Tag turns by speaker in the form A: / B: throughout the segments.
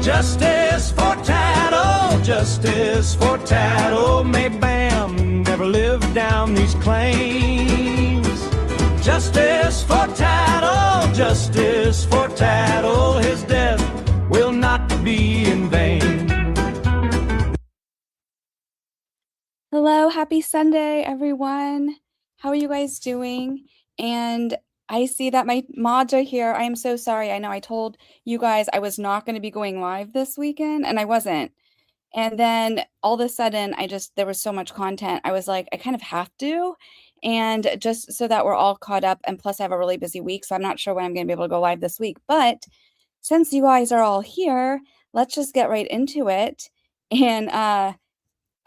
A: Justice for Tattle, justice for Tattle. May Bam never live down these claims. Justice for Tattle, justice for Tattle. His death will not be in vain.
B: Hello, happy Sunday, everyone. How are you guys doing? And I see that my mods are here. I am so sorry. I know I told you guys I was not going to be going live this weekend, and I wasn't. And then all of a sudden, there was so much content. I was like, I kind of have to. And just so that we're all caught up. And plus, I have a really busy week, so I'm not sure when I'm going to be able to go live this week. But since you guys are all here, let's just get right into it. And,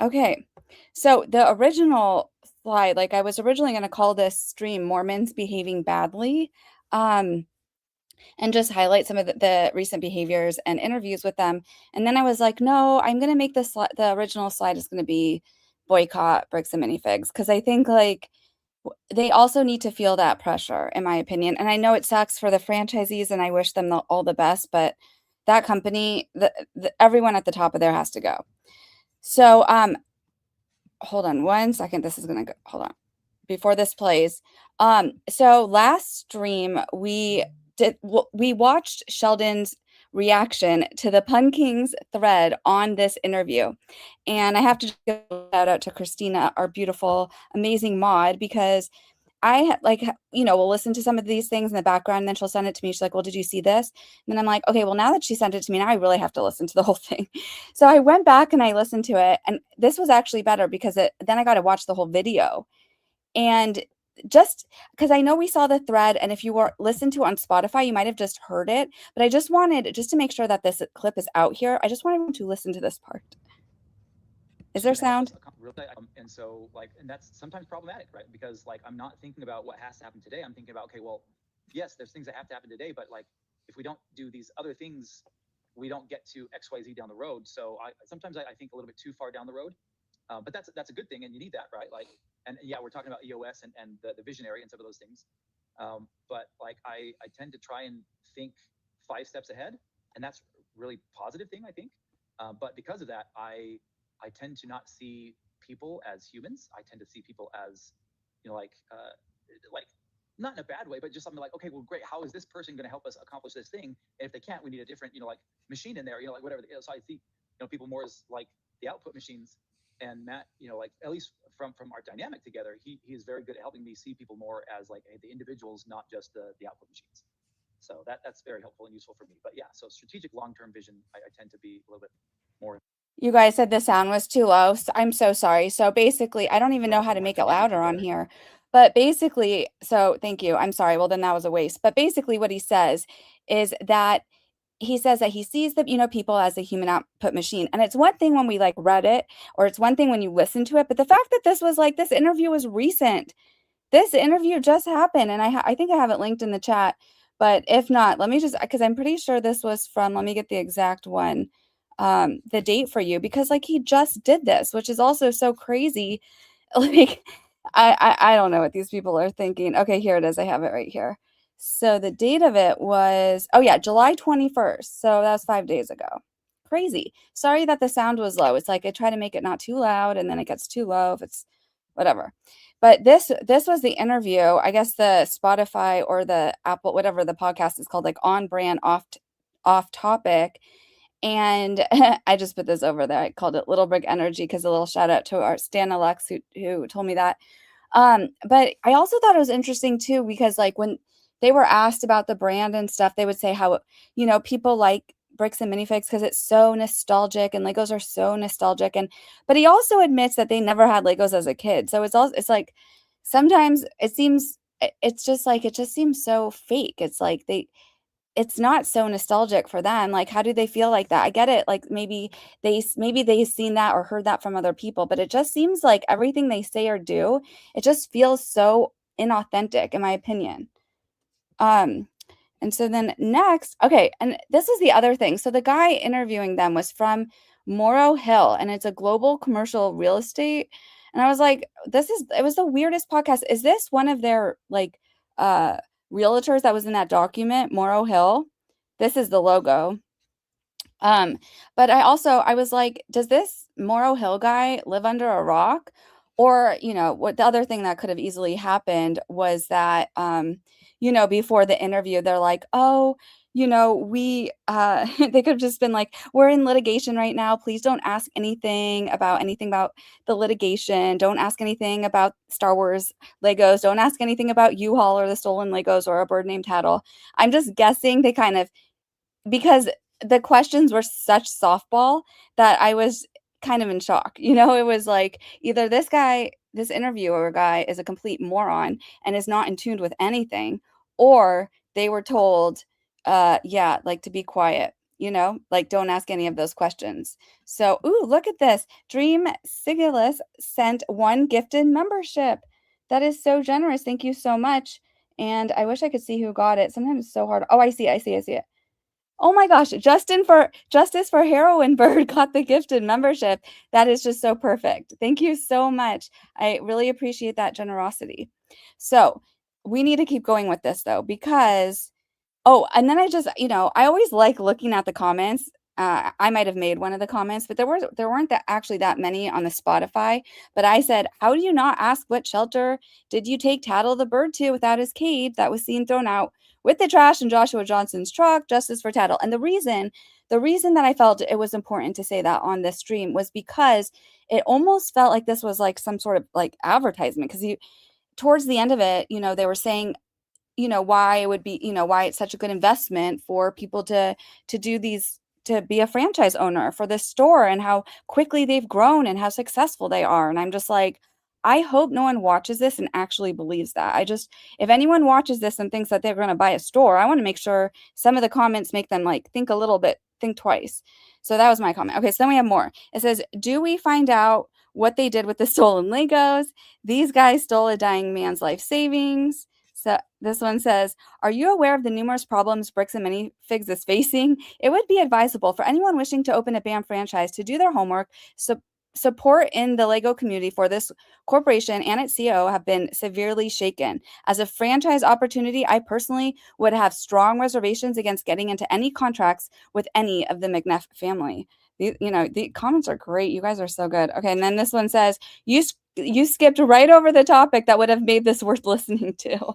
B: okay. So the original slide, like I was originally going to call this stream Mormons Behaving Badly, and just highlight some of the recent behaviors and interviews with them. And then I was like, no, I'm going to make the original slide is going to be boycott bricks and minifigs, because I think like they also need to feel that pressure, in my opinion. And I know it sucks for the franchisees, and I wish them all the best, but that company, everyone at the top of there has to go. So, hold on one second. This is gonna go. Hold on, before this plays. So last stream we watched Sheldon's reaction to the Pun Kings thread on this interview, and I have to give a shout out to Christina, our beautiful, amazing mod, because I will listen to some of these things in the background, and then she'll send it to me. She's like, well, did you see this? And then I'm like, okay, well, now that she sent it to me, now I really have to listen to the whole thing. So I went back and I listened to it, and this was actually better because then I got to watch the whole video. And just because I know we saw the thread, and if you were listened to it on Spotify, you might have just heard it. But I just wanted, just to make sure that this clip is out here, I just wanted everyone to listen to this part. Is there sound?
C: And so, like, and that's sometimes problematic, right? Because, like, I'm not thinking about what has to happen today. I'm thinking about, okay, well, yes, there's things that have to happen today, but, like, if we don't do these other things, we don't get to XYZ down the road. So sometimes I think a little bit too far down the road. But that's a good thing, and you need that, right? Like, and yeah, we're talking about EOS and the visionary and some of those things. But, like, I tend to try and think 5 steps ahead, and that's a really positive thing, I think. But because of that, I tend to not see people as humans. I tend to see people as, like not in a bad way, but just something like, okay, well, great. How is this person going to help us accomplish this thing? And if they can't, we need a different, like, machine in there, like whatever. So I see, people more as like the output machines. And Matt, like, at least from our dynamic together, he is very good at helping me see people more as like, hey, the individuals, not just the output machines. So that's very helpful and useful for me. But yeah, so strategic long-term vision, I tend to be a little bit more.
B: You guys said the sound was too low. So I'm so sorry. So basically, I don't even know how to make it louder on here. But basically, so thank you. I'm sorry. Well, then that was a waste. But basically what he says is that he says that he sees the, people as a human output machine. And it's one thing when we like read it, or it's one thing when you listen to it. But the fact that this interview was recent. This interview just happened. And I think I have it linked in the chat. But if not, let me just, because I'm pretty sure this was from, let me get the exact one. The date for you, because like he just did this, which is also so crazy. Like I don't know what these people are thinking. Okay, here it is. I have it right here. So the date of it was, oh yeah, July 21st. So that was 5 days ago. Crazy. Sorry that the sound was low. It's like I try to make it not too loud, and then it gets too low if it's whatever. But this was the interview. I guess the Spotify or the Apple, whatever the podcast is called, like on brand, off topic. And I just put this over there. I called it Little Brick Energy, because a little shout out to our Stan Alex who told me that. But I also thought it was interesting too, because like when they were asked about the brand and stuff, they would say how, people like bricks and minifigs because it's so nostalgic, and Legos are so nostalgic. But he also admits that they never had Legos as a kid. So it's like sometimes it just seems so fake. It's like it's not so nostalgic for them. Like, how do they feel like that? I get it. Like maybe they've seen that or heard that from other people, but it just seems like everything they say or do, it just feels so inauthentic, in my opinion. And so then next, okay, and this is the other thing. So the guy interviewing them was from Morrow Hill, and it's a global commercial real estate. And I was like, it was the weirdest podcast. Is this one of their like realtors that was in that document, Morrow Hill? This is the logo. But I was like, does this Morrow Hill guy live under a rock? Or, what the other thing that could have easily happened was that, before the interview, they're like, oh, they could have just been like, we're in litigation right now. Please don't ask anything about the litigation. Don't ask anything about Star Wars Legos. Don't ask anything about U-Haul or the stolen Legos or a bird named Tattle. I'm just guessing they kind of, because the questions were such softball that I was kind of in shock. It was like either this interviewer guy is a complete moron and is not in tune with anything, or they were told, yeah, like to be quiet, like don't ask any of those questions. So, ooh, look at this. Dream Sigilus sent 1 gifted membership. That is so generous. Thank you so much. And I wish I could see who got it. Sometimes it's so hard. Oh, I see it. Oh my gosh, Justice for Heroin Bird got the gifted membership. That is just so perfect. Thank you so much. I really appreciate that generosity. So we need to keep going with this though, because and then I always like looking at the comments. I might have made one of the comments, but there weren't actually that many on the Spotify. But I said, how do you not ask what shelter did you take Tattle the bird to without his cage that was seen thrown out with the trash in Joshua Johnson's truck? Justice for Tattle. And the reason that I felt it was important to say that on this stream was because it almost felt like this was like some sort of like advertisement, because towards the end of it, they were saying, why it would be, why it's such a good investment for people to do these, to be a franchise owner for this store, and how quickly they've grown and how successful they are. And I'm just like, I hope no one watches this and actually believes that. If anyone watches this and thinks that they're going to buy a store, I want to make sure some of the comments make them like think twice. So that was my comment. Okay, so then we have more. It says, do we find out what they did with the stolen Legos? These guys stole a dying man's life savings. So this one says, are you aware of the numerous problems Bricks and Minifigs is facing? It would be advisable for anyone wishing to open a BAM franchise to do their homework. Support in the Lego community for this corporation and its CEO have been severely shaken. As a franchise opportunity, I personally would have strong reservations against getting into any contracts with any of the McNeff family. The comments are great. You guys are so good. Okay, and then this one says, you skipped right over the topic that would have made this worth listening to.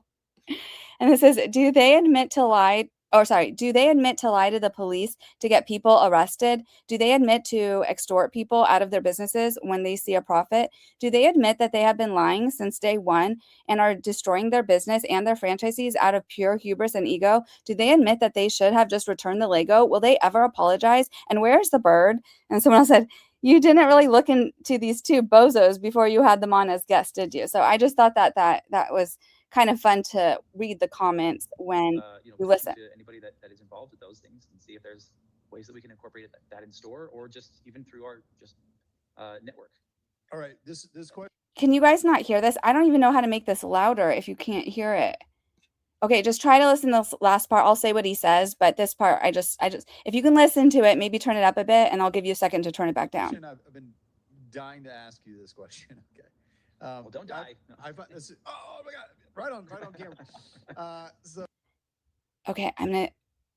B: And it says, do they admit to lie to the police to get people arrested? Do they admit to extort people out of their businesses when they see a profit? Do they admit that they have been lying since day one and are destroying their business and their franchisees out of pure hubris and ego? Do they admit that they should have just returned the Lego? Will they ever apologize? And where's the bird? And someone else said, you didn't really look into these two bozos before you had them on as guests, did you? So I just thought that was kind of fun to read the comments when you listen
C: to anybody that is involved with those things, and see if there's ways that we can incorporate that in store, or just even through our network.
D: All right, this question.
B: Can you guys not hear this? I don't even know how to make this louder if you can't hear it. Okay, just try to listen to this last part. I'll say what he says, but this part, I just, if you can listen to it, maybe turn it up a bit, and I'll give you a second to turn it back down.
D: I've been dying to ask you this question. Okay.
C: Well, don't die.
D: oh my God! Right on camera.
B: Okay, I'm gonna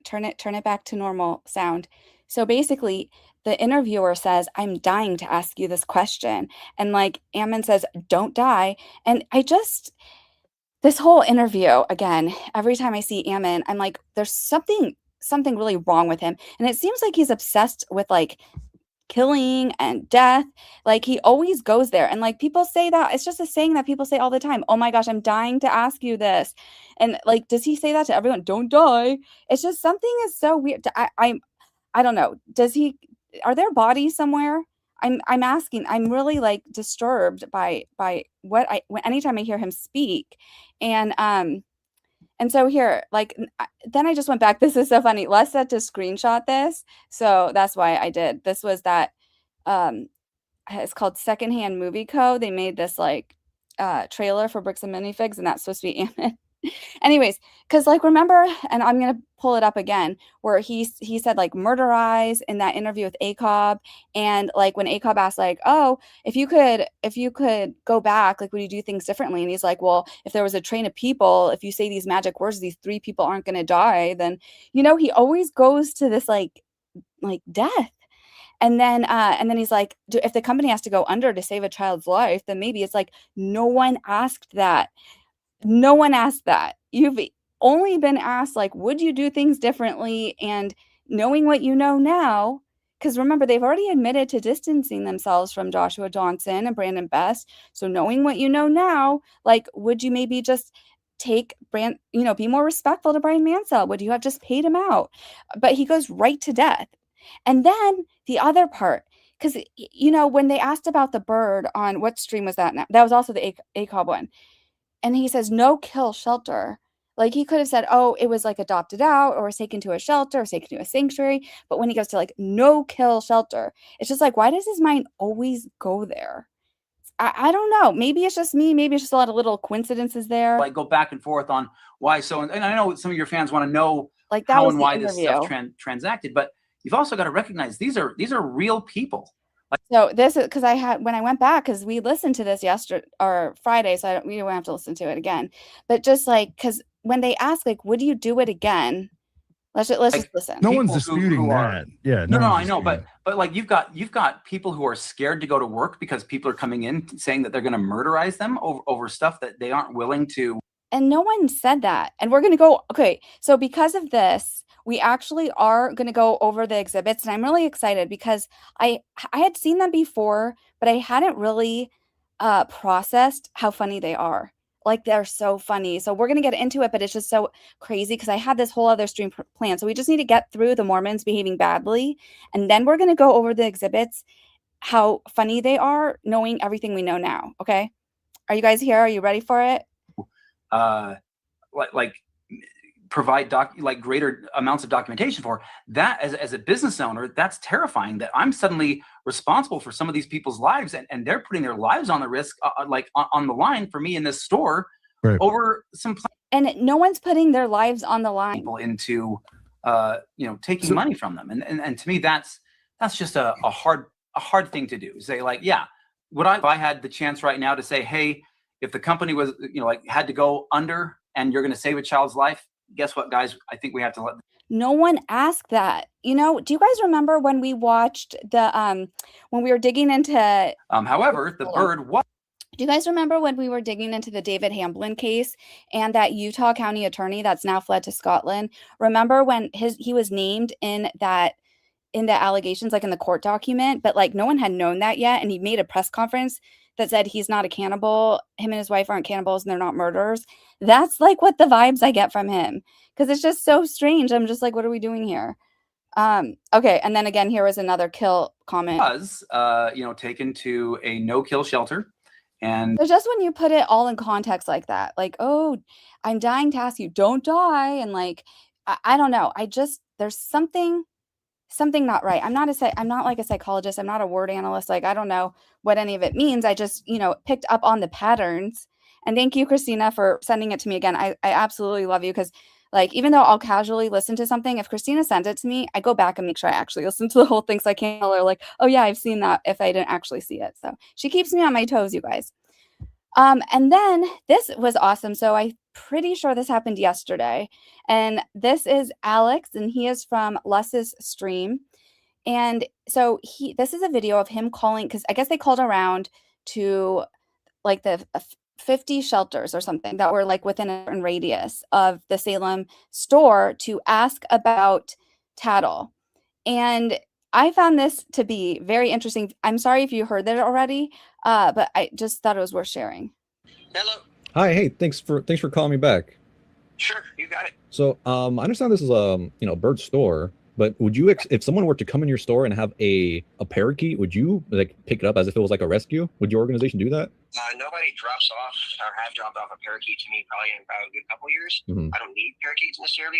B: turn it back to normal sound. So basically, the interviewer says, "I'm dying to ask you this question," and like Ammon says, "Don't die." And this whole interview, again, every time I see Ammon, I'm like, there's something really wrong with him, and it seems like he's obsessed with like killing and death. Like he always goes there, and like people say that it's just a saying that people say all the time. Oh my gosh, I'm dying to ask you this. And like, does he say that to everyone? Don't die. It's just something is so weird. I don't know. Are there bodies somewhere? I'm asking. I'm really like disturbed by anytime I hear him speak. And so here, like, then I just went back. This is so funny. Les said to screenshot this. So that's why I did. This was that, it's called Secondhand Movie Co. They made this like trailer for Bricks and Minifigs, and that's supposed to be Ammon. Anyways, because like remember, and I'm gonna pull it up again, where he said like murderize in that interview with ACOB, and like when ACOB asked like, oh, if you could go back, like would you do things differently? And he's like, well, if there was a train of people, if you say these magic words, these 3 people aren't gonna die, then he always goes to this like like death. And then he's like, if the company has to go under to save a child's life, then maybe it's like, no one asked that. No one asked that. You've only been asked, like, would you do things differently? And knowing what you know now, because remember, they've already admitted to distancing themselves from Joshua Johnson and Brandon Best. So knowing what you know now, like, would you maybe just take be more respectful to Brian Mansell? Would you have just paid him out? But he goes right to death. And then the other part, because, when they asked about the bird on what stream was that? Now? That was also the ACOB one. And he says, no kill shelter. Like, he could have said, oh, it was like adopted out or was taken to a shelter or was taken to a sanctuary. But when he goes to like no kill shelter, it's just like, why does his mind always go there? I don't know. Maybe it's just me. Maybe it's just a lot of little coincidences there.
E: Like, go back and forth on why. So, and I know some of your fans want to know
B: like
E: how and why this stuff transacted, but you've also got to recognize these are real people.
B: So this is because when I went back, because we listened to this yesterday or Friday, so we don't have to listen to it again. But just like, because when they ask, like, would you do it again? Let's just listen.
D: No one's disputing that. Yeah.
E: No, I know, but like you've got people who are scared to go to work because people are coming in saying that they're going to murderize them over stuff that they aren't willing to.
B: And no one said that. And we're going to go, okay, so because of this, we actually are going to go over the exhibits, and I'm really excited because I had seen them before, but I hadn't really processed how funny they are. Like, they're so funny. So we're going to get into it, but it's just so crazy because I had this whole other stream planned. So we just need to get through the Mormons behaving badly, and then we're going to go over the exhibits, how funny they are, knowing everything we know now. Okay? Are you guys here? Are you ready for it?
E: Provide greater amounts of documentation for that. As a business owner, that's terrifying that I'm suddenly responsible for some of these people's lives, and they're putting their lives on the risk, on the line for me in this store, right, over some
B: and no one's putting their lives on the line
E: people into taking money from them, and to me that's just a hard thing to do. Say, like, yeah, if I had the chance right now to say, hey, if the company was had to go under and you're going to save a child's life, guess what, guys? I think we have to let.
B: No one asked that. Do you guys remember when we watched the when we were digging into?
E: However, the bird was.
B: Do you guys remember when we were digging into the David Hamblin case and that Utah County attorney that's now fled to Scotland? Remember when he was named in the allegations, like in the court document, but like no one had known that yet, and he made a press conference that said he's not a cannibal, him and his wife aren't cannibals, and they're not murderers. That's like what the vibes I get from him, because it's just so strange. I'm just like, what are we doing here? Okay, and then again, here was another kill comment.
E: Was taken to a no-kill shelter, and
B: so just when you put it all in context like that, like, oh, I'm dying to ask you, don't die, and like, I don't know, there's something not right. I'm not like a psychologist. I'm not a word analyst. Like, I don't know what any of it means. I just, picked up on the patterns. And thank you, Christina, for sending it to me again. I absolutely love you, because like, even though I'll casually listen to something, if Christina sent it to me, I go back and make sure I actually listen to the whole thing, so I can't tell her like, oh yeah, I've seen that, if I didn't actually see it. So she keeps me on my toes, you guys. And then this was awesome. So I'm pretty sure this happened yesterday. And this is Alex, and he is from Les's stream. And so this is a video of him calling, because I guess they called around to like the 50 shelters or something that were like within a certain radius of the Salem store to ask about tattle. And I found this to be very interesting. I'm sorry if you heard that already, but I just thought it was worth sharing.
F: Hello.
G: Hi. Hey, thanks for calling me back.
F: Sure, you got it.
G: So, I understand this is a bird store, but would you if someone were to come in your store and have a parakeet, would you like pick it up as if it was like a rescue? Would your organization do that?
F: Nobody drops off or have dropped off a parakeet to me probably in about a good couple years.
G: Mm-hmm.
F: I don't need parakeets necessarily.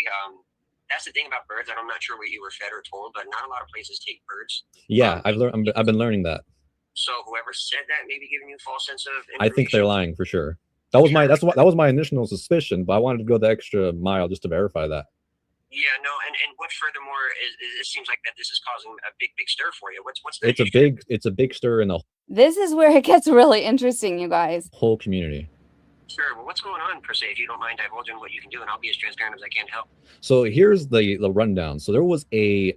F: That's the thing about birds. I'm not sure what you were fed or told, but not a lot of places take birds.
G: Yeah, I've been learning that.
F: So whoever said that may be giving you a false sense of information.
G: I think they're lying for sure. That was my initial suspicion, but I wanted to go the extra mile just to verify that.
F: Yeah, no, and what furthermore is it seems like that this is causing a big stir for you. What's the
G: it's a big stir in the
B: This is where it gets really interesting, you guys.
G: whole community.
F: Sure. Well, what's going on per se? If you don't mind divulging what you can do, and I'll be as transparent as I can to help.
G: So here's the rundown. So there was a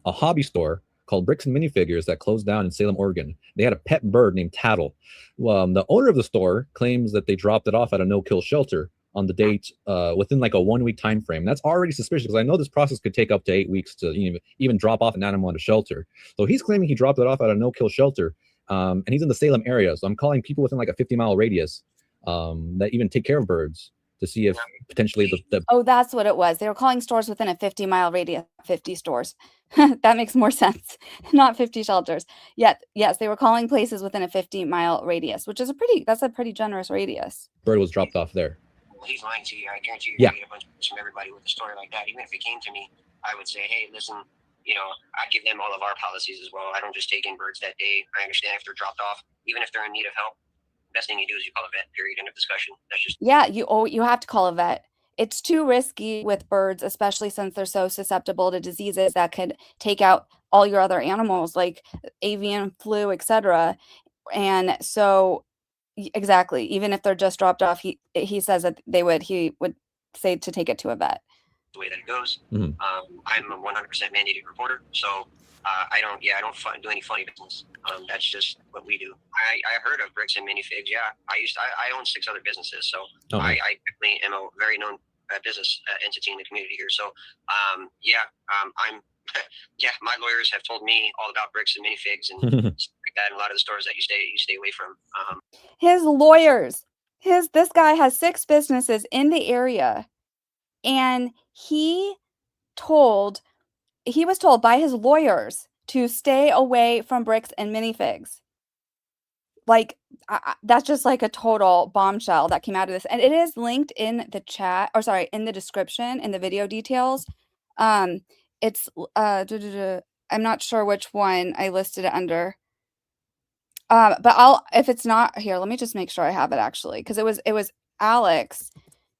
G: hobby store called Bricks and Minifigures that closed down in Salem, Oregon. They had a pet bird named Tattle. The owner of the store claims that they dropped it off at a no-kill shelter on the date within like a 1 week time frame. That's already suspicious because I know this process could take up to 8 weeks to even drop off an animal at a shelter. So he's claiming he dropped it off at a no-kill shelter, and he's in the Salem area. So I'm calling people within like a 50-mile radius that even take care of birds to see if potentially the
B: Oh, that's what it was. They were calling stores within a 50-mile radius, 50 stores. That makes more sense. Not 50 shelters. Yet, yes, they were calling places within a 50-mile radius, which is that's a pretty generous radius.
G: bird was dropped off there.
F: Well, he's lying to you. I guarantee you're
G: Yeah.
F: gonna get a bunch of news from everybody with a story like that. Even if it came to me, I would say, hey, listen, I give them all of our policies as well. I don't just take in birds that day. I understand if they're dropped off, even if they're in need of help. Best thing you do is you call a vet, period, end of discussion. That's just
B: Yeah, you have to call a vet. It's too risky with birds, especially since they're so susceptible to diseases that could take out all your other animals like avian flu, etc. And so exactly, even if they're just dropped off, he says that he would say to take it to a vet.
F: the way that it goes.
G: Mhm.
F: I'm a 100% mandated reporter, so I don't do any funny business. That's just what we do. I heard of Bricks and Minifigs. Yeah, I own 6 other businesses, so
G: Oh,
F: I definitely am a very known business entity in the community here. So I'm my lawyers have told me all about Bricks and Minifigs and stuff like that, and a lot of the stores that you stay away from.
B: His lawyers, this guy has 6 businesses in the area, and he was told by his lawyers to stay away from Bricks and Minifigs. Like, that's just like a total bombshell that came out of this. And it is linked in the chat, or sorry, in the description, in the video details. It's, I'm not sure which one I listed it under. But if it's not here, let me just make sure I have it actually. Because it was Alex,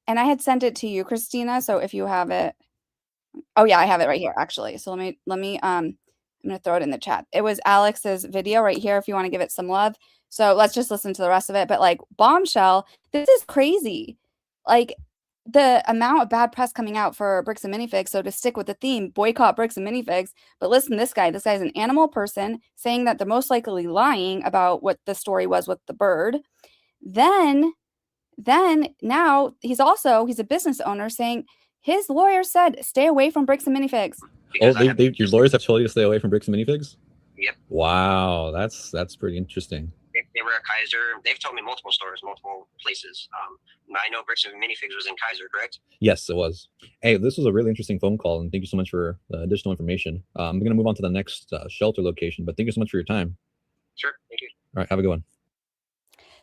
B: and I had sent it to you, Christina. So if you have it, oh yeah, I have it right here actually. So let me I'm gonna throw it in the chat. It was Alex's video right here if you want to give it some love. So let's just listen to the rest of it. But like, bombshell, this is crazy. Like, the amount of bad press coming out for Bricks and Minifigs. So to stick with the theme, boycott Bricks and Minifigs. But listen, this guy's an animal person saying that they're most likely lying about what the story was with the bird. Then now he's a business owner saying his lawyer said stay away from Bricks and Minifigs.
G: Oh, your lawyers have told you to stay away from Bricks and Minifigs?
F: Yep.
G: Wow, that's pretty interesting.
F: They were at Kaiser. They've told me multiple stores, multiple places. I know Bricks and Minifigs was in Kaiser, correct?
G: Yes, it was. Hey, this was a really interesting phone call, and thank you so much for the additional information. I'm going to move on to the next shelter location, but thank you so much for your time.
F: Sure, thank you.
G: All right, have a good one.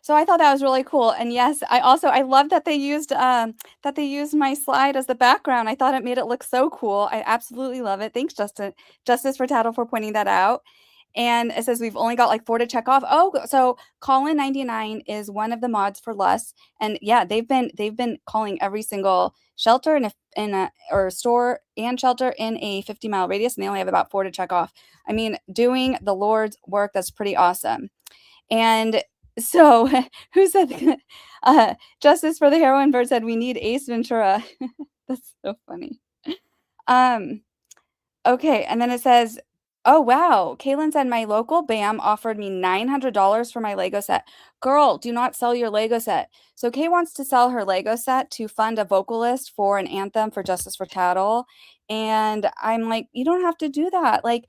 B: So I thought that was really cool. And yes, I love that they used my slide as the background. I thought it made it look so cool. I absolutely love it. Thanks, Justice for Tattle, for pointing that out. And it says we've only got like 4 to check off. Oh, so Colin 99 is one of the mods for Lus. And yeah, they've been calling every single shelter or store and shelter in a 50-mile radius, and they only have about 4 to check off. I mean, doing the Lord's work, that's pretty awesome. And so who said Justice for the Heroin Bird said we need Ace Ventura. That's so funny. Okay, and then it says, oh wow, Kaylin said my local BAM offered me $900 for my Lego set. Girl, do not sell your Lego set. So Kay wants to sell her Lego set to fund a vocalist for an anthem for Justice for Tattle. And I'm like, you don't have to do that. Like,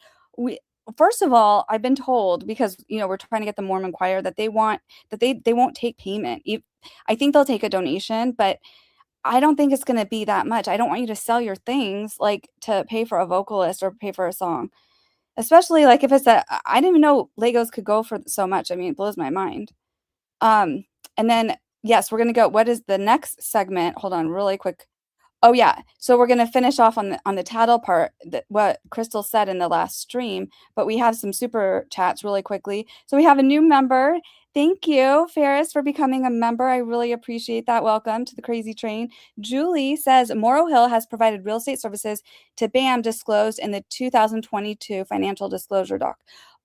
B: first of all, I've been told, because we're trying to get the Mormon choir, that they won't take payment. I think they'll take a donation, but I don't think it's going to be that much. I don't want you to sell your things like to pay for a vocalist or pay for a song. Especially like if it's I didn't even know Legos could go for so much. I mean, it blows my mind. And then, yes, we're going to go. What is the next segment? Hold on really quick. Oh yeah. So we're going to finish off on the tattle part, what Chrystal said in the last stream, but we have some super chats really quickly. So we have a new member. Thank you, Ferris, for becoming a member. I really appreciate that. Welcome to the Crazy Train. Julie says Morrow Hill has provided real estate services to BAM disclosed in the 2022 financial disclosure doc.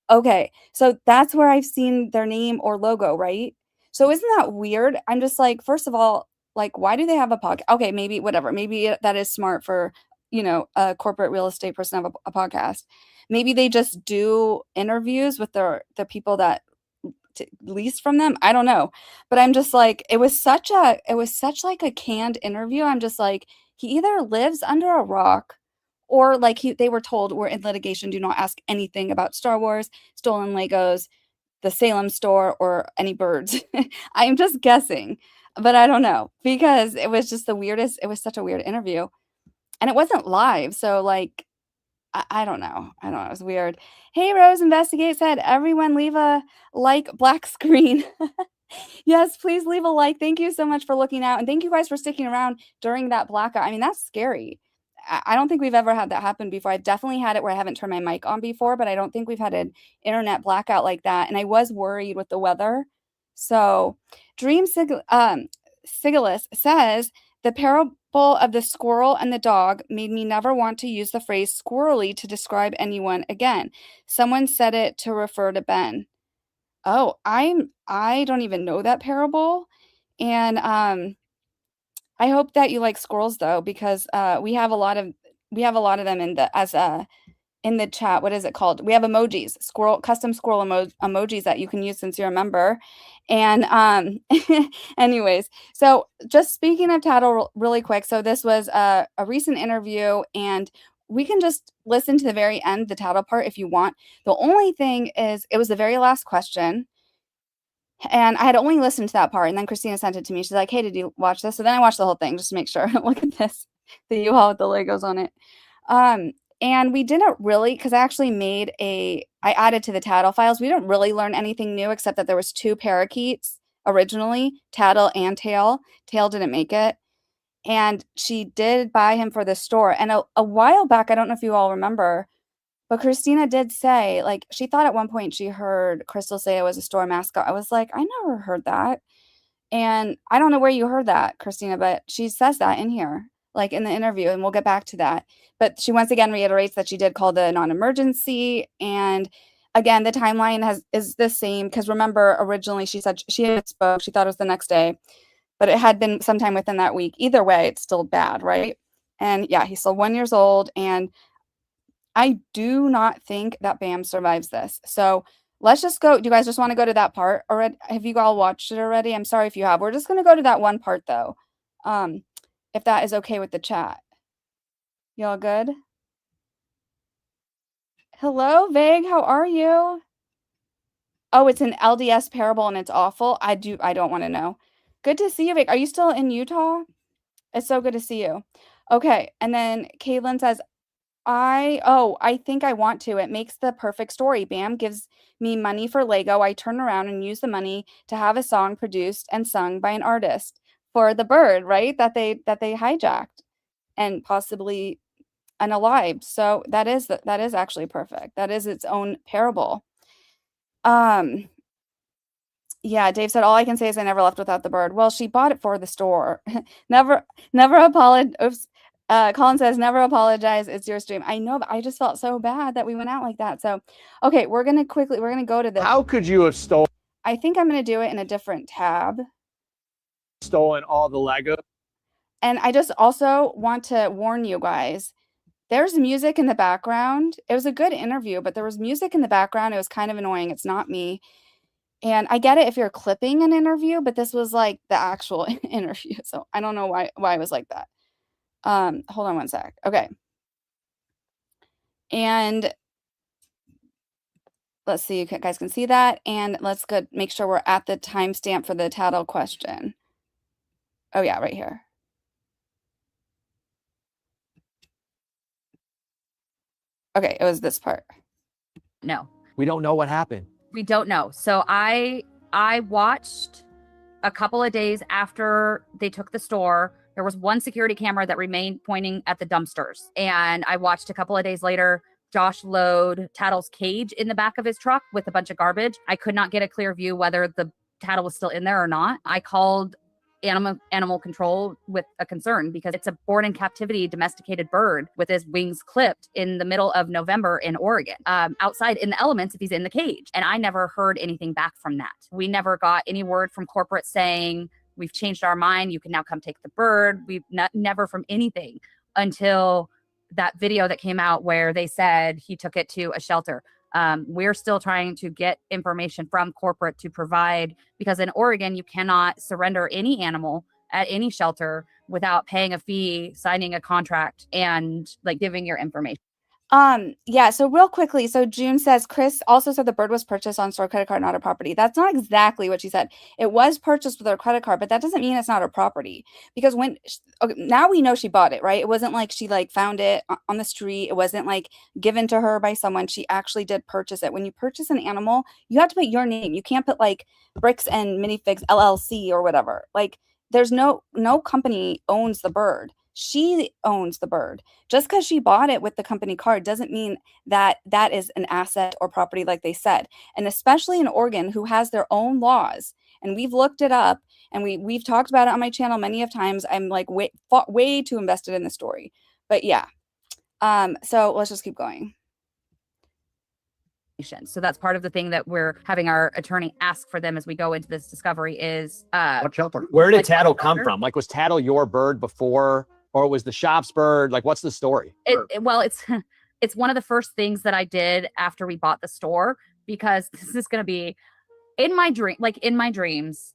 B: Okay, so that's where I've seen their name or logo, right? So isn't that weird? I'm just like, first of all, like, why do they have a podcast? Okay, maybe whatever. Maybe that is smart for, you know, a corporate real estate person to have a podcast. Maybe they just do interviews with the people that lease from them. I don't know. But I'm just like, it was such like a canned interview. I'm just like, he either lives under a rock or like they were told we're in litigation, do not ask anything about Star Wars, stolen Legos, the Salem store, or any birds. I'm just guessing, but I don't know, because it was just the weirdest. It was such a weird interview, and it wasn't live. So like, I don't know. I don't know. It was weird. Hey, Rose Investigate said, everyone leave a like black screen. Yes, please leave a like. Thank you so much for looking out. And thank you guys for sticking around during that blackout. I mean, that's scary. I don't think we've ever had that happen before. I've definitely had it where I haven't turned my mic on before, but I don't think we've had an internet blackout like that. And I was worried with the weather. So Dream Sigilis says, the parable of the squirrel and the dog made me never want to use the phrase squirrely to describe anyone again. Someone said it to refer to Ben. Oh, I don't even know that parable. And I hope that you like squirrels though, because we have a lot of them in the chat. What is it called? We have emojis, custom squirrel emojis that you can use since you're a member. And anyways, so just speaking of Tattle really quick. So this was a recent interview, and we can just listen to the very end, the Tattle part, if you want. The only thing is, it was the very last question. And I had only listened to that part, and then Christina sent it to me. She's like, hey, did you watch this? So then I watched the whole thing just to make sure. Look at this, the U-Haul with the Legos on it. And we didn't really, because I added to the Tattle files. We didn't really learn anything new except that there was 2 parakeets originally, Tattle and Tail. Tail didn't make it. And she did buy him for the store. And a while back, I don't know if you all remember, but Christina did say, like, she thought at one point she heard Chrystal say it was a store mascot. I was like, I never heard that. And I don't know where you heard that, Christina, but she says that in here, like in the interview, and we'll get back to that. But she once again reiterates that she did call the non-emergency. And again, the timeline is the same, because remember, originally she said she had spoke, she thought it was the next day, but it had been sometime within that week. Either way, it's still bad, right? And yeah, he's still 1 year old, and I do not think that Bam survives this. So let's just go. Do you guys just want to go to that part already? Have you all watched it already? I'm sorry if you have. We're just going to go to that one part, though, if that is okay with the chat. Y'all good? Hello, Vague. How are you? Oh, it's an LDS parable and it's awful. I don't want to know. Good to see you, Vague. Are you still in Utah? It's so good to see you. Okay. And then Caitlin says, I think I want to. It makes the perfect story. Bam gives me money for Lego. I turn around and use the money to have a song produced and sung by an artist for the bird, right? That they hijacked and possibly unalived. So that is actually perfect. That is its own parable. Yeah, Dave said, all I can say is I never left without the bird. Well, she bought it for the store. never apologize. Oops. Colin says, never apologize. It's your stream. I know, but I just felt so bad that we went out like that. So, okay, we're going to go to this.
H: How could you have stolen
B: I think I'm going to do it in a different tab.
H: all the Lego?
B: And I just also want to warn you guys, there's music in the background. It was a good interview, but there was music in the background. It was kind of annoying. It's not me. And I get it if you're clipping an interview, but this was like the actual interview. So I don't know why it was like that. Hold on one sec. Okay. And let's see, you guys can see that. And let's go make sure we're at the timestamp for the Tattle question. Oh yeah, right here. Okay, it was this part.
I: No.
H: We don't know what happened.
I: We don't know. So I watched a couple of days after they took the store. There was one security camera that remained pointing at the dumpsters. And I watched a couple of days later, Josh load Tattle's cage in the back of his truck with a bunch of garbage. I could not get a clear view whether the Tattle was still in there or not. I called animal control with a concern, because it's a born in captivity domesticated bird with his wings clipped in the middle of November in Oregon, outside in the elements if he's in the cage. And I never heard anything back from that. We never got any word from corporate saying, we've changed our mind, you can now come take the bird. We've never from anything until that video that came out where they said he took it to a shelter. We're still trying to get information from corporate to provide, because in Oregon, you cannot surrender any animal at any shelter without paying a fee, signing a contract, and like giving your information.
B: Yeah, so real quickly, so June says Chris also said the bird was purchased on store credit card, not a property. That's not exactly what she said. It was purchased with her credit card, but that doesn't mean it's not a property, because when okay, now we know she bought it, right? It wasn't like she like found it on the street. It wasn't like given to her by someone. She actually did purchase it. When you purchase an animal, you have to put your name. You can't put like Bricks and Minifigs LLC or whatever. Like there's no company owns the bird. She owns the bird. Just because she bought it with the company card doesn't mean that that is an asset or property like they said. And especially in Oregon, who has their own laws. And we've looked it up and we've talked about it on my channel many of times. I'm like way too invested in the story. But yeah. So let's just keep going.
I: So that's part of the thing that we're having our attorney ask for them as we go into this discovery is
H: what shelter? Where did Tattle come from? Like, was Tattle your bird before, or was the shop's bird? Like, what's the story?
I: Well, it's one of the first things that I did after we bought the store, because this is going to be in my dream, like in my dreams,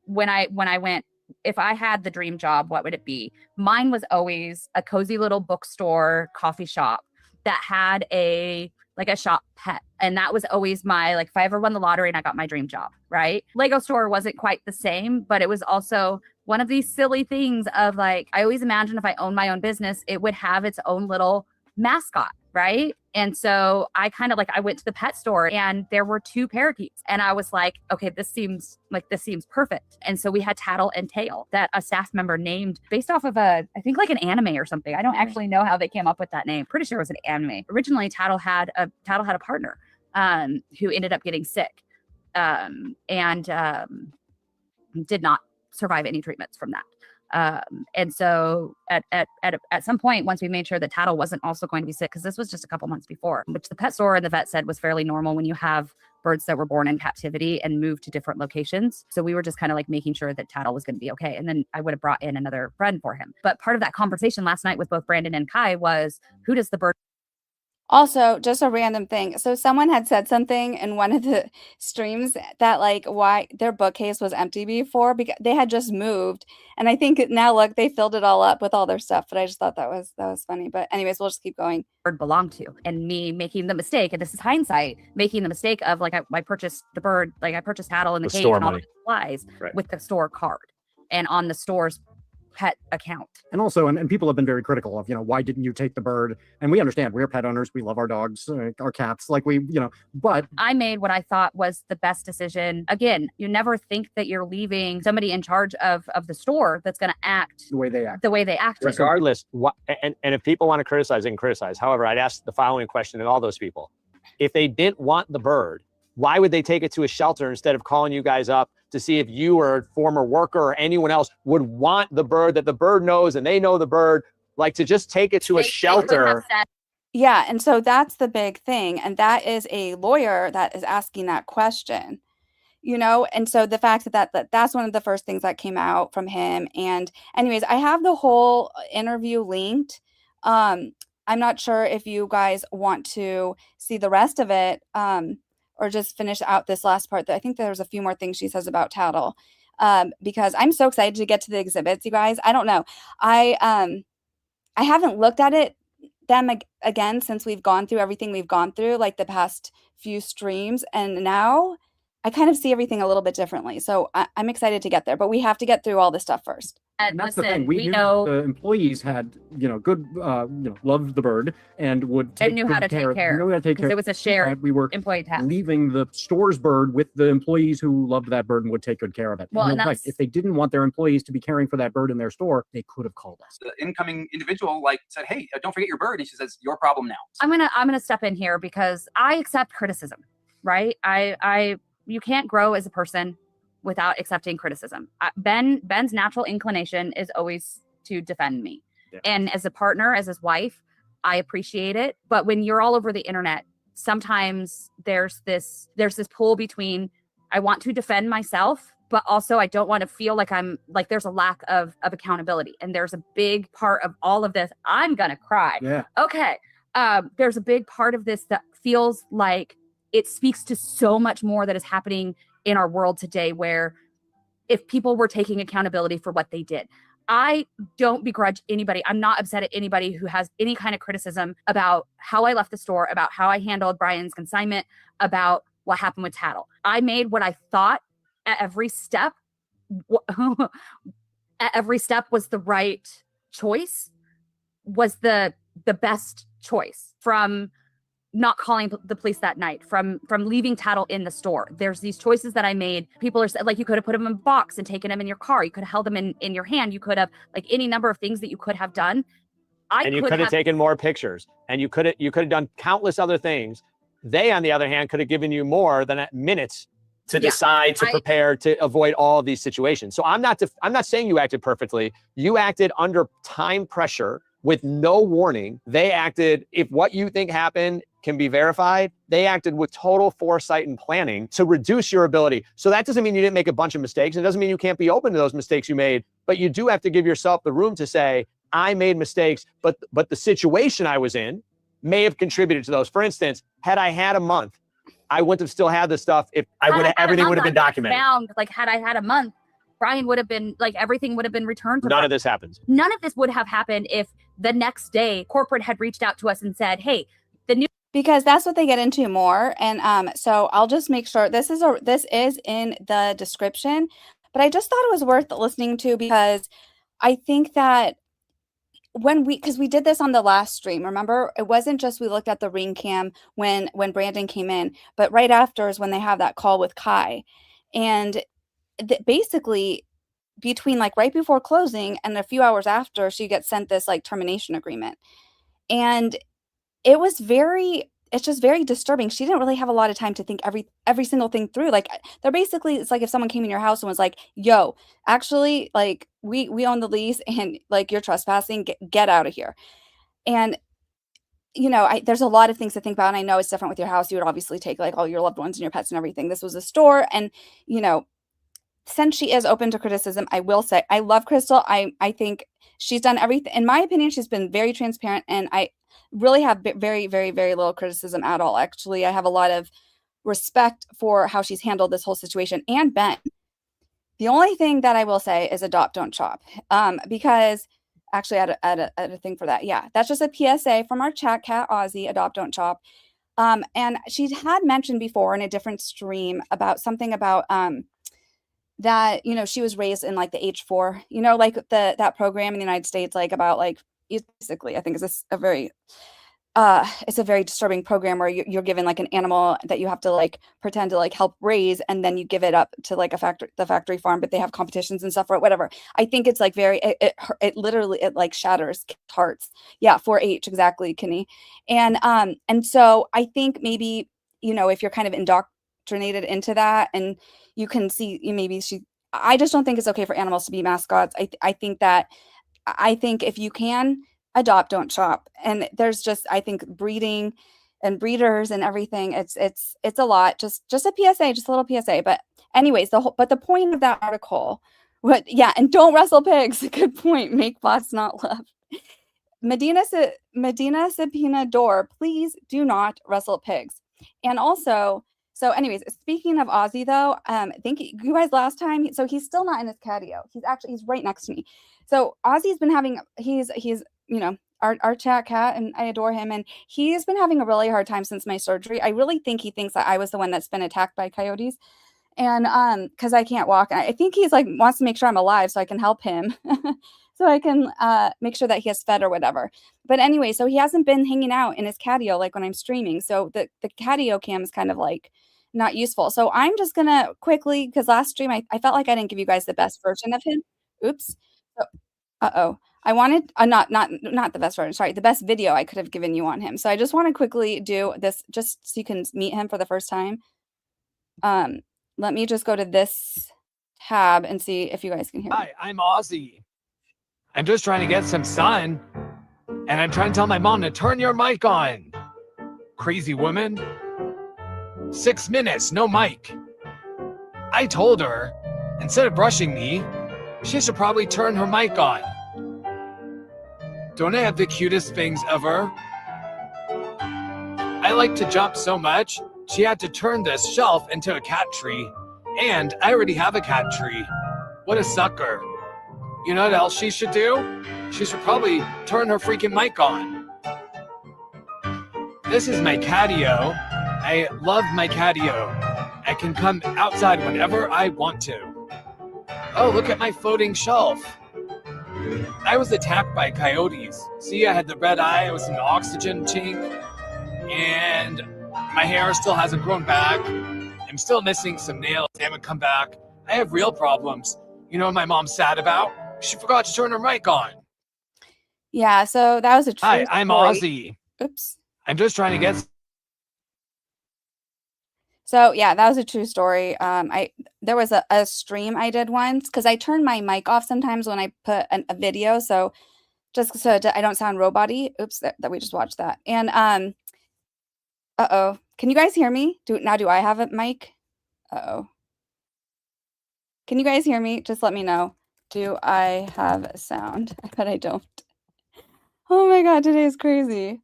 I: when I went, if I had the dream job, what would it be? Mine was always a cozy little bookstore, coffee shop that had a shop pet. And that was always my, like, if I ever won the lottery and I got my dream job, right? Lego store wasn't quite the same, but it was also one of these silly things of like, I always imagined if I owned my own business, it would have its own little mascot, right? And so I kind of like, I went to the pet store and there were 2 parakeets and I was like, okay, this seems perfect. And so we had Tattle and Tail that a staff member named based off of I think like an anime or something. I don't actually know how they came up with that name. Pretty sure it was an anime. Originally, Tattle had a partner who ended up getting sick and did not survive any treatments from that. And so at some point, once we made sure that Tattle wasn't also going to be sick, because this was just a couple months before, which the pet store and the vet said was fairly normal when you have birds that were born in captivity and moved to different locations. So we were just kind of like making sure that Tattle was going to be okay. And then I would have brought in another friend for him. But part of that conversation last night with both Brandon and Kai was, who does the bird?
B: Also, just a random thing. So someone had said something in one of the streams that like why their bookcase was empty before, because they had just moved. And I think now look, they filled it all up with all their stuff. But I just thought that was funny. But anyways, we'll just keep going.
I: Bird belonged to, and me making the mistake, and this is hindsight, making the mistake of like I purchased the bird, like I purchased Tattle in the cage and all the supplies with the store card and on the store's pet account.
J: And also, and people have been very critical of, why didn't you take the bird? And we understand, we're pet owners, we love our dogs, our cats, like but
I: I made what I thought was the best decision. Again, you never think that you're leaving somebody in charge of the store that's going to act
J: the way they act.
H: Regardless, and if people want to criticize, they can criticize. However, I'd ask the following question to all those people. If they didn't want the bird, why would they take it to a shelter instead of calling you guys up to see if you or a former worker or anyone else would want the bird that the bird knows and they know the bird, like to just take it to a shelter?
B: Yeah. And so that's the big thing. And that is a lawyer that is asking that question, and so the fact that's one of the first things that came out from him. And anyways, I have the whole interview linked. I'm not sure if you guys want to see the rest of it. Or just finish out this last part. I think there's a few more things she says about Tattle, because I'm so excited to get to the exhibits, you guys. I don't know. I haven't looked at them again since we've gone through everything we've gone through, like the past few streams, and now I kind of see everything a little bit differently. So I'm excited to get there, but we have to get through all this stuff first.
J: And that's the thing. We knew the employees had, good, loved the bird and would take
I: knew how to take care.
J: Knew how to take care.
I: It was a shared
J: we were
I: employee task.
J: Leaving the store's bird with the employees who loved that bird and would take good care of it.
I: Well, and
J: if they didn't want their employees to be caring for that bird in their store, they could have called us.
E: The incoming individual said, "Hey, don't forget your bird," and she says, "Your problem now."
I: I'm gonna step in here because I accept criticism, right? You can't grow as a person without accepting criticism. Ben's natural inclination is always to defend me.
H: Yeah.
I: And as a partner, as his wife, I appreciate it. But when you're all over the internet, sometimes there's this pull between I want to defend myself, but also I don't want to feel like I'm like there's a lack of accountability. And there's a big part of all of this. I'm gonna cry.
J: Yeah.
I: Okay. There's a big part of this that feels like it speaks to so much more that is happening in our world today, where if people were taking accountability for what they did. I don't begrudge anybody. I'm not upset at anybody who has any kind of criticism about how I left the store, about how I handled Brian's consignment, about what happened with Tattle. I made what I thought at every step was the right choice, was the best choice, from not calling the police that night, from leaving Tattle in the store. There's these choices that I made. People are like, you could have put them in a box and taken them in your car. You could have held them in your hand. You could have, like, any number of things that you could have done.
H: You could have taken more pictures, and you could have done countless other things. They, on the other hand, could have given you more than minutes to decide, to prepare, to avoid all of these situations. So I'm not saying you acted perfectly. You acted under time pressure with no warning. They acted, if what you think happened can be verified, they acted with total foresight and planning to reduce your ability. So that doesn't mean you didn't make a bunch of mistakes. It doesn't mean you can't be open to those mistakes you made, but you do have to give yourself the room to say, I made mistakes, but the situation I was in may have contributed to those. For instance, had I had a month, I wouldn't have still had this stuff. If everything would have been documented.
I: Had I had a month, Brian would have been like, everything would have been returned to
H: None of this happens.
I: None of this would have happened if the next day corporate had reached out to us and said, hey, the new,
B: because that's what they get into more. And so I'll just make sure this is in the description, but I just thought it was worth listening to, because I think that because we did this on the last stream, remember, it wasn't just we looked at the ring cam when Brandon came in, but right after is when they have that call with Kai. And basically between like right before closing and a few hours after, she gets sent this like termination agreement. And it's just very disturbing. She didn't really have a lot of time to think every single thing through. Like, they're basically, it's like if someone came in your house and was like, yo, actually, like, we own the lease and like you're trespassing, get out of here. And you know, there's a lot of things to think about, and I know it's different with your house. You would obviously take like all your loved ones and your pets and everything. This was a store, and you know, since she is open to criticism, I will say I love Chrystal. I think she's done everything. In my opinion, she's been very transparent, and I really have very, very, very little criticism at all. Actually, I have a lot of respect for how she's handled this whole situation. And Ben, the only thing that I will say is adopt, don't chop, because actually I had a thing for that. Yeah, that's just a PSA from our chat cat, Ozzy, adopt, don't chop. And she had mentioned before in a different stream about something about that, you know, she was raised in like the H4, you know, like that program in the United States, like about like, basically, I think it's a very disturbing program where you're given like an animal that you have to like pretend to like help raise, and then you give it up to like the factory farm, but they have competitions and stuff or whatever. I think it's like very, it literally, it like shatters hearts. Yeah, 4-H, exactly, Kenny. And so I think maybe, you know, if you're kind of indoctrinated into that, and you can see maybe I just don't think it's okay for animals to be mascots. I think if you can adopt, don't chop. And there's just, I think breeding and breeders and everything, it's a lot. Just a PSA, just a little PSA. But anyways, the point of that article, and don't wrestle pigs. Good point. Make plots, not love. Medina Sabina Door, please do not wrestle pigs. And also, so anyways, speaking of Ozzy though, thank you guys last time. So he's still not in his catio. He's right next to me. So Ozzy's been having, he's, you know, our chat cat, and I adore him. And he's been having a really hard time since my surgery. I really think he thinks that I was the one that's been attacked by coyotes. And cause I can't walk. I think he's like, wants to make sure I'm alive so I can help him. So I can make sure that he has fed or whatever. But anyway, so he hasn't been hanging out in his catio like when I'm streaming. So the catio cam is kind of like not useful. So I'm just going to quickly, because last stream I felt like I didn't give you guys the best version of him. Oops. So, I wanted not the best version. Sorry, the best video I could have given you on him. So I just want to quickly do this just so you can meet him for the first time. Let me just go to this tab and see if you guys can hear me.
K: Hi, I'm Ozzy. I'm just trying to get some sun, and I'm trying to tell my mom to turn your mic on. Crazy woman. 6 minutes, no mic. I told her, instead of brushing me, she should probably turn her mic on. Don't I have the cutest things ever? I like to jump so much, she had to turn this shelf into a cat tree. And I already have a cat tree. What a sucker. You know what else she should do? She should probably turn her freaking mic on. This is my catio. I love my catio. I can come outside whenever I want to. Oh, look at my floating shelf. I was attacked by coyotes. See, I had the red eye, I was in the oxygen tank, and my hair still hasn't grown back. I'm still missing some nails, they haven't come back. I have real problems. You know what my mom's sad about? She forgot to turn her mic on.
B: Yeah, so that was a true
K: Hi, I'm
B: story.
K: Ozzy.
B: Oops.
K: I'm just trying to get...
B: So yeah, that was a true story. There was a stream I did once because I turn my mic off sometimes when I put a video, so just so I don't sound robot-y. Oops, that we just watched that. And uh-oh, can you guys hear me? Do I have a mic? Uh-oh. Can you guys hear me? Just let me know. Do I have a sound? I bet I don't. Oh my God, today is crazy.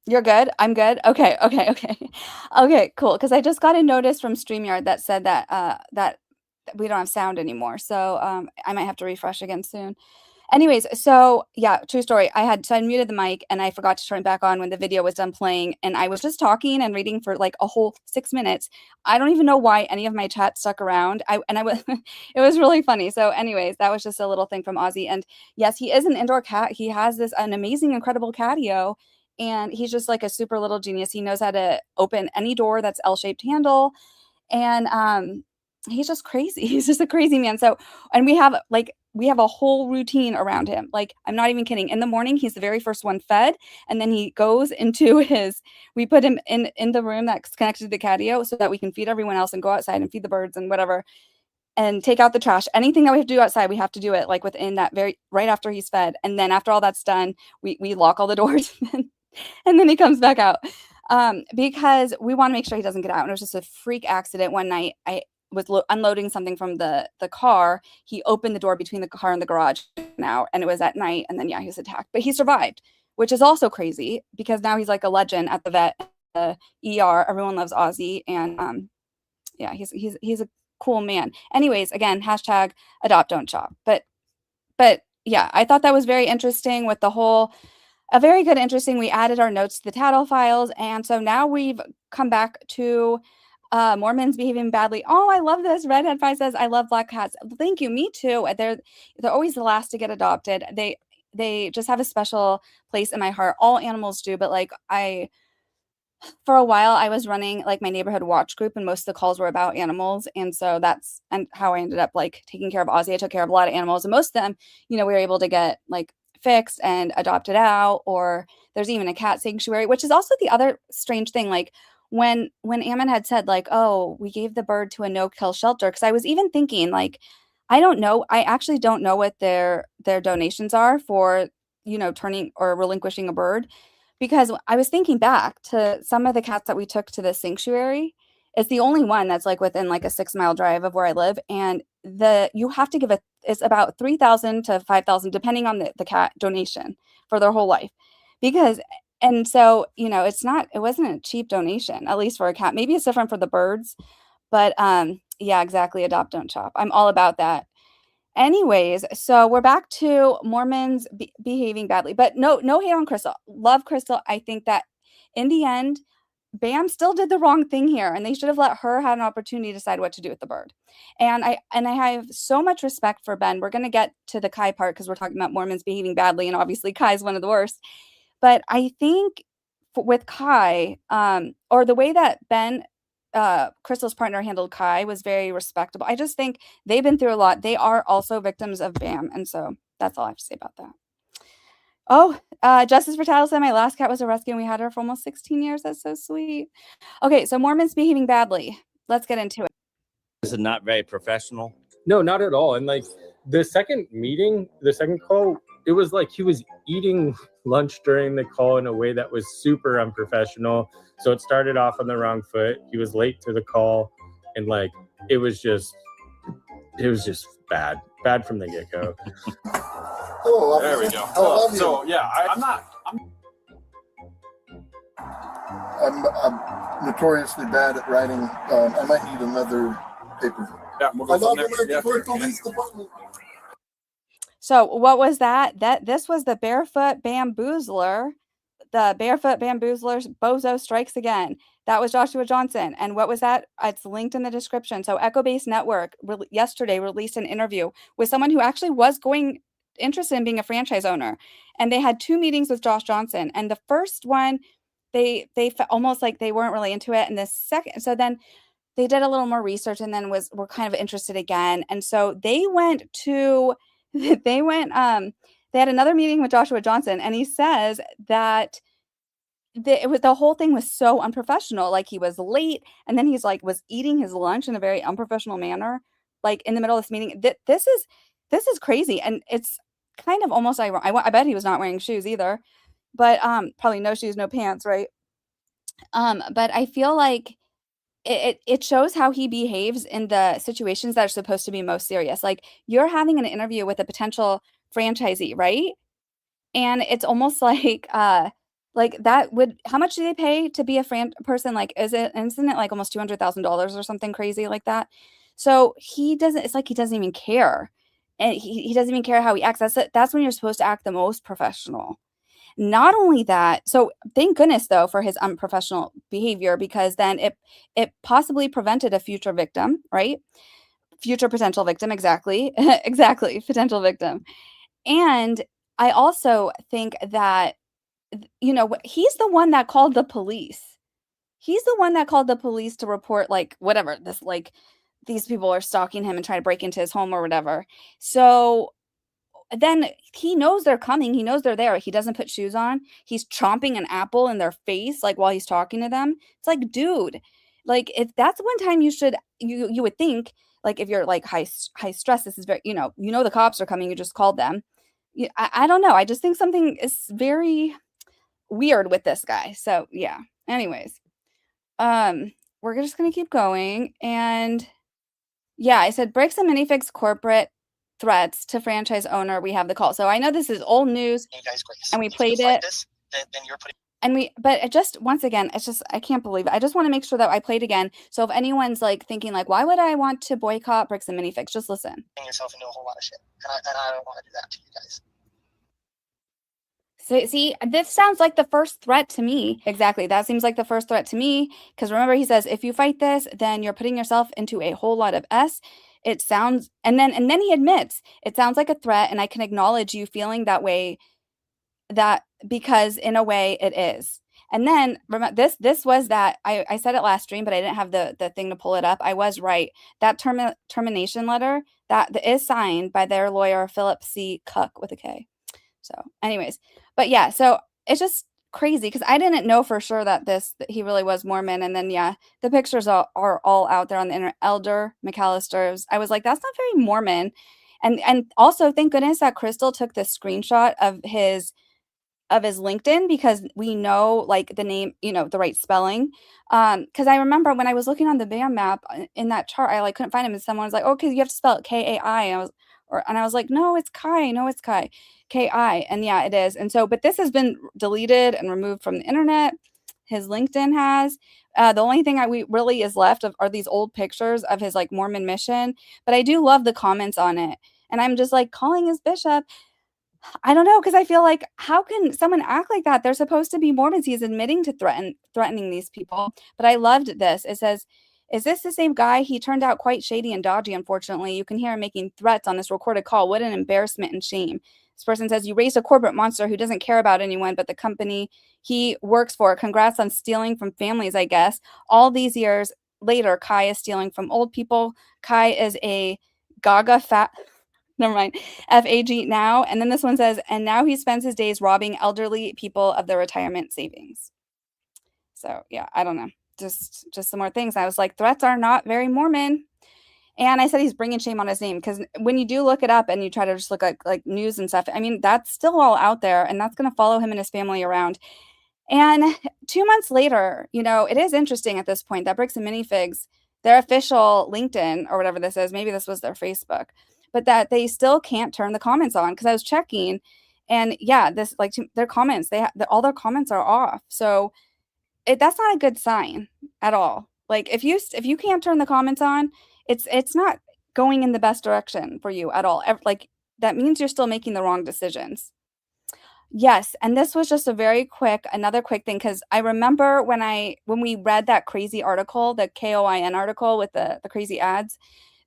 B: You're good? I'm good? Okay. Okay, cool. Because I just got a notice from StreamYard that said that that we don't have sound anymore. So I might have to refresh again soon. Anyways, so yeah, true story. I unmuted the mic and I forgot to turn it back on when the video was done playing. And I was just talking and reading for like a whole 6 minutes. I don't even know why any of my chat stuck around. It was really funny. So anyways, that was just a little thing from Ozzy. And yes, he is an indoor cat. He has an amazing, incredible catio. And he's just like a super little genius. He knows how to open any door that's L-shaped handle. And he's just crazy. He's just a crazy man. So, and we have a whole routine around him. Like, I'm not even kidding. In the morning, he's the very first one fed. And then he goes into we put him in the room that's connected to the catio so that we can feed everyone else and go outside and feed the birds and whatever. And take out the trash. Anything that we have to do outside, we have to do it like within that right after he's fed. And then after all that's done, we lock all the doors and then he comes back out. Because we want to make sure he doesn't get out. And it was just a freak accident one night. I was unloading something from the car. He opened the door between the car and the garage now, and it was at night. And then yeah, he was attacked, but he survived, which is also crazy because now he's like a legend at the vet, the ER. Everyone loves Ozzy, and yeah, he's a cool man. Anyways, again, hashtag adopt don't shop. But yeah, I thought that was very interesting with the whole. A very good, interesting. We added our notes to the Tattle files, and so now we've come back to Mormons behaving badly. Oh, I love this. Redhead 5 says, "I love black cats." Thank you. Me too. They're always the last to get adopted. They just have a special place in my heart. All animals do, but like for a while I was running like my neighborhood watch group, and most of the calls were about animals, and so that's how I ended up like taking care of Ozzy. I took care of a lot of animals, and most of them, we were able to get like fixed and adopted out, or there's even a cat sanctuary, which is also the other strange thing. Like when Ammon had said like, oh, we gave the bird to a no-kill shelter, because I was even thinking like, I actually don't know what their donations are for turning or relinquishing a bird, because I was thinking back to some of the cats that we took to the sanctuary. It's the only one that's like within like a 6-mile drive of where I live, and you have to give it's about $3,000 to $5,000 depending on the cat donation for their whole life, and so it wasn't a cheap donation, at least for a cat. Maybe it's different for the birds, but yeah, exactly. Adopt don't shop. I'm all about that. Anyways, so we're back to Mormons behaving badly, but no hate on Chrystal. Love Chrystal. I think that in the end, Bam still did the wrong thing here, and they should have let her have an opportunity to decide what to do with the bird. And I have so much respect for Ben. We're going to get to the Kai part because we're talking about Mormons behaving badly, and obviously Kai is one of the worst. But I think with Kai, or the way that Ben, Crystal's partner, handled Kai was very respectable. I just think they've been through a lot. They are also victims of Bam, and so that's all I have to say about that. Oh, Justice for Tattle said my last cat was a rescue and we had her for almost 16 years. That's so sweet. Okay, so Mormons behaving badly. Let's get into it.
L: Is it not very professional?
M: No, not at all. And like the second meeting, the second call, it was like he was eating lunch during the call in a way that was super unprofessional. So it started off on the wrong foot. He was late to the call, and like it was just bad from the get-go.
D: Oh,
M: There we go.
D: Oh,
M: So yeah,
D: I'm notoriously bad at writing. I might need another paper.
M: Yeah, we'll go from there.
D: Police Department.
B: So what was that? This was the Barefoot Bamboozler. The Barefoot Bamboozler's Bozo Strikes Again. That was Joshua Johnson. And what was that? It's linked in the description. So Echo Base Network yesterday released an interview with someone who actually was interested in being a franchise owner. And they had 2 meetings with Josh Johnson. And the first one, they felt almost like they weren't really into it. And the second, so then they did a little more research and then were kind of interested again. And so they had another meeting with Joshua Johnson, and he says that the whole thing was so unprofessional. Like he was late, and then he's like was eating his lunch in a very unprofessional manner, like in the middle of this meeting. This is crazy, and it's kind of almost ironic. I bet he was not wearing shoes either, but probably no shoes, no pants, right? But I feel like it shows how he behaves in the situations that are supposed to be most serious. Like you're having an interview with a potential franchisee, right? And it's almost like that would, how much do they pay to be a person? Like, isn't it like almost $200,000 or something crazy like that? So it's like he doesn't even care. And he doesn't even care how he acts. That's when you're supposed to act the most professional. Not only that, so thank goodness though for his unprofessional behavior, because then it possibly prevented a future victim, right? Future potential victim, exactly. Exactly, potential victim. And I also think that, he's the one that called the police. He's the one that called the police to report like whatever, this like these people are stalking him and trying to break into his home or whatever. So then he knows they're coming. He knows they're there. He doesn't put shoes on. He's chomping an apple in their face, like while he's talking to them. It's like, dude, like if that's one time you would think, like if you're like high stress, this is very, the cops are coming. You just called them. I don't know. I just think something is very weird with this guy. So yeah. Anyways, we're just gonna keep going. And yeah, I said Bricks and Minifigs corporate threats to franchise owner. We have the call. So I know this is old news, and we played it. But it just, once again, it's just, I can't believe it. I just want to make sure that I played again. So if anyone's like thinking like, why would I want to boycott Bricks and Minifigs? Just listen.
F: Yourself into a whole lot of shit, and I don't want to do that to you guys.
B: So see, this sounds like the first threat to me. Exactly. That seems like the first threat to me. Because remember, he says, if you fight this, then you're putting yourself into a whole lot of S. It sounds, and then he admits, it sounds like a threat, and I can acknowledge you feeling that way, because in a way it is. And then remember, this was that, I said it last stream, but I didn't have the thing to pull it up. I was right. That termination letter that is signed by their lawyer, Philip C. Cook with a K. So anyways, but yeah, so it's just crazy because I didn't know for sure that he really was Mormon. And then yeah, the pictures are all out there on the internet. Elder McAllister. I was like, that's not very Mormon. And also thank goodness that Chrystal took the screenshot of his LinkedIn, because we know like the name, the right spelling. Because I remember when I was looking on the BAM map in that chart, I like couldn't find him, and someone was like, "Oh, because you have to spell it Kai." And I was like, "No, it's Kai. No, it's Kai, Ki." And yeah, it is. And so, but this has been deleted and removed from the internet. His LinkedIn has. The only thing we really is left are these old pictures of his like Mormon mission. But I do love the comments on it, and I'm just like calling his bishop. I don't know, because I feel like, how can someone act like that? They're supposed to be Mormons. He's admitting to threatening these people. But I loved this. It says, "Is this the same guy? He turned out quite shady and dodgy, unfortunately. You can hear him making threats on this recorded call. What an embarrassment and shame." This person says, "You raised a corporate monster who doesn't care about anyone but the company he works for. Congrats on stealing from families, I guess. All these years later, Kai is stealing from old people. Kai is a gaga fat..." Never mind. FAG now. And then this one says, "And now he spends his days robbing elderly people of their retirement savings." So yeah, I don't know. Just some more things. I was like, threats are not very Mormon. And I said he's bringing shame on his name, because when you do look it up and you try to just look at like news and stuff, I mean, that's still all out there, and that's going to follow him and his family around. And 2 months later, you know, it is interesting at this point that Bricks and Minifigs, their official LinkedIn or whatever this is, maybe this was their Facebook, but that they still can't turn the comments on, because I was checking, and yeah, this like their comments, all their comments are off. So that's not a good sign at all. Like if you can't turn the comments on, it's not going in the best direction for you at all. Like that means you're still making the wrong decisions. Yes, and this was just another quick thing, because I remember when we read that crazy article, the KOIN article with the crazy ads,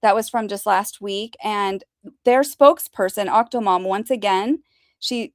B: that was from just last week, and their spokesperson, Octomom, once again, she's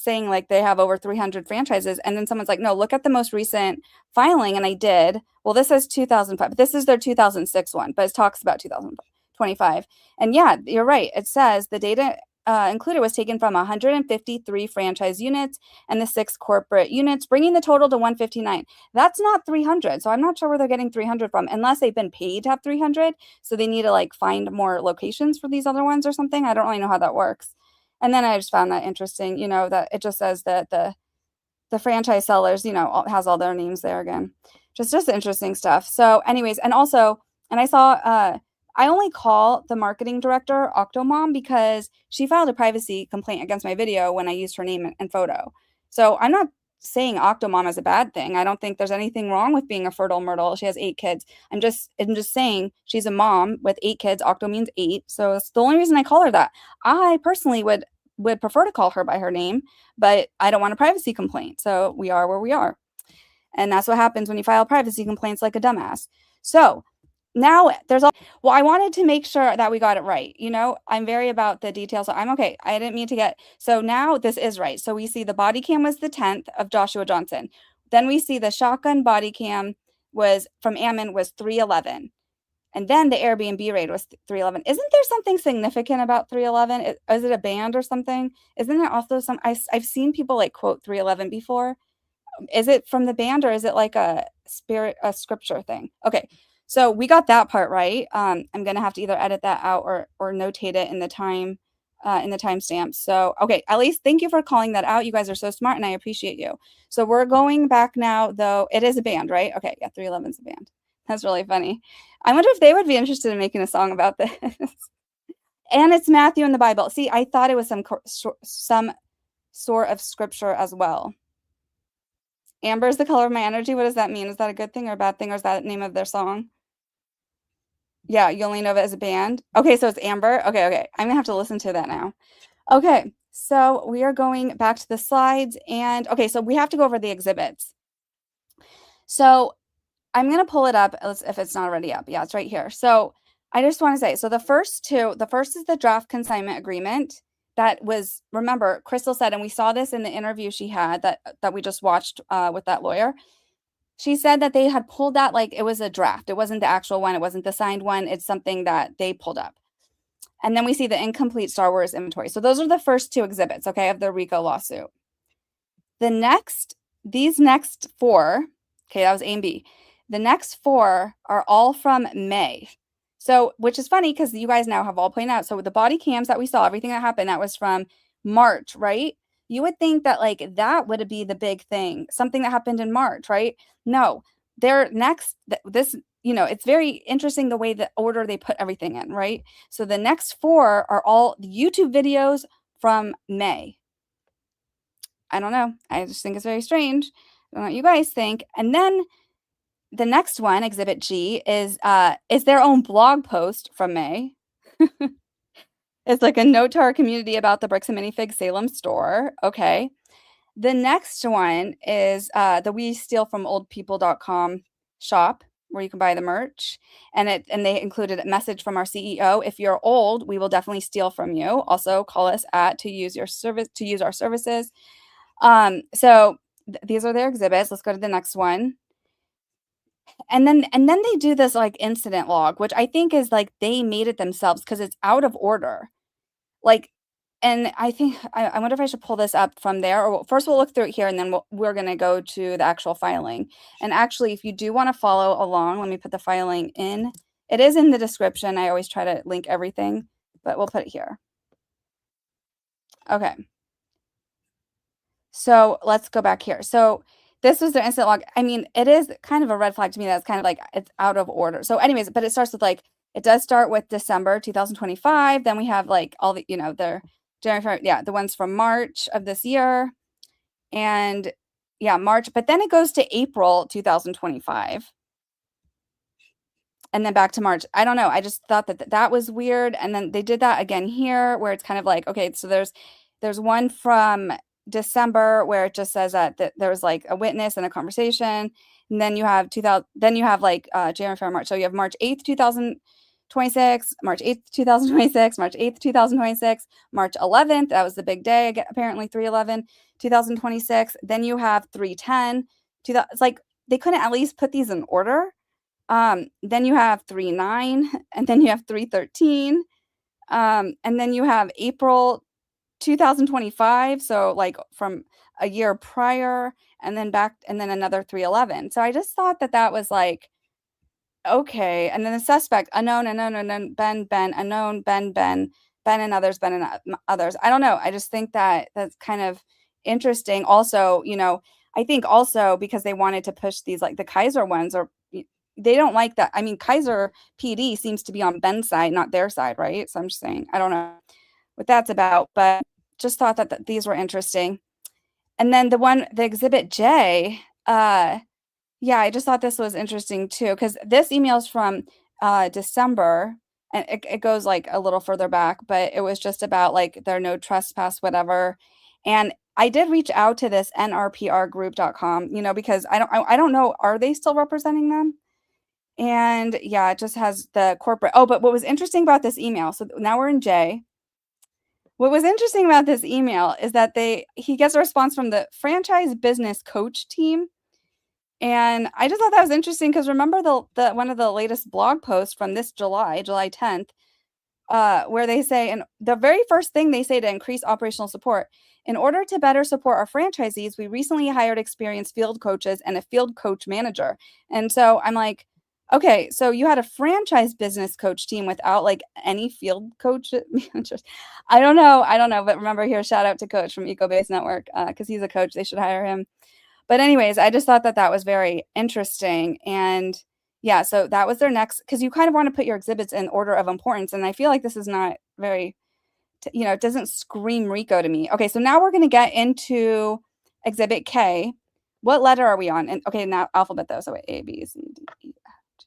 B: saying like they have over 300 franchises, and then someone's like, no, look at the most recent filing, and I did. Well, this is 2005, but this is their 2006 one, but it talks about 2025, and yeah, you're right. It says the data included was taken from 153 franchise units and the 6 corporate units, bringing the total to 159. That's not 300. So I'm not sure where they're getting 300 from, unless they've been paid to have 300. So they need to like find more locations for these other ones or something. I don't really know how that works. And then I just found that interesting, you know, that it just says that the franchise sellers, you know, has all their names there again. Just interesting stuff. So anyways, and also, and I saw, I only call the marketing director Octomom because she filed a privacy complaint against my video when I used her name and photo. So I'm not saying Octomom is a bad thing. I don't think there's anything wrong with being a fertile myrtle. She has 8 kids. I'm just saying she's a mom with 8 kids. Octo means 8. So it's the only reason I call her that. I personally would prefer to call her by her name, but I don't want a privacy complaint. So we are where we are. And that's what happens when you file privacy complaints like a dumbass. So now I wanted to make sure that we got it right. You know, I'm very about the details. So I'm okay. I didn't mean to get, so now this is right. So we see the body cam was the 10th of Joshua Johnson. Then we see the shotgun body cam was from Ammon was 311. And then the Airbnb raid was 311. Isn't there something significant about 311? Is it a band or something? Isn't it also I've seen people like quote 311 before. Is it from the band, or is it like a scripture thing? Okay. So we got that part right. I'm going to have to either edit that out or notate it in the timestamp. So, okay, at least thank you for calling that out. You guys are so smart, and I appreciate you. So we're going back now, though. It is a band, right? Okay, yeah, 311 is a band. That's really funny. I wonder if they would be interested in making a song about this. And it's Matthew in the Bible. See, I thought it was some sort of scripture as well. Amber is the color of my energy. What does that mean? Is that a good thing or a bad thing, or is that the name of their song? Yeah, you only know of it as a band. Okay, so it's Amber. Okay. I'm gonna have to listen to that now. Okay, so we are going back to the slides, and okay, so we have to go over the exhibits. So I'm gonna pull it up if it's not already up. Yeah, it's right here. So I just want to say, so the first is the draft consignment agreement. That was, remember, Chrystal said, and we saw this in the interview she had that we just watched with that lawyer. She said that they had pulled that like it was a draft. It wasn't the actual one. It wasn't the signed one. It's something that they pulled up. And then we see the incomplete Star Wars inventory. So those are the first 2 exhibits, okay, of the RICO lawsuit. These next 4, okay, that was A and B. The next 4 are all from May. So, which is funny because you guys now have all pointed out. So the body cams that we saw, everything that happened, that was from March, right? You would think that like that would be the big thing, something that happened in March, right? No, they're next. This, you know, it's very interesting the way the order they put everything in, right? So the next 4 are all the YouTube videos from May. I don't know. I just think it's very strange. I don't know what you guys think. And then the next one, Exhibit G, is their own blog post from May. It's like a note to our community about the Bricks and Minifigs Salem store. Okay. The next one is the We Steal From Old People.com shop, where you can buy the merch. And they included a message from our CEO. If you're old, we will definitely steal from you. Also call us to use our services. So these are their exhibits. Let's go to the next one. And then they do this like incident log, which I think is like they made it themselves because it's out of order. Like, and I think I wonder if I should pull this up from there, or first we'll look through it here, and then we're going to go to the actual filing. And actually, if you do want to follow along, let me put the filing in It is in the description. I always try to link everything, but we'll put it here. Okay. So let's go back here. So this was their instant log. I mean, it is kind of a red flag to me. That's kind of like it's out of order. So anyways, but it starts with like, it does start with December 2025. Then we have like all the, you know, their January, yeah, the ones from March of this year. And yeah, March, but then it goes to April 2025. And then back to March. I don't know. I just thought that that was weird. And then they did that again here where it's kind of like, okay, so there's one from December where it just says that there was like a witness and a conversation. And then you have like January, February, March. So you have March 8th, 2026, March 8th, 2026, March 8th, 2026, March 11th. That was the big day, apparently 3/11, 2026. Then you have 3/10. It's like they couldn't at least put these in order. Then you have 3/9, and then you have 3/13, and then you have April 2025, so like from a year prior, and then back, and then another 3/11. So I just thought that that was like, okay. And then the suspect, unknown, Ben, unknown, Ben, and others, Ben and others. I don't know. I just think that that's kind of interesting. Also, you know, I think also because they wanted to push these, like the Kaiser ones, or they don't like that. I mean, Kaiser PD seems to be on Ben's side, not their side, right? So I'm just saying, I don't know what that's about, but just thought that these were interesting. And then the Exhibit J, yeah, I just thought this was interesting too, because this email's from December, and it goes like a little further back, but it was just about like their no trespass, whatever. And I did reach out to this nrprgroup.com, you know, because I don't know, are they still representing them? And yeah, it just has the corporate. Oh, but what was interesting about this email, so now we're in J. What was interesting about this email is that he gets a response from the franchise business coach team. And I just thought that was interesting because remember the one of the latest blog posts from this July 10th, where they say, and the very first thing they say to increase operational support, in order to better support our franchisees, we recently hired experienced field coaches and a field coach manager. And so I'm like, okay, so you had a franchise business coach team without like any field coach managers. I don't know. But remember here, shout out to Coach from Eco-Based Network, because he's a coach. They should hire him. But anyways, I just thought that was very interesting. And yeah, so that was their next, because you kind of want to put your exhibits in order of importance. And I feel like this is not very, you know, it doesn't scream RICO to me. Okay, so now we're going to get into Exhibit K. What letter are we on? And okay, now alphabet though. So wait, A, B, C, D, E, F, G, H, I, J,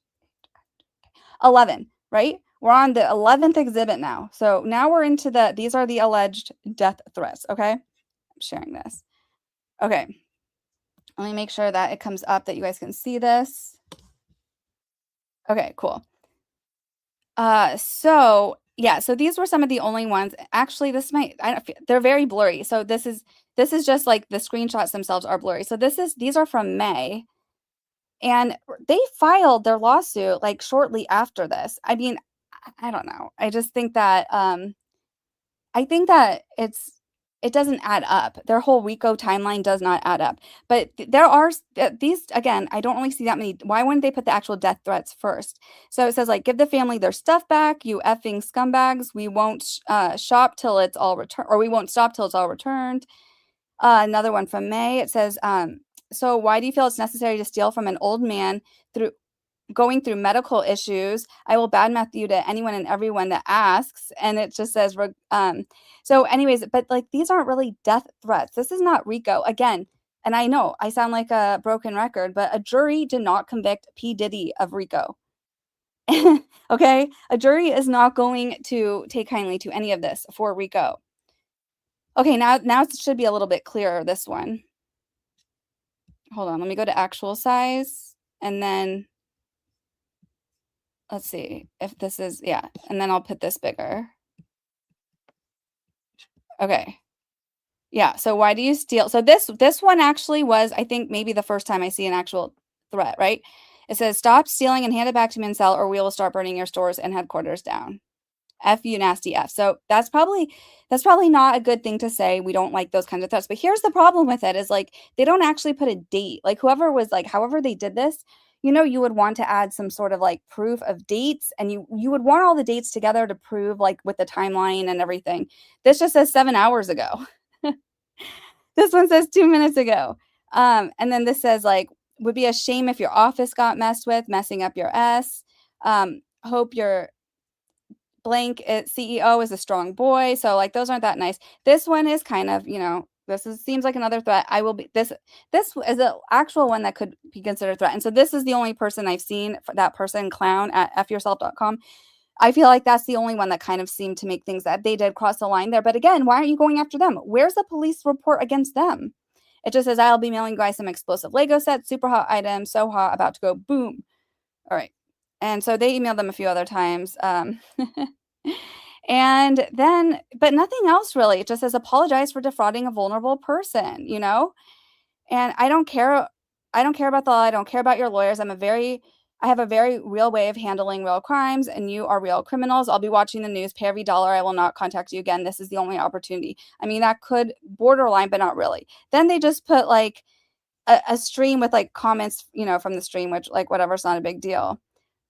B: K. 11, right? We're on the 11th exhibit now. So now we're into these are the alleged death threats. Okay, I'm sharing this. Okay. Let me make sure that it comes up that you guys can see this. Okay, cool. So yeah, so these were some of the only ones. Actually, they're very blurry. So this is just like the screenshots themselves are blurry. So these are from May, and they filed their lawsuit like shortly after this. I mean, I don't know. I just think that I think that it doesn't add up. Their whole RICO timeline does not add up. But there are these, again, I don't really see that many. Why wouldn't they put the actual death threats first? So it says like, give the family their stuff back, you effing scumbags. We won't shop till it's all returned, or we won't stop till it's all returned. Another one from May, it says, so why do you feel it's necessary to steal from an old man going through medical issues? I will badmouth you to anyone and everyone that asks. And it just says, so anyways, but like, these aren't really death threats. This is not RICO again. And I know I sound like a broken record, but a jury did not convict P. Diddy of RICO. Okay. A jury is not going to take kindly to any of this for RICO. Okay. Now it should be a little bit clearer. This one, hold on. Let me go to actual size, and then let's see if this is, yeah. And then I'll put this bigger. Okay. Yeah. So why do you steal? So this one actually was, I think, maybe the first time I see an actual threat, right? It says, stop stealing and hand it back to me and sell, or we will start burning your stores and headquarters down. F you nasty F. So that's probably not a good thing to say. We don't like those kinds of threats. But here's the problem with it is like, they don't actually put a date. Like whoever was like, however they did this, you know, you would want to add some sort of like proof of dates, and you would want all the dates together to prove like with the timeline and everything. This just says 7 hours ago. This one says 2 minutes ago. And then this says like, would be a shame if your office got messed with, messing up your S. Hope your blank CEO is a strong boy. So like those aren't that nice. This one is kind of, you know, seems like another threat. I will be this is an actual one that could be considered a threat. And so this is the only person I've seen for that person, clown at fyourself.com. I feel like that's the only one that kind of seemed to make things that they did cross the line there. But again, why aren't you going after them? Where's the police report against them? It just says, I'll be mailing you guys some explosive Lego sets, super hot items, so hot, about to go boom. All right. And so they emailed them a few other times. And then, but nothing else really. It just says, apologize for defrauding a vulnerable person, you know? And I don't care. I don't care about the law. I don't care about your lawyers. I have a very real way of handling real crimes, and you are real criminals. I'll be watching the news, pay every dollar. I will not contact you again. This is the only opportunity. I mean, that could borderline, but not really. Then they just put like a stream with like comments, you know, from the stream, which like whatever, it's not a big deal.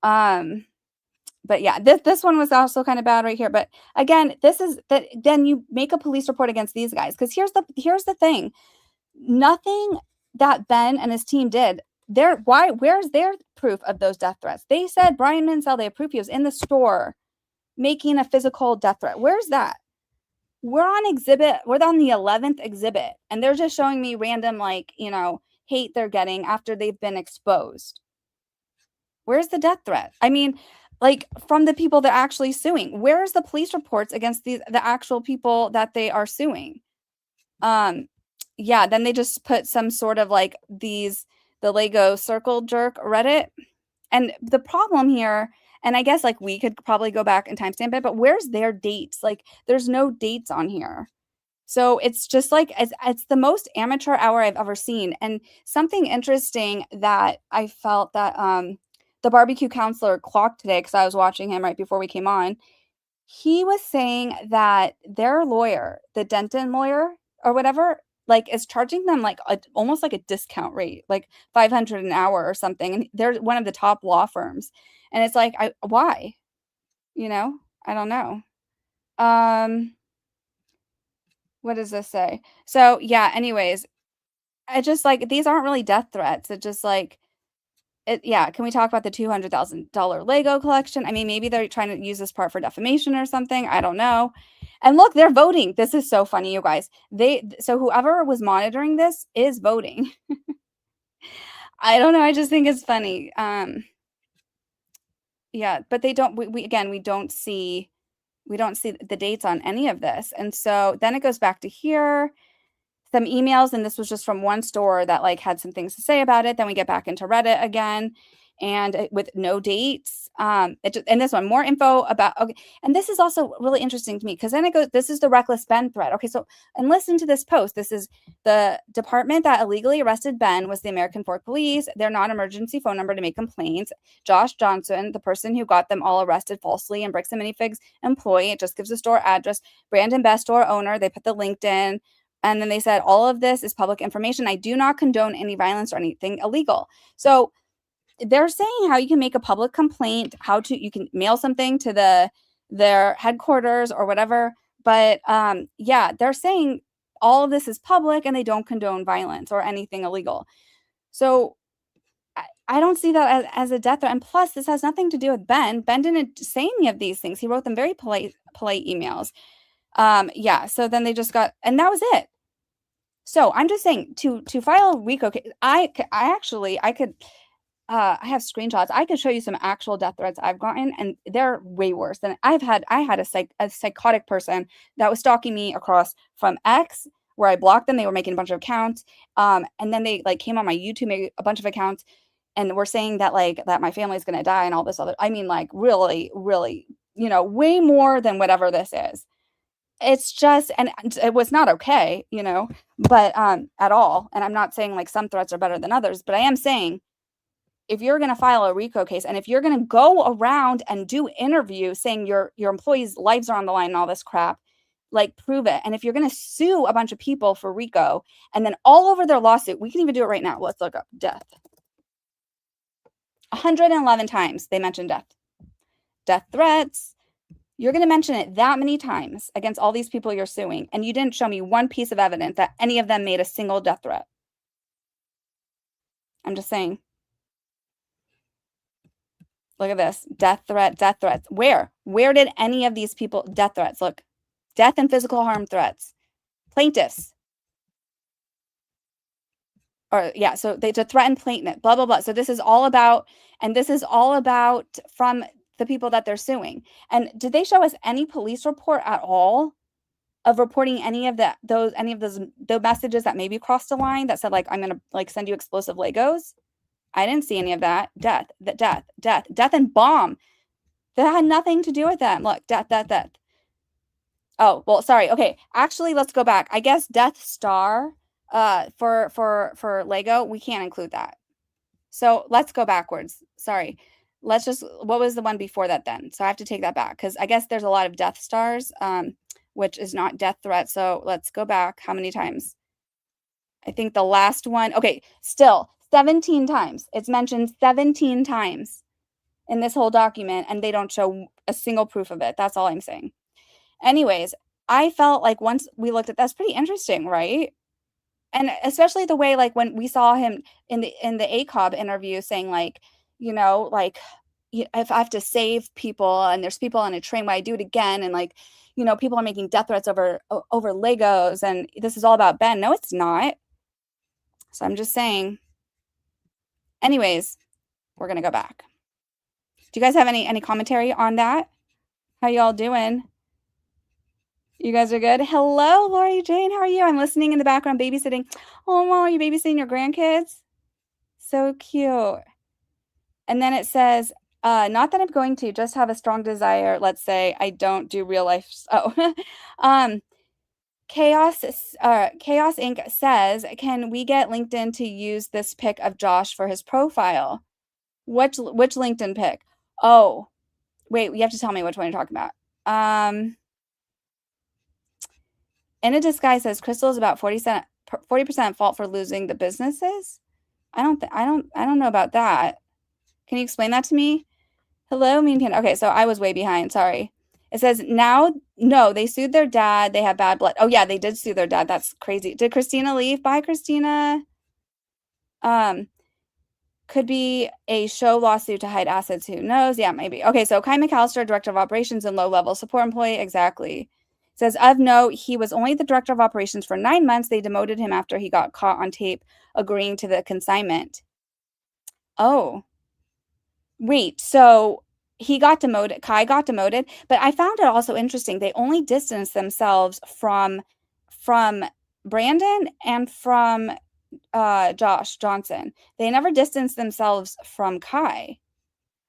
B: But yeah, this one was also kind of bad right here. But again, this is that then you make a police report against these guys, because here's the thing. Nothing that Ben and his team did. Where's their proof of those death threats? They said Brian Mansell, they approved he was in the store making a physical death threat. Where's that? We're on the 11th exhibit, and they're just showing me random, like, you know, hate they're getting after they've been exposed. Where's the death threat? I mean, like, from the people they're actually suing. Where's the police reports against the actual people that they are suing? Yeah, then they just put some sort of like the Lego circle jerk Reddit. And the problem here, and I guess like we could probably go back and timestamp it, but where's their dates? Like there's no dates on here. So it's just like, it's the most amateur hour I've ever seen. And something interesting that I felt that the barbecue counselor clocked today, because I was watching him right before we came on, he was saying that their lawyer, the Denton lawyer or whatever, like is charging them like almost like a discount rate, like $500 an hour or something. And they're one of the top law firms. And it's like, why? You know, I don't know. What does this say? So yeah, anyways, I just like, these aren't really death threats. It just like, yeah, can we talk about the $200,000 Lego collection? I mean, maybe they're trying to use this part for defamation or something. I don't know. And look, they're voting. This is so funny, you guys. So whoever was monitoring this is voting. I don't know. I just think it's funny. Yeah, but they don't. We don't see the dates on any of this. And so then it goes back to here. Some emails, and this was just from one store that like had some things to say about it. Then we get back into Reddit again, and with no dates. And this one, more info about, okay. And this is also really interesting to me, because then it goes, this is the reckless Ben thread. Okay, so, and listen to this post. This is the department that illegally arrested Ben was the American Fork Police. Their non-emergency phone number to make complaints. Josh Johnson, the person who got them all arrested falsely, and Bricks and Minifigs employee. It just gives the store address. Brandon Best, store owner. They put the LinkedIn. And then they said, all of this is public information. I do not condone any violence or anything illegal. So they're saying how you can make a public complaint, you can mail something to their headquarters or whatever. But yeah, they're saying all of this is public and they don't condone violence or anything illegal. So I don't see that as a death threat. And plus, this has nothing to do with Ben. Ben didn't say any of these things. He wrote them very polite emails. Yeah, so then they just got, and that was it. So I'm just saying to file a RICO case, I have screenshots. I could show you some actual death threats I've gotten, and they're way worse than I had a psychotic person that was stalking me across from X, where I blocked them. They were making a bunch of accounts. And then they like came on my YouTube, made a bunch of accounts, and were saying that like that my family's going to die and all this other, I mean, like really, really, you know, way more than whatever this is. It's just, and it was not okay, you know, but at all. And I'm not saying like some threats are better than others, but I am saying if you're going to file a RICO case, and if you're going to go around and do interviews saying your employees' lives are on the line and all this crap, like prove it. And if you're going to sue a bunch of people for RICO, and then all over their lawsuit, we can even do it right now. Let's look up death. 111 times they mentioned death. Death threats. You're going to mention it that many times against all these people you're suing, and you didn't show me one piece of evidence that any of them made a single death threat. I'm just saying. Look at this. Death threat, death threats. Where? Where did any of these people, death threats, look. Death and physical harm threats. Plaintiffs. Or, yeah, so they to threaten plaintiff, blah, blah, blah. So this is all about, and this is all about from the people that they're suing. And did they show us any police report at all of reporting any of those the messages that maybe crossed a line that said, like, I'm going to, like, send you explosive Legos? I didn't see any of that. Death, and bomb. That had nothing to do with them. Look, death. Oh, well, sorry. Okay, actually, let's go back. I guess Death Star for Lego, we can't include that. So let's go backwards. Sorry. Let's just, what was the one before that then? So I have to take that back because I guess there's a lot of Death Stars, which is not death threat. So let's go back. How many times? I think the last one. Okay, still 17 times. It's mentioned 17 times in this whole document, and they don't show a single proof of it. That's all I'm saying. Anyways, I felt like once we looked at that's pretty interesting, right? And especially the way, like, when we saw him in the ACOB interview saying, like, you know, like, if I have to save people and there's people on a train, why I do it again, and, like, you know, people are making death threats over Legos, and this is all about Ben. No, it's not. So I'm just saying. Anyways, we're gonna go back. Do you guys have any commentary on that? How y'all doing? You guys are good? Hello, Lori Jane. How are you? I'm listening in the background, babysitting. Oh, Mom, are you babysitting your grandkids? So cute. And then it says, not that I'm going to, just have a strong desire. Let's say I don't do real life. Oh, Chaos Inc. says, can we get LinkedIn to use this pic of Josh for his profile? Which LinkedIn pic? Oh, wait, you have to tell me which one you're talking about. In a Disguise says Chrystal is about 40% at fault for losing the businesses. I don't know about that. Can you explain that to me? Hello, Mean Panda. Okay, so I was way behind. Sorry. It says now, no, they sued their dad. They have bad blood. Oh yeah, they did sue their dad. That's crazy. Did Christina leave? Bye, Christina. Could be a show lawsuit to hide assets. Who knows? Yeah, maybe. Okay, so Ki McAllister, director of operations and low-level support employee. Exactly. Says, of note, he was only the director of operations for 9 months. They demoted him after he got caught on tape agreeing to the consignment. Oh. Wait, so he got demoted, Ki got demoted, but I found it also interesting. They only distanced themselves from Brandon and from Josh Johnson. They never distanced themselves from Ki.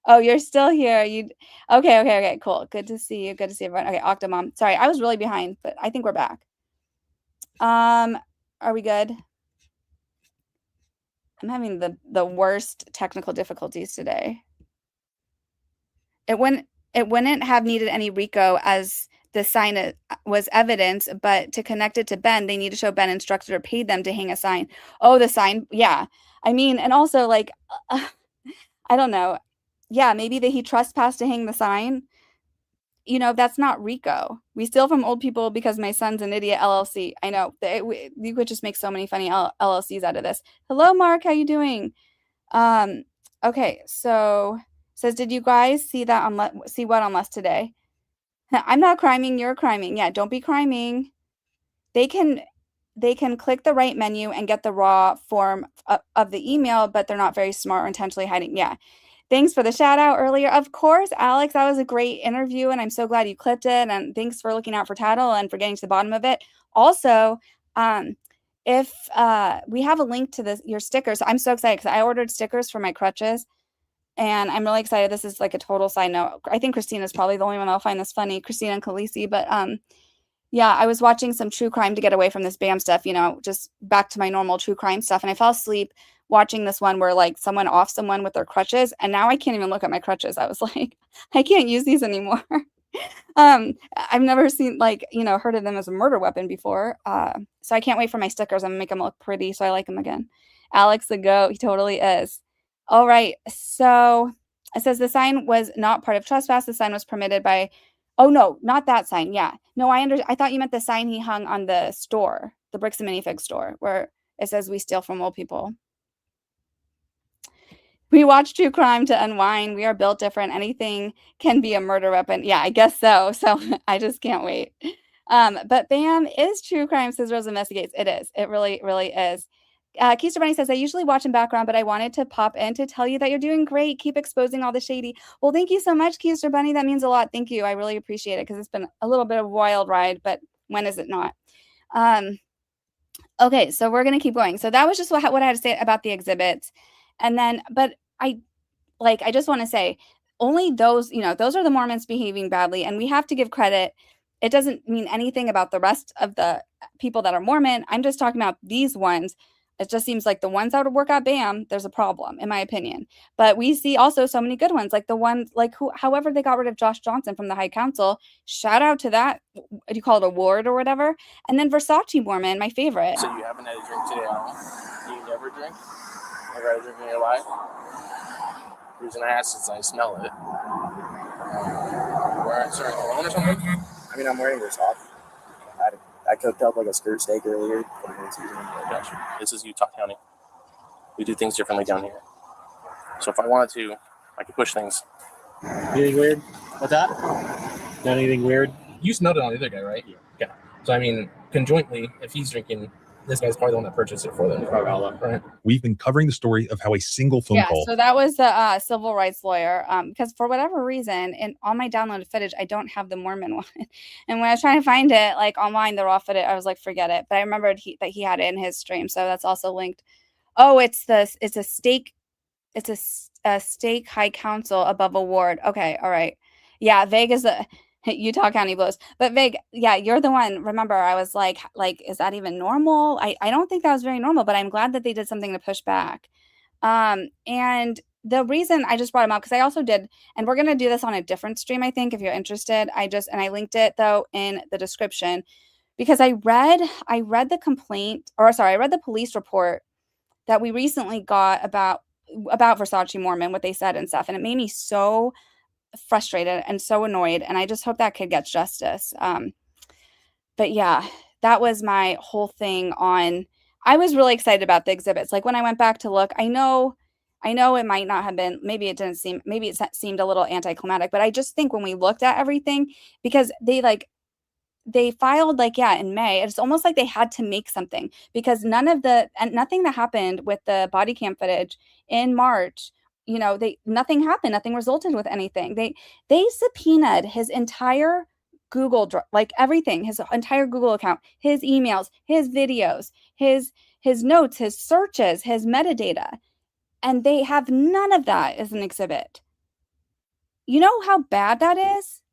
B: Oh, you're still here. Okay, cool. Good to see you. Good to see everyone. Okay, Octomom. Sorry, I was really behind, but I think we're back. Are we good? I'm having the worst technical difficulties today. It wouldn't have needed any RICO as the sign was evidence, but to connect it to Ben, they need to show Ben instructed or paid them to hang a sign. Oh, the sign. Yeah. I mean, and also, like, I don't know. Yeah, maybe that he trespassed to hang the sign. You know, that's not RICO. We steal from old people because my son's an idiot LLC. I know. You could just make so many funny LLCs out of this. Hello, Mark. How you doing? Okay, so says, did you guys see that on see what on Less today? I'm not criming, you're criming. Yeah, don't be criming. They can click the right menu and get the raw form of the email, but they're not very smart or intentionally hiding. Yeah. Thanks for the shout out earlier. Of course, Alex, that was a great interview and I'm so glad you clipped it. And thanks for looking out for Tattle and for getting to the bottom of it. Also, if we have a link to your stickers, I'm so excited because I ordered stickers for my crutches and I'm really excited. This is like a total side note. I think Christina's probably the only one that'll find this funny, Christina and Khaleesi, but yeah, I was watching some true crime to get away from this BAM stuff, you know, just back to my normal true crime stuff. And I fell asleep watching this one where like someone off someone with their crutches. And now I can't even look at my crutches. I was like, I can't use these anymore. I've never seen like, you know, heard of them as a murder weapon before. So I can't wait for my stickers. I'm gonna make them look pretty. So I like them again. Alex the goat. He totally is. All right. So it says the sign was not part of trespass. The sign was permitted by, oh no, not that sign. Yeah. No, I thought you meant the sign he hung on the store, the Bricks and Minifigs store, where it says we steal from old people. We watch true crime to unwind. We are built different. Anything can be a murder weapon. Yeah, I guess so. So I just can't wait. But BAM is true crime, says Rose Investigates. It is. It really, really is. Keister Bunny says, I usually watch in background, but I wanted to pop in to tell you that you're doing great. Keep exposing all the shady. Well, thank you so much, Keister Bunny. That means a lot. Thank you. I really appreciate it because it's been a little bit of a wild ride, but when is it not? Okay, so we're going to keep going. So that was just what I had to say about the exhibits. And then, but I just want to say only those, those are the Mormons behaving badly, and we have to give credit. It doesn't mean anything about the rest of the people that are Mormon. I'm just talking about these ones. It just seems like the ones that would work out BAM, there's a problem, in my opinion. But we see also so many good ones, like the ones, like however they got rid of Josh Johnson from the High Council. Shout out to that. What do you call it, award or whatever? And then Versace Mormon, my favorite.
L: So you haven't had a drink today, huh? You never drink? Never had a drink in your life? The reason I asked is I smell it. Wearing certain cologne or something?
N: I mean, I'm wearing this off. I cooked up like a skirt steak earlier.
L: Gotcha. This is Utah County. We do things differently down here. So if I wanted to, I could push things.
N: Anything weird? What's that?
L: Not anything weird? You smelled it on the other guy, right? Yeah. So I mean, conjointly, if he's drinking, this guy's probably the one that purchased it for them. Right?
O: We've been covering the story of how a single phone call.
B: So that was the civil rights lawyer. Because for whatever reason, in all my downloaded footage, I don't have the Mormon one. And when I was trying to find it, like online, the raw footage, I was like, forget it. But I remembered that he had it in his stream, so that's also linked. Oh, it's a stake. It's a stake High Council above a ward. Okay, all right. Yeah, Vegas. Utah County blows. But Vig, yeah, you're the one. Remember, I was like, is that even normal? I don't think that was very normal, but I'm glad that they did something to push back. And the reason I just brought him up, because I also did, and we're going to do this on a different stream, I think, if you're interested. I linked it, though, in the description, because I read the complaint, or sorry, I read the police report that we recently got about Versace Mormon, what they said and stuff, and it made me so frustrated and so annoyed, and I just hope that kid gets justice. But yeah, that was my whole thing on. I was really excited about the exhibits. Like when I went back to look, I know it might not have been, maybe it seemed a little anticlimactic, but I just think when we looked at everything, because they filed in May, it's almost like they had to make something, because nothing that happened with the body cam footage in March, nothing happened. Nothing resulted with anything. They subpoenaed his entire Google Drive, like everything, his entire Google account, his emails, his videos, his notes, his searches, his metadata. And they have none of that as an exhibit. You know how bad that is?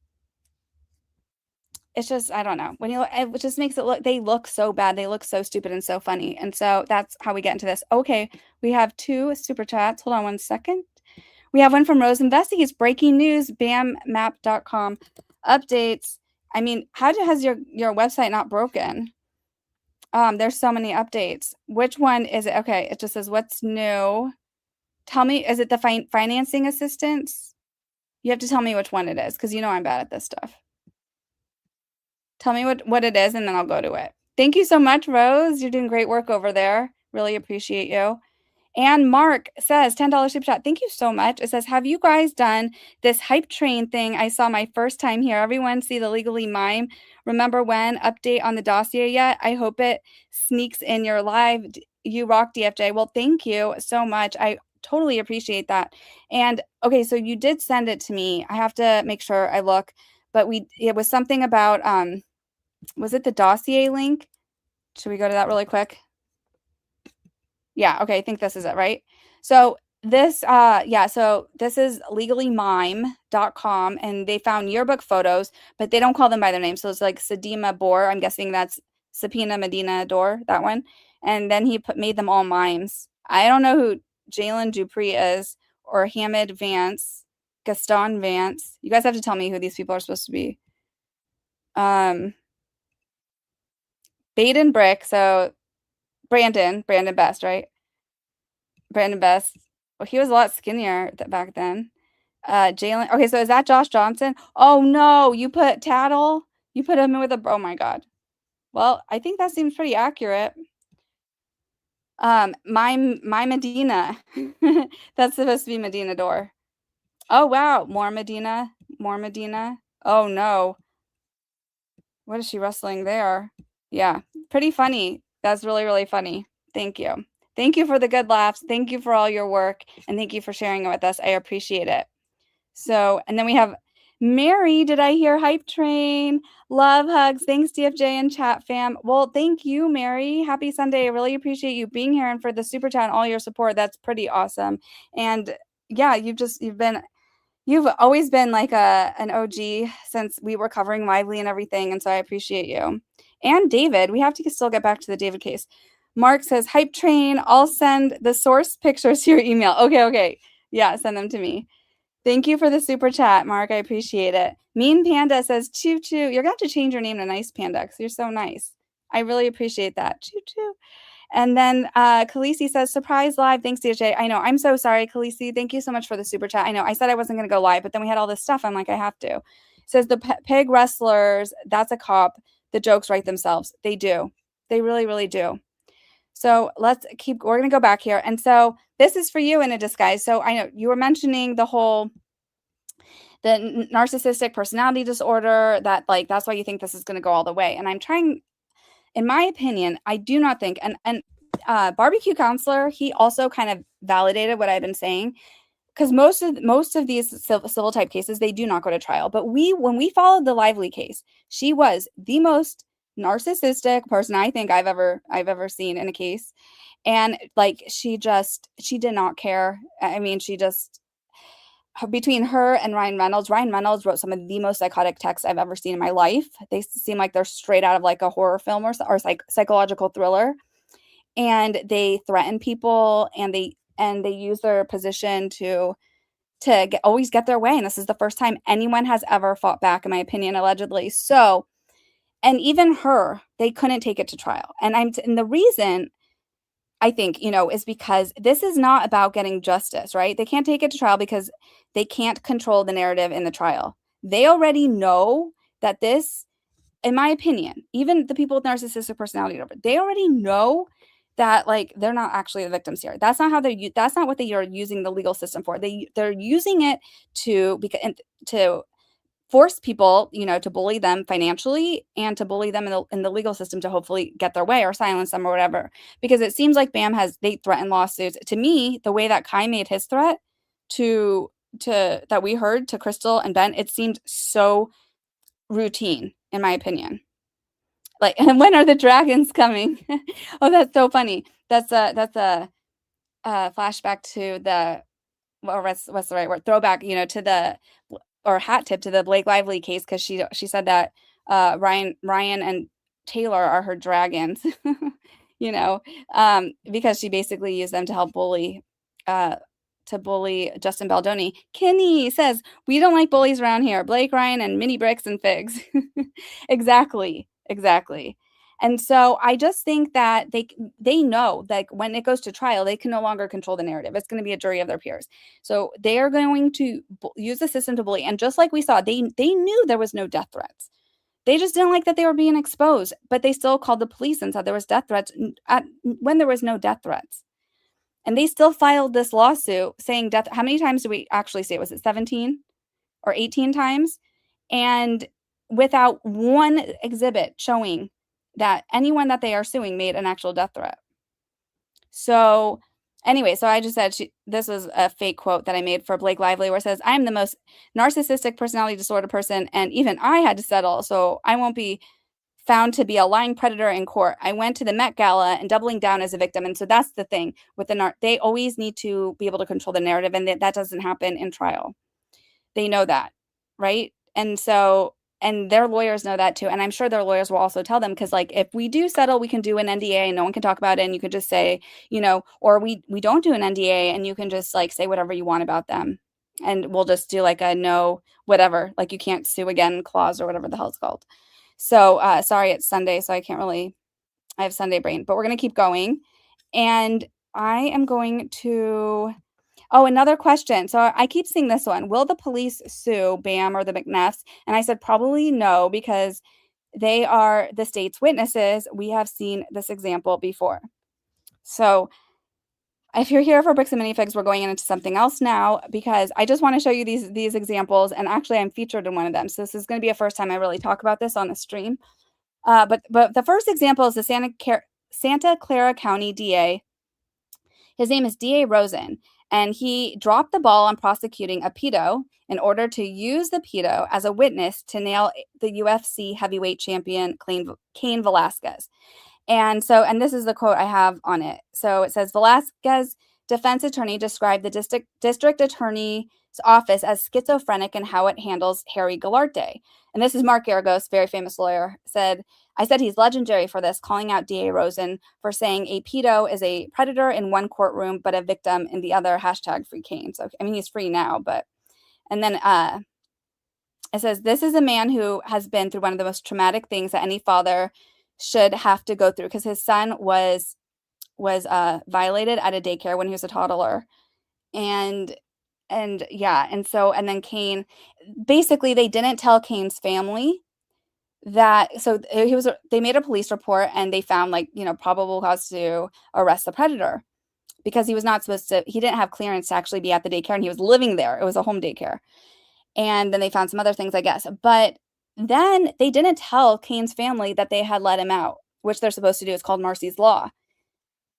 B: It's just, I don't know. When it just makes it look, they look so bad. They look so stupid and so funny. And so that's how we get into this. Okay, we have 2 super chats. Hold on one second. We have one from Rose Investigates. Breaking news, bammap.com updates. I mean, how has your website not broken? There's so many updates. Which one is it? Okay, it just says, what's new? Tell me, is it the financing assistance? You have to tell me which one it is, because I'm bad at this stuff. Tell me what it is, and then I'll go to it. Thank you so much, Rose. You're doing great work over there. Really appreciate you. And Mark says, $10 super chat. Thank you so much. It says, have you guys done this hype train thing? I saw my first time here. Everyone see the Legally Mime. Remember when? Update on the dossier yet? I hope it sneaks in your live. You rock, DFJ. Well, thank you so much. I totally appreciate that. And okay, so you did send it to me. I have to make sure I look. But it was something about, was it the dossier link? Should we go to that really quick? Yeah, okay, I think this is it, right? So this, so this is legallymime.com, and they found yearbook photos, but they don't call them by their name. So it's like Sedima Bor. I'm guessing that's Subpoena Medina Dor, that one. And then he made them all mimes. I don't know who Jalen Dupree is, or Hamid Vance, Gaston Vance. You guys have to tell me who these people are supposed to be. Baden Brick, so Brandon Best, right? Brandon Best. Well, he was a lot skinnier back then. Jalen. Okay, so is that Josh Johnson? Oh no, you put Tattle. You put him with a. Oh my God. Well, I think that seems pretty accurate. My Medina. That's supposed to be Medina Door. Oh wow, more Medina. Oh no. What is she wrestling there? Yeah, pretty funny. That's really, really funny. Thank you. Thank you for the good laughs. Thank you for all your work. And thank you for sharing it with us. I appreciate it. So, and then we have Mary. Did I hear hype train? Love hugs. Thanks, DFJ and chat fam. Well, thank you, Mary. Happy Sunday. I really appreciate you being here and for the super chat and all your support. That's pretty awesome. And yeah, you've always been like an OG since we were covering Lively and everything. And so I appreciate you. And David, we have to still get back to the David case. Mark says, hype train. I'll send the source pictures to your email. Okay. Yeah, send them to me. Thank you for the super chat, Mark. I appreciate it. Mean Panda says, choo choo. You're going to have to change your name to Nice Panda because you're so nice. I really appreciate that. Choo choo. And then Khaleesi says, surprise live. Thanks, DJ. I know. I'm so sorry, Khaleesi. Thank you so much for the super chat. I know. I said I wasn't going to go live, but then we had all this stuff. I'm like, I have to. Says the pig wrestlers, that's a cop. The jokes write themselves. They do. They really, really do. So we're going to go back here. And so this is for you in a disguise. So I know you were mentioning the narcissistic personality disorder, that like, that's why you think this is going to go all the way. And I'm trying, in my opinion, I do not think, and Barbecue Counselor, he also kind of validated what I've been saying, because most of these civil type cases, they do not go to trial. But when we followed the Lively case, she was the most narcissistic person I think I've ever seen in a case. And like, she did not care. I mean, between her and Ryan Reynolds wrote some of the most psychotic texts I've ever seen in my life. They seem like they're straight out of like a horror film or psychological thriller. And they threaten people, and they use their position to always get their way. And this is the first time anyone has ever fought back, in my opinion, allegedly. So, and even her, they couldn't take it to trial. And the reason I think, is because this is not about getting justice, right? They can't take it to trial because they can't control the narrative in the trial. They already know that this, in my opinion, even the people with narcissistic personality, they already know that like they're not actually the victims here. That's not how that's not what they are using the legal system for. They're using it to force people, to bully them financially and to bully them in the legal system to hopefully get their way or silence them or whatever. Because it seems like BAM they threatened lawsuits. To me, the way that Kai made his threat that we heard to Chrystal and Ben, it seemed so routine, in my opinion. Like, and when are the dragons coming? Oh, that's so funny. That's a flashback to what's the right word? Throwback, to the, or hat tip to the Blake Lively case, because she said that Ryan and Taylor are her dragons, because she basically used them to help bully Justin Baldoni. Kenny says, we don't like bullies around here. Blake, Ryan, and mini bricks and figs. Exactly. And so I just think that they know that when it goes to trial, they can no longer control the narrative. It's going to be a jury of their peers. So they are going to use the system to bully. And just like we saw, they knew there was no death threats. They just didn't like that they were being exposed, but they still called the police and said there was death threats when there was no death threats. And they still filed this lawsuit saying death. How many times do we actually say? Was it 17 or 18 times? And without one exhibit showing that anyone that they are suing made an actual death threat. So anyway, so I just said this was a fake quote that I made for Blake Lively, where it says, I'm the most narcissistic personality disorder person, and even I had to settle, so I won't be found to be a lying predator in court. I went to the Met Gala and doubling down as a victim. And so that's the thing with they always need to be able to control the narrative, and that doesn't happen in trial. They know that, right? And so, and their lawyers know that too. And I'm sure their lawyers will also tell them, because like, if we do settle, we can do an NDA and no one can talk about it. And you could just say, or we don't do an NDA and you can just like say whatever you want about them. And we'll just do like a no, whatever, like you can't sue again clause or whatever the hell it's called. So sorry, it's Sunday, so I have Sunday brain, but we're going to keep going. And I am going to, Oh, another question. So I keep seeing this one. Will the police sue BAM or the McNeffs? And I said probably no, because they are the state's witnesses. We have seen this example before. So if you're here for Bricks and Minifigs, we're going into something else now, because I just want to show you these examples. And actually, I'm featured in one of them. So this is going to be a first time I really talk about this on the stream. But the first example is the Santa Clara County DA. His name is DA Rosen, and he dropped the ball on prosecuting a pedo in order to use the pedo as a witness to nail the UFC heavyweight champion Cain Velasquez. And this is the quote I have on it. So it says, Velasquez defense attorney described the district attorney's office as schizophrenic in how it handles Harry Galarte. And this is Mark Aragos, very famous lawyer, I said he's legendary for this, calling out DA Rosen for saying a pedo is a predator in one courtroom, but a victim in the other, #free Cain. So, I mean, he's free now, but, and then it says, this is a man who has been through one of the most traumatic things that any father should have to go through, because his son was violated at a daycare when he was a toddler. And then Cain, basically they didn't tell Cain's family that, so they made a police report and they found probable cause to arrest the predator, because he was not supposed to, he didn't have clearance to actually be at the daycare, and he was living there. It was a home daycare. And then they found some other things, I guess. But then they didn't tell Cain's family that they had let him out, which they're supposed to do. It's called Marcy's Law.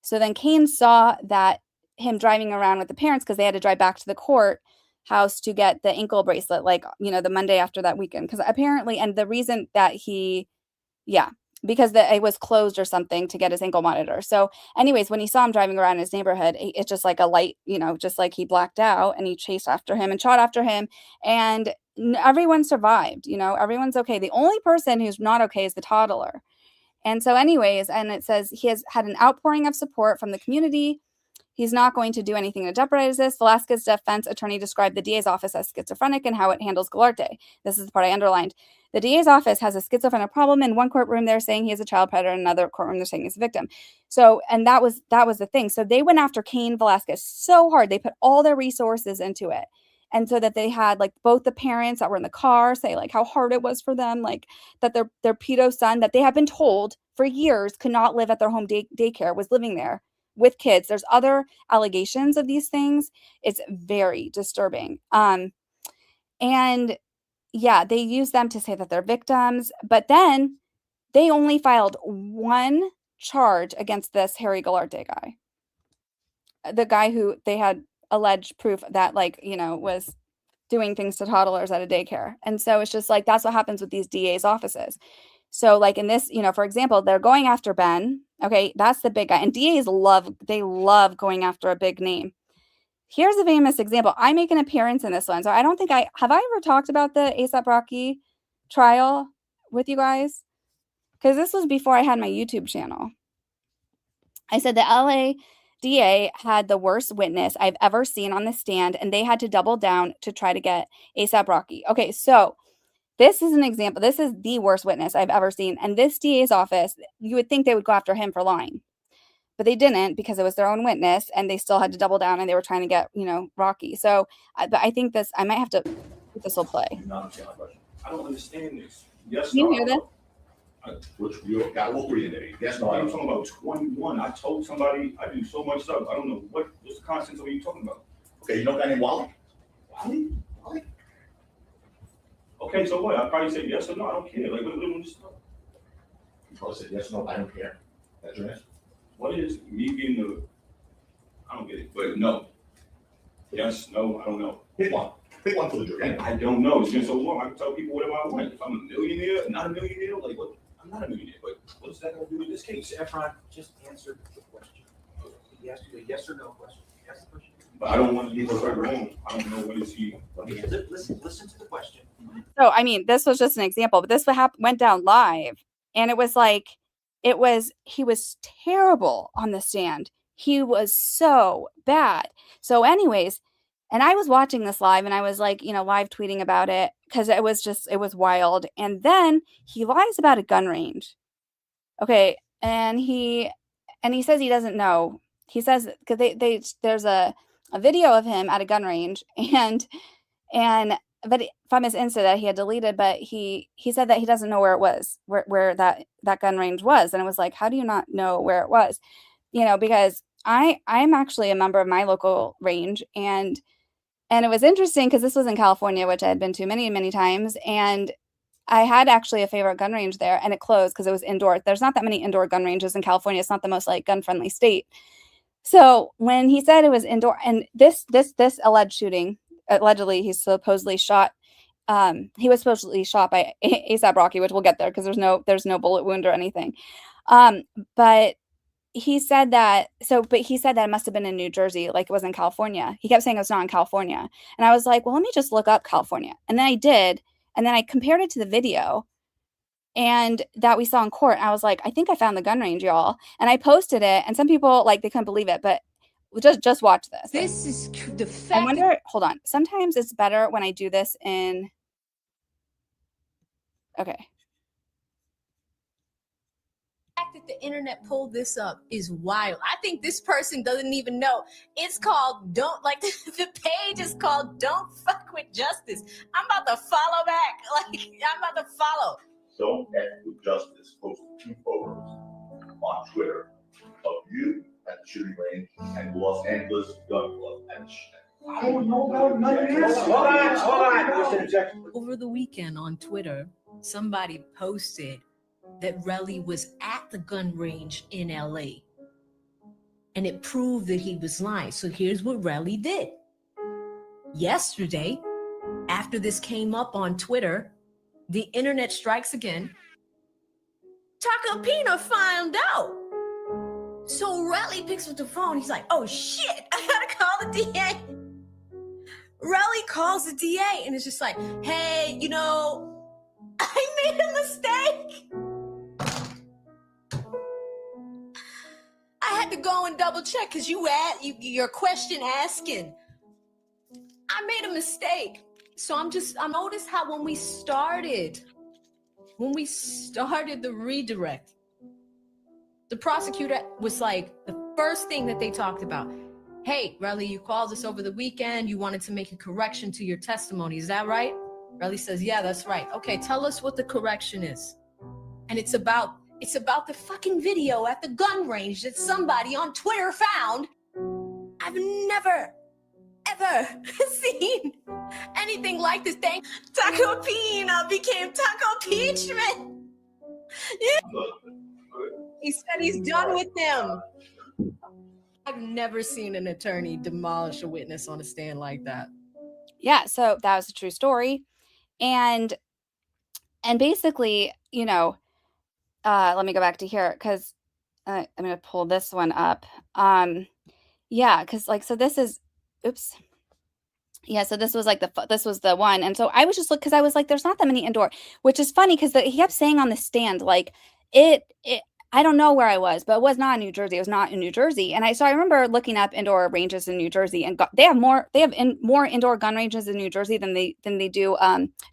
B: So then Cain saw that him driving around with the parents, because they had to drive back to the courthouse to get the ankle bracelet, the Monday after that weekend. Because apparently, and the reason that because it was closed or something to get his ankle monitor. So anyways, when he saw him driving around his neighborhood, it's just like a light, just like he blacked out, and he chased after him and shot after him, and everyone survived. Everyone's okay. The only person who's not okay is the toddler. And so anyways, and it says he has had an outpouring of support from the community. He's not going to do anything to jeopardize this. Velasquez defense attorney described the DA's office as schizophrenic and how it handles Galarte. This is the part I underlined. The DA's office has a schizophrenic problem. In one courtroom, they're saying he is a child predator. In another courtroom, they're saying he's a victim. So, and that was the thing. So they went after Cain Velasquez so hard. They put all their resources into it. And so that they had both the parents that were in the car say how hard it was for them, that their pedo son that they had been told for years could not live at their home daycare was living there with kids. There's other allegations of these things. It's very disturbing. They use them to say that they're victims, but then they only filed one charge against this Harry Galarte guy. The guy who they had alleged proof that was doing things to toddlers at a daycare. And so it's just that's what happens with these DA's offices. So in this, for example, they're going after Ben. Okay, that's the big guy. And DA's love going after a big name. Here's a famous example. I make an appearance in this one. So I don't think have I ever talked about the ASAP Rocky trial with you guys? Because this was before I had my YouTube channel. I said the LA DA had the worst witness I've ever seen on the stand, and they had to double down to try to get ASAP Rocky. Okay, so this is an example. This is the worst witness I've ever seen. And this DA's office, you would think they would go after him for lying. But they didn't, because it was their own witness, and they still had to double down, and they were trying to get, Rocky. So, but I think I might have to, this will play.
P: I don't understand this. Yes,
B: Can you hear this?
P: Which you got to agree today. Yes, no, I'm talking about 21. I told somebody I do so much stuff. I don't know what's the content of you talking about. Okay, you know that name Wally? Wally? Okay, so what? I probably say yes or no. I don't care. What you probably said yes or no. I don't care. That's your answer. What is me being the? I don't get it, but no. Yes, no, I don't know. Pick one. Pick one for the jury. I don't know. It's been so long. I can tell people whatever I want. If I'm a millionaire, not a millionaire, what? I'm not a millionaire, but what's that going to do in this case? Efron, just answer the question. He asked you a yes or no question. Ask the question. But I don't want to be wrong. I don't know what is he. Listen to the question.
B: So, I mean, this was just an example, but this went down live, and it was he was terrible on the stand. He was so bad. So anyways, and I was watching this live, and I was live tweeting about it, because it was wild. And then he lies about a gun range. Okay. And he says he doesn't know. He says, because there's a a video of him at a gun range, but from his Insta that he had deleted, but he said that he doesn't know where it was, where that gun range was. And it was like, how do you not know where it was? You know, because I'm actually a member of my local range, and it was interesting because this was in California, which I had been to many, many times, and I had actually a favorite gun range there, and it closed because it was indoor. There's not that many indoor gun ranges in California. It's not the most like gun-friendly state. So when he said it was indoor, and this alleged shooting, allegedly he supposedly shot, he was supposedly shot by ASAP Rocky, which we'll get there because there's no bullet wound or anything. But he said that, but he said that it must have been in New Jersey, like it was in California. He kept saying it was not in California. And I was like, well, let me just look up California. And then I did. And then I compared it to the video and that we saw in court. I was like, I think I found the gun range, y'all. And I posted it, and some people, like, they couldn't believe it, but just watch this.
Q: This is the fact.
B: I wonder, hold on. Sometimes it's better when I do this in, okay.
Q: That the internet pulled this up is wild. I think this person doesn't even know. It's called the page is called Don't Fuck with Justice. I'm about to follow back. Like, I'm about to follow.
P: Don't F with Justice posted 2 photos on Twitter of you at the shooting range and Los Angeles Gun Club at the I don't know about none of this. Hold on.
Q: Over the weekend on Twitter, somebody posted that Relly was at the gun range in LA, and it proved that he was lying. So here's what Relly did. Yesterday, after this came up on Twitter, the internet strikes again. Tacopina found out. So Relly picks up the phone. He's like, oh shit, I gotta call the DA. Relly calls the DA and it's just like, hey, you know, I made a mistake. I had to go and double check because your question asking. I made a mistake. So I noticed how when we started the redirect, the prosecutor was like, the first thing that they talked about, hey, Relly, you called us over the weekend. You wanted to make a correction to your testimony. Is that right? Relly says, yeah, that's right. Okay, tell us what the correction is. And it's about the fucking video at the gun range that somebody on Twitter found. I've never, ever seen anything like this thing. Taco Pina became Taco Peachman. Yeah. He said he's done with them. I've never seen an attorney demolish a witness on a stand like that.
B: Yeah, so that was a true story. And basically, you know, let me go back to here because I'm going to pull this one up. Yeah, because like, so this is, oops. Yeah, so this was like this was the one. And so I was just because I was like, there's not that many indoor, which is funny because he kept saying on the stand, like I don't know where I was, but it was not in New Jersey. It was not in New Jersey. And I remember looking up indoor ranges in New Jersey, and they have more indoor gun ranges in New Jersey than they do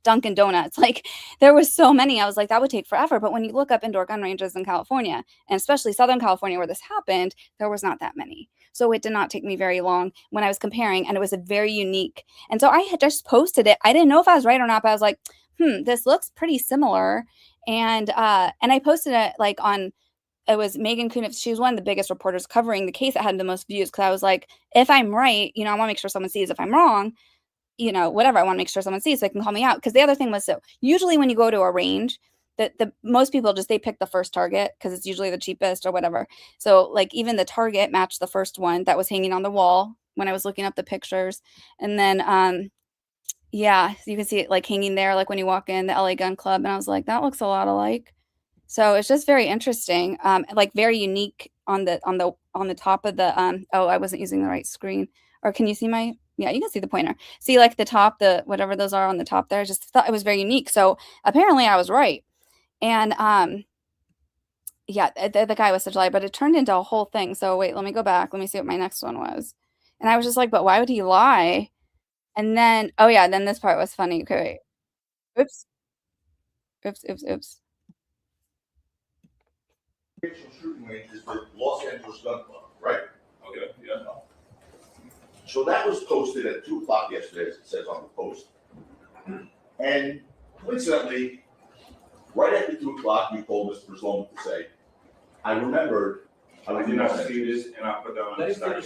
B: Dunkin' Donuts. Like there was so many. I was like, that would take forever. But when you look up indoor gun ranges in California, and especially Southern California where this happened, there was not that many. So it did not take me very long when I was comparing, and it was a very unique. And so I had just posted it. I didn't know if I was right or not, but I was like, this looks pretty similar. And I posted it like on, it was Megan Kuhn. She was one of the biggest reporters covering the case that had the most views. Cause I was like, if I'm right, you know, I want to make sure someone sees. If I'm wrong, you know, whatever, I want to make sure someone sees so they can call me out. Cause the other thing was, so usually when you go to a range, the most people just, they pick the first target because it's usually the cheapest or whatever. So like even the target matched the first one that was hanging on the wall when I was looking up the pictures. And then, yeah, you can see it like hanging there, like when you walk in the LA Gun Club. And I was like, that looks a lot alike. So it's just very interesting, like very unique on the top of the, oh, I wasn't using the right screen. Or can you see my, yeah, you can see the pointer. See like the top, the whatever those are on the top there. I just thought it was very unique. So apparently I was right. And yeah, the guy was such a liar, but it turned into a whole thing. So wait, let me go back. Let me see what my next one was. And I was just like, but why would he lie? And then, oh yeah, then this part was funny. Okay, wait. Oops. Oops.
P: Shooting range is with Los Angeles Gun Club, right? Okay, yeah.
R: So that was posted at 2 o'clock yesterday, as it says on the post. And coincidentally, right after 2 o'clock, you called Mr. Sloan to say, I remembered
P: I did not see this, and I put that on the stack. I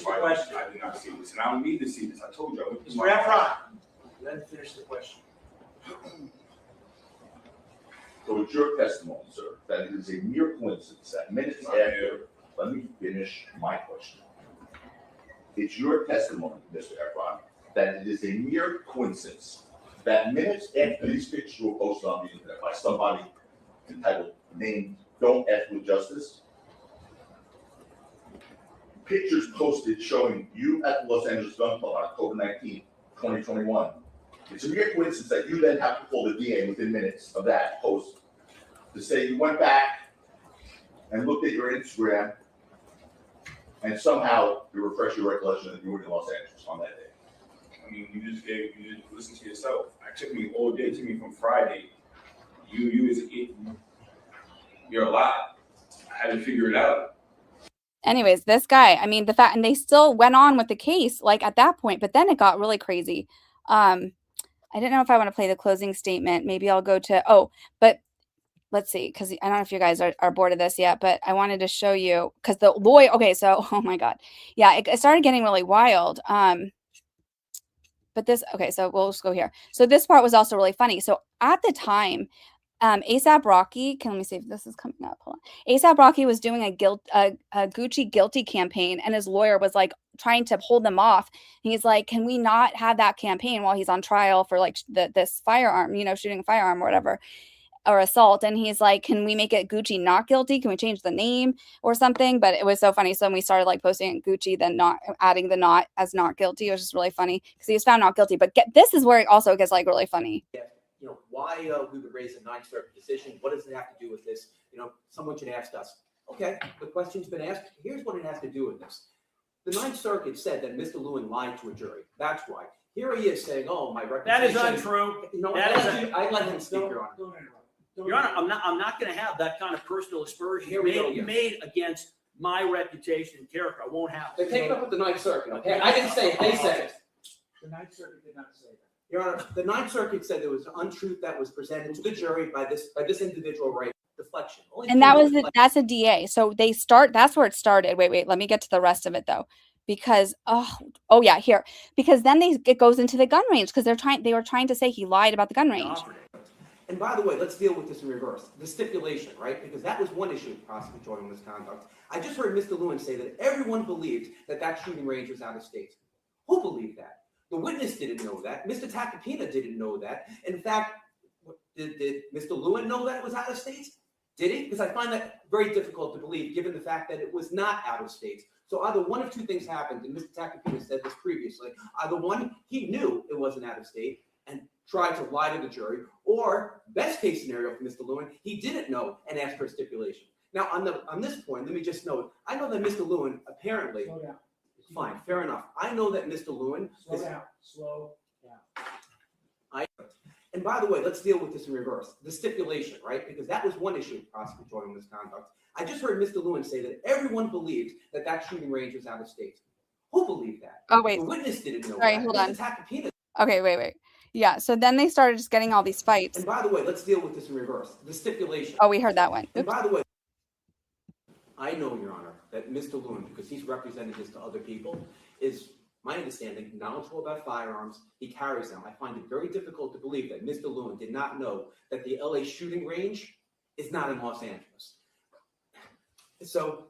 P: did not see this, and I don't need to see this. I told you.
S: Mr. Efron, let me finish the question.
R: So it's your testimony, sir, that it is a mere coincidence that minutes after, let me finish my question. It's your testimony, Mr. Efron, that it is a mere coincidence that minutes after these pictures were posted on the internet by somebody entitled named Don't F with Justice, pictures posted showing you at the Los Angeles Gun Club on October 19, 2021. It's a mere coincidence that you then have to call the DA within minutes of that post to say you went back and looked at your Instagram and somehow you refresh your recollection that you were in Los Angeles on that day.
P: I mean, you just listen to yourself. It took me all day. It took me from Friday. You're alive. I had to figure it out.
B: Anyways, this guy, I mean, and they still went on with the case, like at that point, but then it got really crazy. I didn't know if I want to play the closing statement. Maybe I'll go to, but let's see, because I don't know if you guys are bored of this yet, but I wanted to show you, because the lawyer, okay, so, oh my God. Yeah, it started getting really wild. But this, okay, so we'll just go here. So this part was also really funny. So at the time, ASAP Rocky, let me see if this is coming up. Hold on. ASAP Rocky was doing a Gucci guilty campaign, and his lawyer was like trying to hold them off. And he's like, can we not have that campaign while he's on trial for like this firearm, shooting a firearm or whatever, or assault? And he's like, can we make it Gucci not guilty? Can we change the name or something? But it was so funny. So when we started like posting Gucci, then not adding the not as not guilty, it was just really funny because he was found not guilty. But this is where it also gets like really funny.
S: Why we would raise a Ninth Circuit decision. What does it have to do with this? Someone should ask us. Okay, the question's been asked. Here's what it has to do with this. The Ninth Circuit said that Mr. Lewin lied to a jury. That's why. Here he is saying, "Oh, my reputation."
T: That is untrue.
S: I let him speak, Your Honor.
T: Your Honor, I'm not going to have that kind of personal aspersion made against my reputation and character. I won't have.
S: They take it up with the Ninth Circuit. Okay, I didn't say it. They said it.
T: The Ninth Circuit did not say that.
S: Your Honor, the Ninth Circuit said there was an untruth that was presented to the jury by this individual, right? Deflection.
B: And that's a DA. So that's where it started. Wait, let me get to the rest of it though. Because oh yeah, here. Because then it goes into the gun range because they were trying to say he lied about the gun range.
S: And by the way, let's deal with this in reverse. The stipulation, right? Because that was one issue of prosecutorial misconduct. I just heard Mr. Lewin say that everyone believed that shooting range was out of state. Who believed that? The witness didn't know that. Mr. Tacopina didn't know that. In fact, did Mr. Lewin know that it was out of state? Did he? Because I find that very difficult to believe given the fact that it was not out of state. So either one of two things happened, and Mr. Tacopina said this previously. Either one, he knew it wasn't out of state and tried to lie to the jury, or best case scenario for Mr. Lewin, he didn't know and asked for a stipulation. Now, on this point, let me just note, I know that Mr. Lewin apparently... Slow down. Fine, fair enough. I know that Mr. Lewin...
T: Slow down.
S: And by the way, let's deal with this in reverse. The stipulation, right? Because that was one issue of prosecutorial misconduct. I just heard Mr. Lewin say that everyone believed that shooting range was out of state. Who believed that?
B: Oh, wait.
S: The witness didn't know
B: Sorry,
S: that.
B: hold on.
S: Tacopina.
B: Okay, wait. Yeah, so then they started just getting all these fights.
S: And by the way, let's deal with this in reverse. The stipulation.
B: Oh, we heard that one. Oops.
S: And by the way, I know, Your Honor, that Mr. Lewin, because he's represented this to other people, is, my understanding, knowledgeable about firearms. He carries them. I find it very difficult to believe that Mr. Lewin did not know that the LA shooting range is not in Los Angeles. So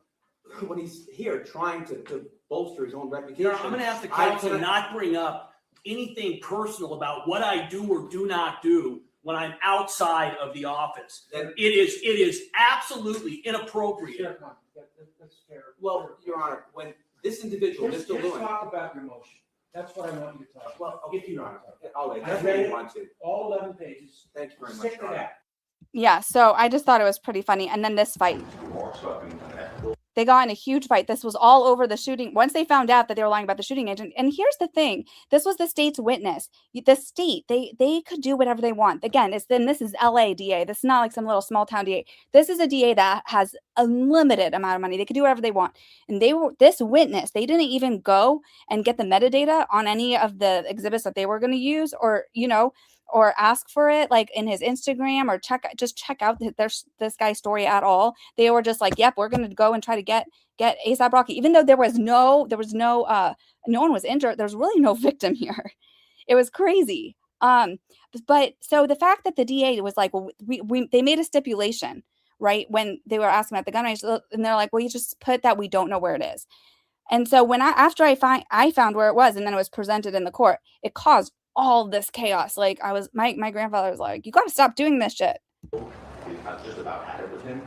S: when he's here trying to bolster his own reputation...
T: You know, I'm going to ask the counsel not bring up anything personal about what I do or do not do when I'm outside of the office. It is absolutely inappropriate.
S: Sure, that's fair. Well, Your Honor, when this individual, Mr. Lewin...
T: Just talk about your motion. That's what I want you to talk about.
S: Well, if Your Honor, I'll
T: I've read it, all 11 pages.
S: Thank you very much,
T: Stick to
S: Your Honor.
T: that.
B: Yeah, so I just thought it was pretty funny. And then this fight. They got in a huge fight. This was all over the shooting. Once they found out that they were lying about the shooting agent. And here's the thing. This was the state's witness. The state, they could do whatever they want. Again, this is LA DA. This is not like some little small town DA. This is a DA that has a limited amount of money. They could do whatever they want. And this witness, they didn't even go and get the metadata on any of the exhibits that they were going to use, or, or ask for it like in his Instagram, or check out this guy's story at all. They were just like, yep, we're going to go and try to get ASAP Rocky, even though no one was injured. There's really no victim here. It was crazy. But so the fact that the DA was like, well, they made a stipulation, right? When they were asking about the gun range, and they're like, well, you just put that we don't know where it is. And so after I found where it was, and then it was presented in the court, it caused all this chaos. Like my grandfather was like, you got to stop doing this shit.
R: It's not just about had it with him.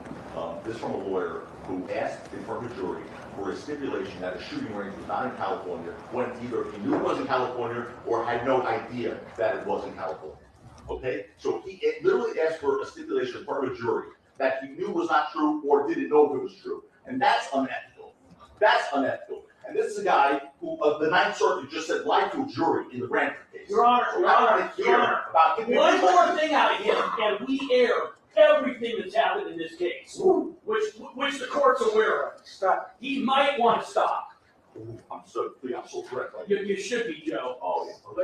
R: This from a lawyer who asked in front of a jury for a stipulation that a shooting range was not in California, when either he knew it was in California or had no idea that it was in California. Okay? So he literally asked for a stipulation in front of a jury that he knew was not true or didn't know if it was true. And that's unethical. That's unethical. And this is a guy who, the Ninth Circuit just said lied to a jury in the Brantford case.
T: Your Honor,
R: So
T: Your
R: I
T: Honor,
R: want to
T: Your
R: hear
T: Honor.
R: about
T: One more thing out of him, and we air everything that's happened in this case, which the court's aware of. Stop. He might want to stop.
R: I'm so correct. Right?
T: You should be, Joe.
R: Oh, yeah.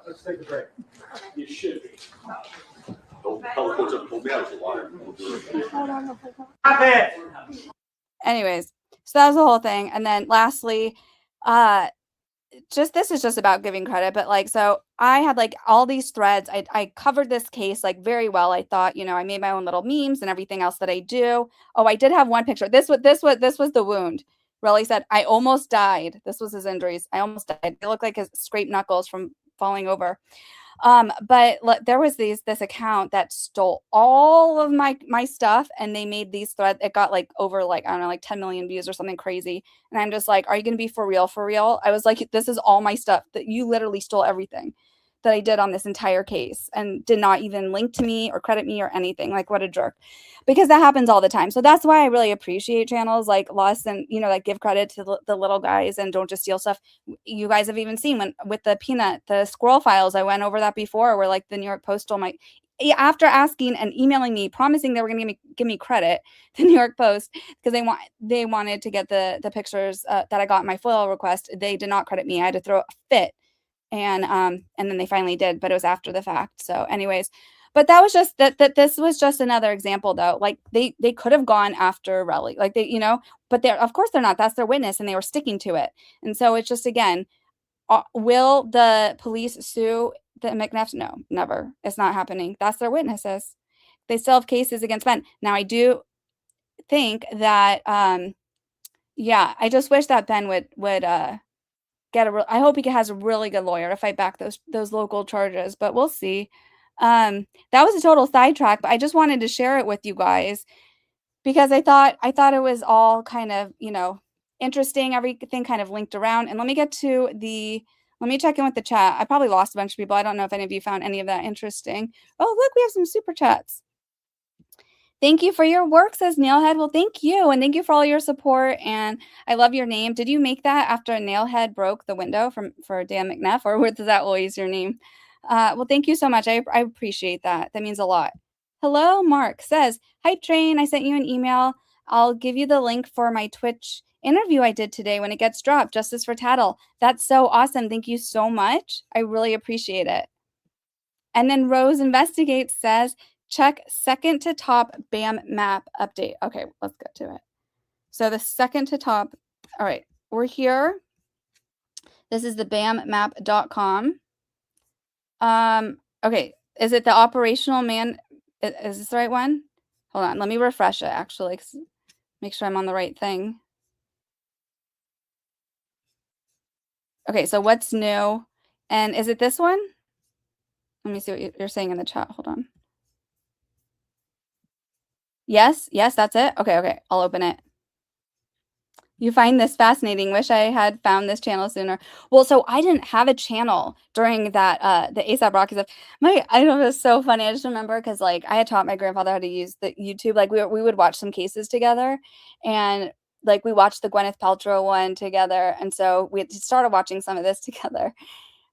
T: Let's take a break. You should be.
R: Don't tell the courts pull me out as a liar.
T: Stop it.
B: Anyways, so that was the whole thing. And then lastly, this is just about giving credit, but like, so I had like all these threads. I covered this case like very well. I thought, I made my own little memes and everything else that I do. Oh, I did have one picture. This was the wound. Relly said, I almost died. This was his injuries. I almost died. They look like his scraped knuckles from falling over. But there was this account that stole all of my stuff, and they made these threads. It got like over like, I don't know, like 10 million views or something crazy. And I'm just like, are you going to be for real? For real? I was like, this is all my stuff, that you literally stole everything that I did on this entire case and did not even link to me or credit me or anything. Like, what a jerk. Because that happens all the time. So that's why I really appreciate channels like Lost and, like give credit to the little guys and don't just steal stuff. You guys have even seen with the squirrel files, I went over that before, where like the New York Post told after asking and emailing me, promising they were going to give me credit, the New York Post, because they wanted to get the pictures that I got in my FOIL request. They did not credit me. I had to throw a fit. And then they finally did, but it was after the fact. So anyways, but that was just that this was just another example though. Like they could have gone after Relly, like but of course they're not. That's their witness and they were sticking to it. And so it's just, again, will the police sue the McNeffs? No, never. It's not happening. That's their witnesses. They still have cases against Ben. Now I do think that, yeah, I just wish that Ben would I hope he has a really good lawyer to fight back those local charges, but we'll see. That was a total sidetrack, but I just wanted to share it with you guys because I thought it was all kind of, interesting. Everything kind of linked around. And let me check in with the chat. I probably lost a bunch of people. I don't know if any of you found any of that interesting. Oh, look, we have some super chats. Thank you for your work, says Nailhead. Well, thank you. And thank you for all your support. And I love your name. Did you make that after a Nailhead broke the window for Dan McNeff, or was that always your name? Well, thank you so much. I appreciate that. That means a lot. Hello, Mark says, Hype Train, I sent you an email. I'll give you the link for my Twitch interview I did today when it gets dropped. Justice for Tattle. That's so awesome. Thank you so much. I really appreciate it. And then Rose Investigates says, check second to top BAM map update. Okay, let's get to it. So the second to top, all right, we're here. This is the bammap.com. Okay, is it the operational man? Is this the right one? Hold on, let me refresh it actually. Make sure I'm on the right thing. Okay, so what's new? And is it this one? Let me see what you're saying in the chat. Hold on. Yes, that's it. Okay, I'll open it. You find this fascinating. Wish I had found this channel sooner. Well, so I didn't have a channel during that the ASAP Rocky stuff. I don't know, it was so funny. I just remember because like I had taught my grandfather how to use the YouTube. Like we would watch some cases together, and like we watched the Gwyneth Paltrow one together, and so we started watching some of this together.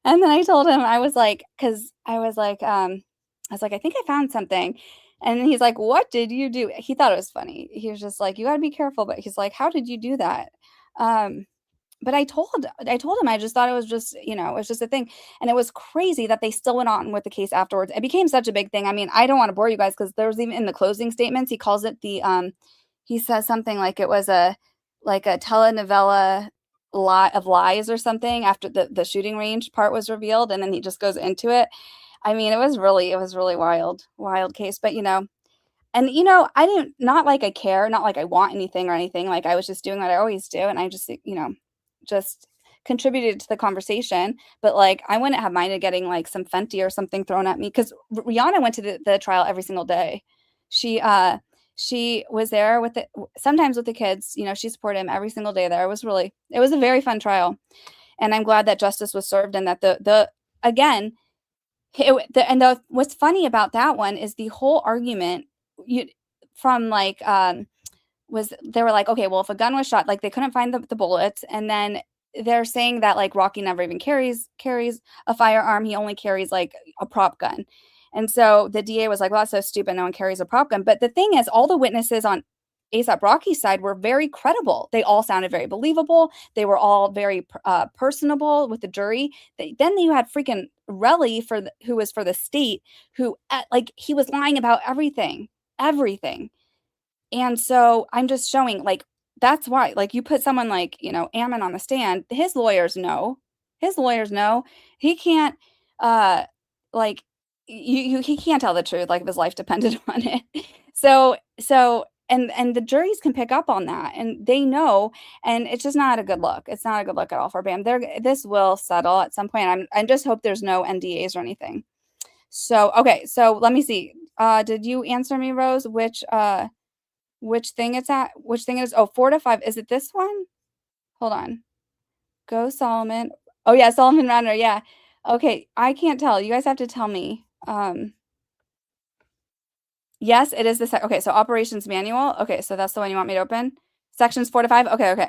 B: And then I told him, I was like, I think I found something. And he's like, what did you do? He thought it was funny. He was just like, you got to be careful. But he's like, how did you do that? But I told him, I just thought it was just, it was just a thing. And it was crazy that they still went on with the case afterwards. It became such a big thing. I mean, I don't want to bore you guys because there was even in the closing statements, he calls it he says something like it was a telenovela lot of lies or something after the shooting range part was revealed. And then he just goes into it. I mean, it was really wild case, but and I didn't, not like I care, not like I want anything or anything. Like I was just doing what I always do. And I just, just contributed to the conversation, but like, I wouldn't have minded getting like some Fenty or something thrown at me. Cause Rihanna went to the trial every single day. She was there sometimes with the kids, she supported him every single day there. It was a very fun trial. And I'm glad that justice was served and that what's funny about that one is the whole argument from like was they were like, okay, well, if a gun was shot, like they couldn't find the bullets, and then they're saying that like Rocky never even carries a firearm, he only carries like a prop gun. And so the DA was like, well, that's so stupid, no one carries a prop gun. But the thing is, all the witnesses on ASAP Rocky's side were very credible. They all sounded very believable. They were all very personable with the jury. Then you had freaking Relly who was for the state, who like he was lying about everything. And so I'm just showing like that's why like you put someone like Ammon on the stand. His lawyers know. He can't like he can't tell the truth like if his life depended on it. So. And the juries can pick up on that, and they know, and it's just not a good look. It's not a good look at all for BAM. This will settle at some point. I just hope there's no NDAs or anything. So okay, so let me see. Did you answer me, Rose? Which thing it's at? Which thing it is? Oh, 4 to 5. Is it this one? Hold on. Go Solomon. Oh yeah, Solomon Runner. Yeah. Okay, I can't tell. You guys have to tell me. Yes, it is the okay, so operations manual. Okay, so that's the one you want me to open. Sections 4 to 5. Okay.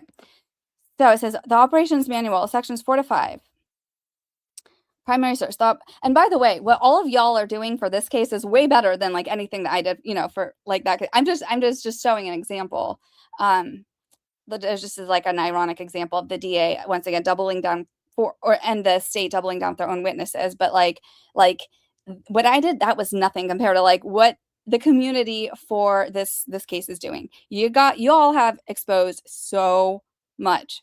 B: So it says the operations manual, sections 4 to 5. Primary source. And by the way, what all of y'all are doing for this case is way better than like anything that I did, for like that. I'm just showing an example. There's just like an ironic example of the DA once again doubling down and the state doubling down with their own witnesses. But like what I did, that was nothing compared to like what the community for this case is doing. You all have exposed so much,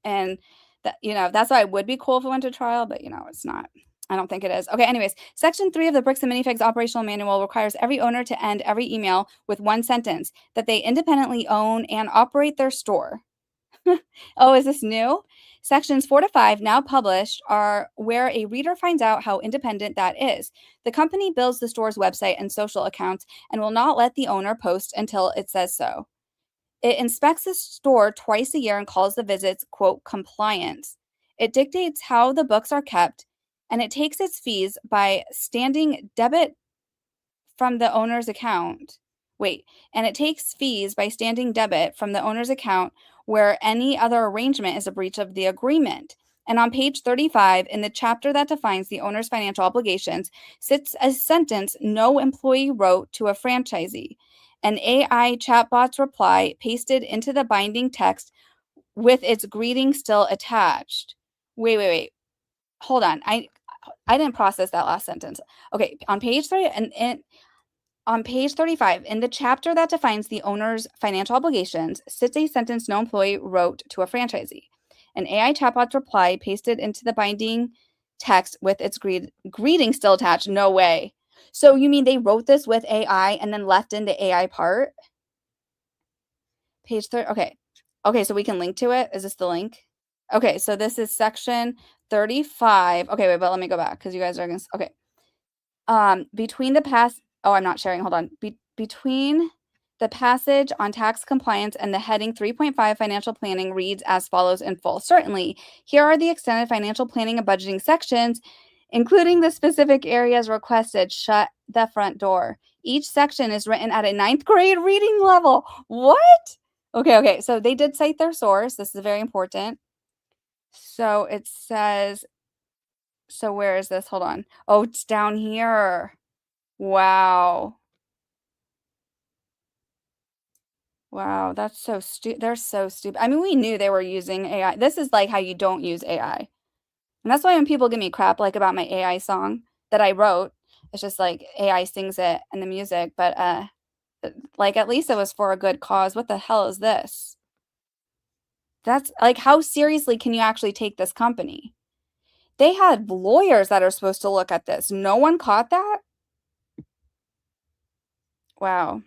B: and that that's why it would be cool if it went to trial, but it's not. I don't think it is. Okay, anyways, section 3 of the Bricks and Minifigs operational manual requires every owner to end every email with one sentence: that they independently own and operate their store. Oh, is this new? Sections 4 to 5, now published, are where a reader finds out how independent that is. The company builds the store's website and social accounts and will not let the owner post until it says so. It inspects the store twice a year and calls the visits, quote, compliance. It dictates how the books are kept, and it takes its fees by standing debit from the owner's account. And it takes fees by standing debit from the owner's account where any other arrangement is a breach of the agreement. And on page 35, in the chapter that defines the owner's financial obligations, sits a sentence no employee wrote to a franchisee. An AI chatbot's reply pasted into the binding text with its greeting still attached. Wait. Hold on. I didn't process that last sentence. Okay, on page 3 on page 35, in the chapter that defines the owner's financial obligations, sits a sentence no employee wrote to a franchisee. An AI chatbot's reply pasted into the binding text with its greeting still attached. No way. So you mean they wrote this with AI and then left in the AI part? Page 30. Okay, so we can link to it. Is this the link? Okay, so this is section 35. Okay, wait, but let me go back because you guys are going to... Okay. Between the past... Oh, I'm not sharing. Hold on. Between the passage on tax compliance and the heading 3.5 financial planning reads as follows in full. Certainly, here are the extended financial planning and budgeting sections, including the specific areas requested. Shut the front door. Each section is written at a 9th grade reading level. What? Okay. So they did cite their source. This is very important. So it says, so where is this? Hold on. Oh, it's down here. Wow. Wow, that's so stupid. They're so stupid. I mean, we knew they were using AI. This is like how you don't use AI. And that's why when people give me crap like about my AI song that I wrote, it's just like AI sings it and the music, but like at least it was for a good cause. What the hell is this? That's like, how seriously can you actually take this company? They had lawyers that are supposed to look at this. No one caught that? Wow.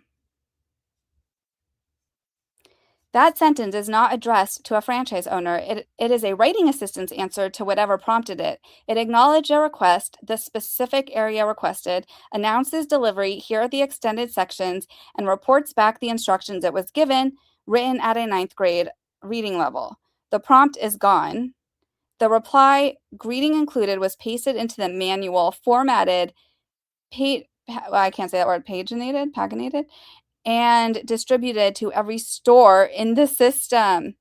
B: That sentence is not addressed to a franchise owner. It is a writing assistant's answer to whatever prompted it. It acknowledged a request, the specific area requested, announces delivery, here are the extended sections, and reports back the instructions it was given, written at a 9th grade reading level. The prompt is gone. The reply, greeting included, was pasted into the manual, formatted, I can't say that word, paginated, and distributed to every store in the system.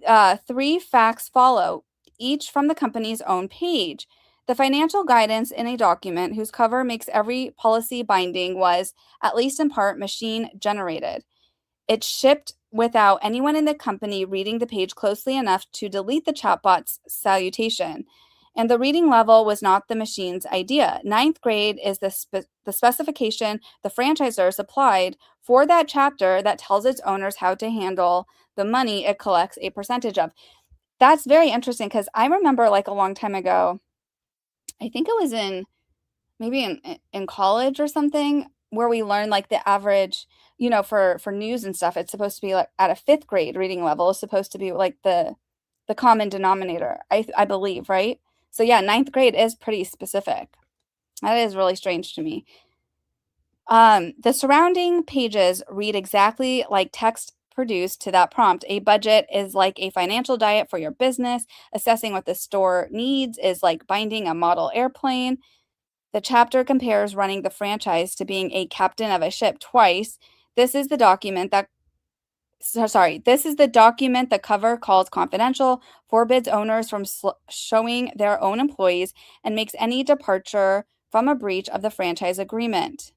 B: 3 facts follow, each from the company's own page. The financial guidance in a document whose cover makes every policy binding was, at least in part, machine generated. It shipped without anyone in the company reading the page closely enough to delete the chatbot's salutation. And the reading level was not the machine's idea. 9th grade is the specification the franchisor supplied for that chapter that tells its owners how to handle the money it collects a percentage of. That's very interesting because I remember like a long time ago, I think it was maybe in college or something, where we learned like the average, for news and stuff, it's supposed to be like at a 5th grade reading level is supposed to be like the common denominator, I believe, right? So yeah, 9th grade is pretty specific. That is really strange to me. The surrounding pages read exactly like text produced to that prompt. A budget is like a financial diet for your business. Assessing what the store needs is like binding a model airplane. The chapter compares running the franchise to being a captain of a ship twice. This is the document the cover calls confidential, forbids owners from showing their own employees, and makes any departure from a breach of the franchise agreement.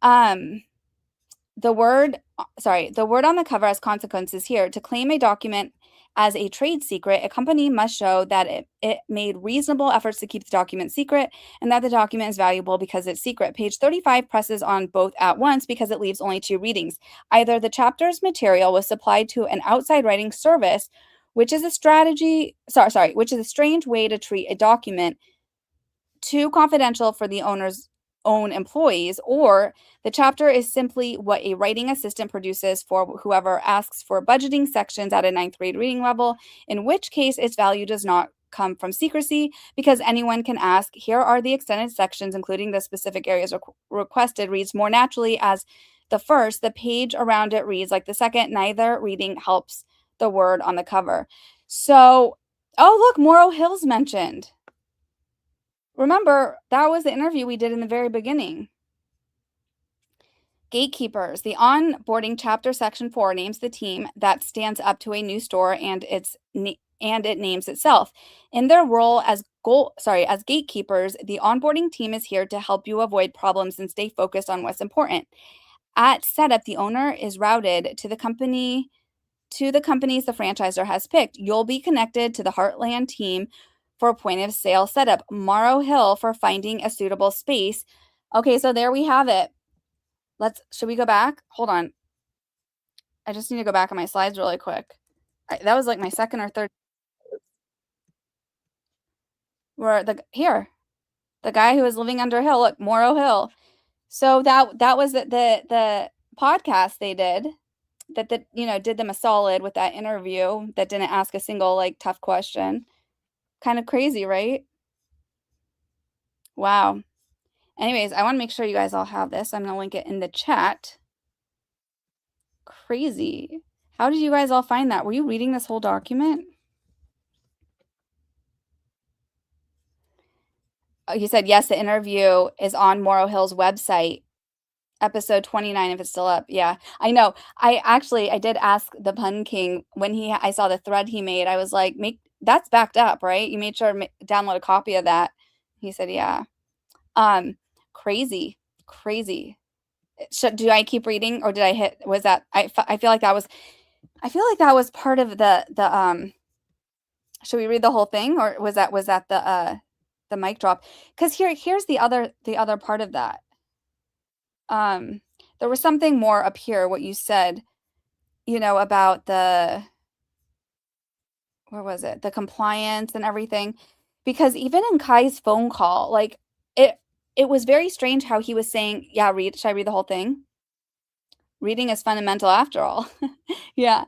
B: The word on the cover has consequences here. To claim a document as a trade secret, a company must show that it made reasonable efforts to keep the document secret and that the document is valuable because it's secret. Page 35 presses on both at once because it leaves only 2 readings. Either the chapter's material was supplied to an outside writing service, which is a strange way to treat a document too confidential for the owner's own employees, or the chapter is simply what a writing assistant produces for whoever asks for budgeting sections at a 9th grade reading level, in which case its value does not come from secrecy because anyone can ask. Here are the extended sections, including the specific areas requested, reads more naturally as the first. The page around it reads like the second. Neither reading helps the word on the cover. So, oh, look, Morrow Hill's mentioned. Remember, that was the interview we did in the very beginning. Gatekeepers. The onboarding chapter section 4 names the team that stands up to a new store and it names itself. In their role as gatekeepers, the onboarding team is here to help you avoid problems and stay focused on what's important. At setup, the owner is routed to the companies the franchisor has picked. You'll be connected to the Heartland team for point of sale setup, Morrow Hill for finding a suitable space. Okay, so there we have it. Should we go back? Hold on. I just need to go back on my slides really quick. That was like my second or third. The guy who was living under a hill, look, Morrow Hill. So that was the podcast they did that did them a solid with that interview that didn't ask a single like tough question. Kind of crazy, right? Wow. Anyways, I want to make sure you guys all have this. I'm going to link it in the chat. Crazy. How did you guys all find that? Were you reading this whole document? He said, yes, the interview is on Morrow Hill's website. Episode 29, if it's still up. Yeah, I know. I did ask the Pun King when I saw the thread he made. I was like, that's backed up, right? You made sure to download a copy of that. He said, yeah. Crazy. Do I keep reading, or did I hit? Was that? I feel like that was. I feel like that was part of the. Should we read the whole thing, or was that the mic drop? Because here's the other part of that. There was something more up here, what you said, about where was it? The compliance and everything. Because even in Kai's phone call, like it was very strange how he was saying, yeah, should I read the whole thing? Reading is fundamental after all. Yeah.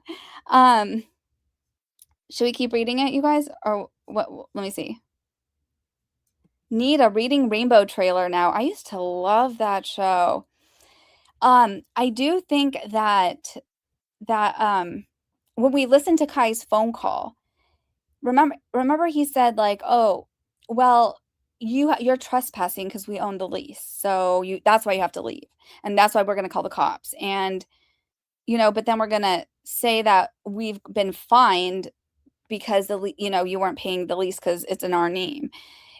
B: Should we keep reading it, you guys? Or what? Let me see. Need a Reading Rainbow trailer now. I used to love that show. I do think that when we listened to Kai's phone call, remember he said like, oh, well, you're trespassing because we own the lease. So that's why you have to leave. And that's why we're going to call the cops. And, but then we're going to say that we've been fined because you weren't paying the lease because it's in our name.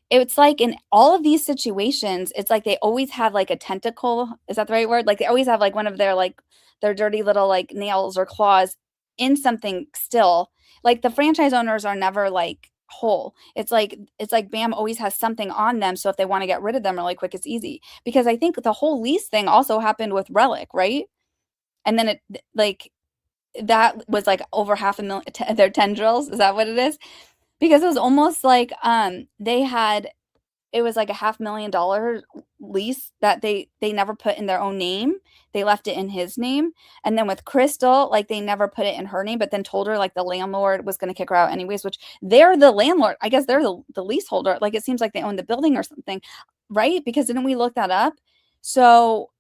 B: It's like in all of these situations, it's like they always have like a tentacle. Is that the right word? Like they always have like one of their dirty little like nails or claws in something still. Like the franchise owners are never like whole. It's like BAM always has something on them. So if they want to get rid of them really quick, it's easy. Because I think the whole lease thing also happened with Relic, right? And then that was like over $500,000 their tendrils. Is that what it is? Because it was almost like it was like a $500,000 lease that they never put in their own name. They left it in his name. And then with Chrystal, like they never put it in her name, but then told her like the landlord was going to kick her out anyways, which they're the landlord. I guess they're the leaseholder. Like it seems like they own the building or something, right? Because didn't we look that up? So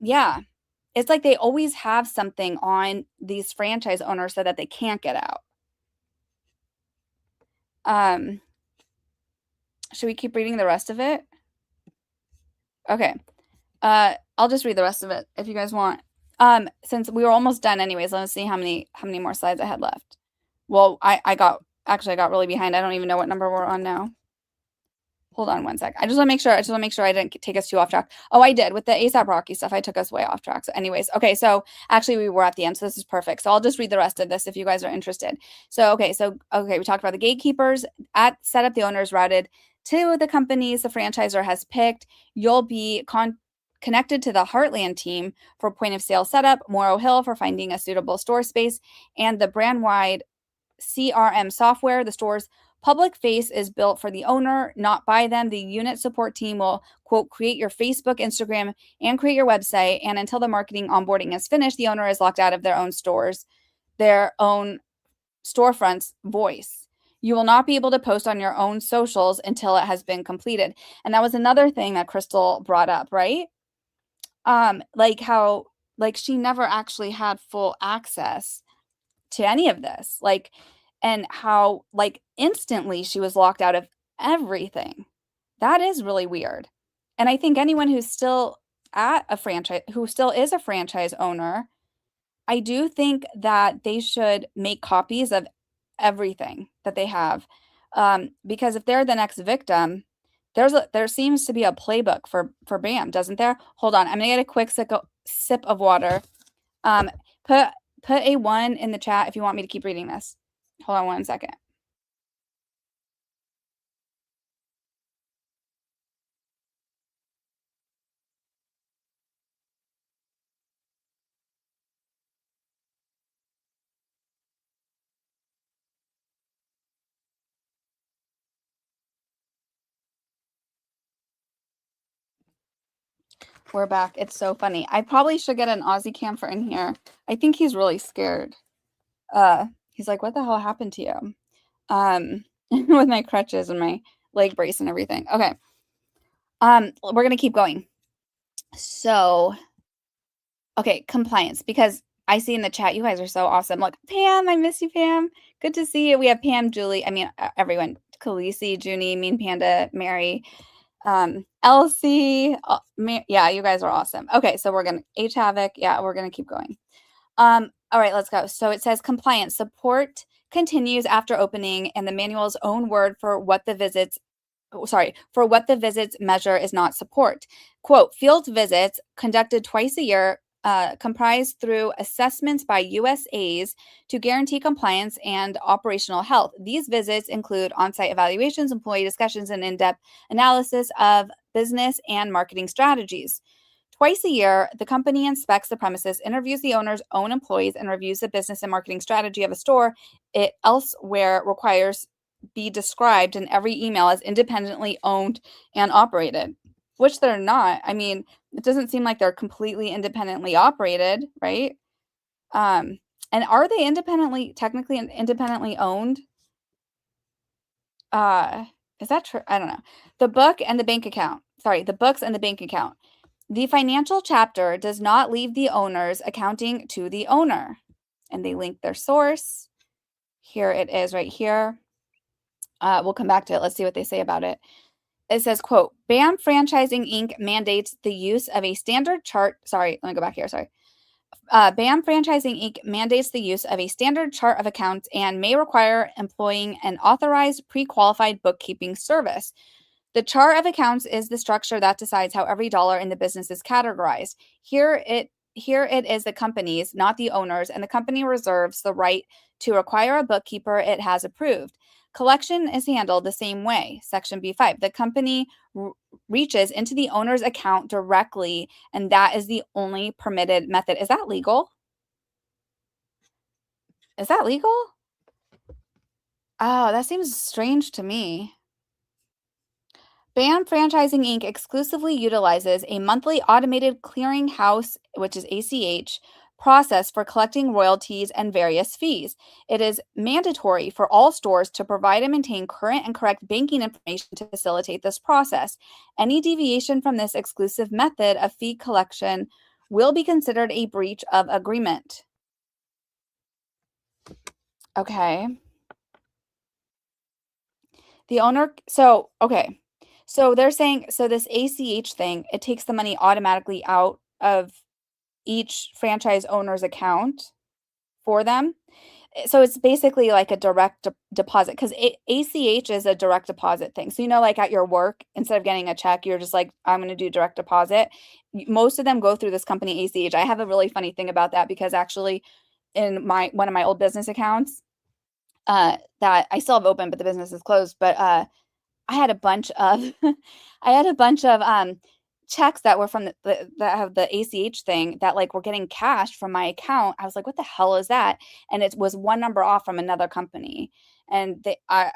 B: yeah, it's like they always have something on these franchise owners so that they can't get out. Should we keep reading the rest of it? Okay. I'll just read the rest of it if you guys want. Since we were almost done anyways, let's see how many more slides I had left. Well, I got really behind. I don't even know what number we're on now. Hold on one sec. I just want to make sure I didn't take us too off track. Oh, I did. With the ASAP Rocky stuff, I took us way off track. So anyways, okay. So actually we were at the end. So this is perfect. So I'll just read the rest of this if you guys are interested. So, okay. We talked about the gatekeepers at setup. The owner is routed to the companies the franchisor has picked. You'll be connected to the Heartland team for point of sale setup, Morrow Hill for finding a suitable store space, and the brand-wide CRM software. The store's public face is built for the owner, not by them. The unit support team will, quote, create your Facebook, Instagram, and create your website. And until the marketing onboarding is finished, the owner is locked out of their own stores, their own storefronts voice. You will not be able to post on your own socials until it has been completed. And that was another thing that Chrystal brought up, right? Like how, like she never actually had full access to any of this. Like, and how like instantly she was locked out of everything. That is really weird. And I think anyone who's still at a franchise, who still is a franchise owner, I do think that they should make copies of everything that they have. Because if they're the next victim, there seems to be a playbook for BAM, doesn't there? Hold on. I'm gonna get a quick sip of water. Put a 1 in the chat if you want me to keep reading this. Hold on one second. We're back. It's so funny. I probably should get an Ozzy camper in here. I think he's really scared. He's like, what the hell happened to you? With my crutches and my leg brace and everything. Okay. We're going to keep going. So, okay, compliance, because I see in the chat, you guys are so awesome. Look, Pam, I miss you, Pam. Good to see you. We have Pam, Julie, everyone, Khaleesi, Junie, Mean Panda, Mary, Elsie, yeah, you guys are awesome. Okay, so we're gonna H Havoc. Yeah, we're gonna keep going. All right, let's go. So it says compliance support continues after opening, and the manual's own word for what the visits measure is not support. Quote, field visits conducted twice a year, comprised through assessments by USAs to guarantee compliance and operational health. These visits include on-site evaluations, employee discussions, and in-depth analysis of business and marketing strategies. Twice a year, the company inspects the premises, interviews the owner's own employees, and reviews the business and marketing strategy of a store. It elsewhere requires be described in every email as independently owned and operated, which they're not. I mean, it doesn't seem like they're completely independently operated, right? And are they technically independently owned? Is that true? I don't know. The book and the bank account. Sorry, the books and the bank account. The financial chapter does not leave the owner's accounting to the owner. And they link their source. Here it is right here. We'll come back to it. Let's see what they say about it. It says, quote, BAM Franchising Inc. mandates the use of a standard chart. Sorry, let me go back here. Sorry. BAM Franchising Inc. mandates the use of a standard chart of accounts and may require employing an authorized pre-qualified bookkeeping service. The chart of accounts is the structure that decides how every dollar in the business is categorized. Here it is the company's, not the owner's, and the company reserves the right to require a bookkeeper it has approved. Collection is handled the same way. Section B5. The company reaches into the owner's account directly, and that is the only permitted method. Is that legal? Is that legal? Oh, that seems strange to me. BAM Franchising Inc. exclusively utilizes a monthly automated clearinghouse, which is ACH, process for collecting royalties and various fees. It is mandatory for all stores to provide and maintain current and correct banking information to facilitate this process. Any deviation from this exclusive method of fee collection will be considered a breach of agreement. Okay. The owner, okay. So they're saying, so this ACH thing, it takes the money automatically out of each franchise owner's account for them. So it's basically like a direct deposit, because ACH is a direct deposit thing. So, you know, like at your work, instead of getting a check, you're just like, I'm going to do direct deposit. Most of them go through this company ACH. I have a really funny thing about that, because actually in one of my old business accounts that I still have open, but the business is closed. But I had a bunch of checks that were from that have the ACH thing that like were getting cashed from my account. I was like, what the hell is that? And it was one number off from another company, and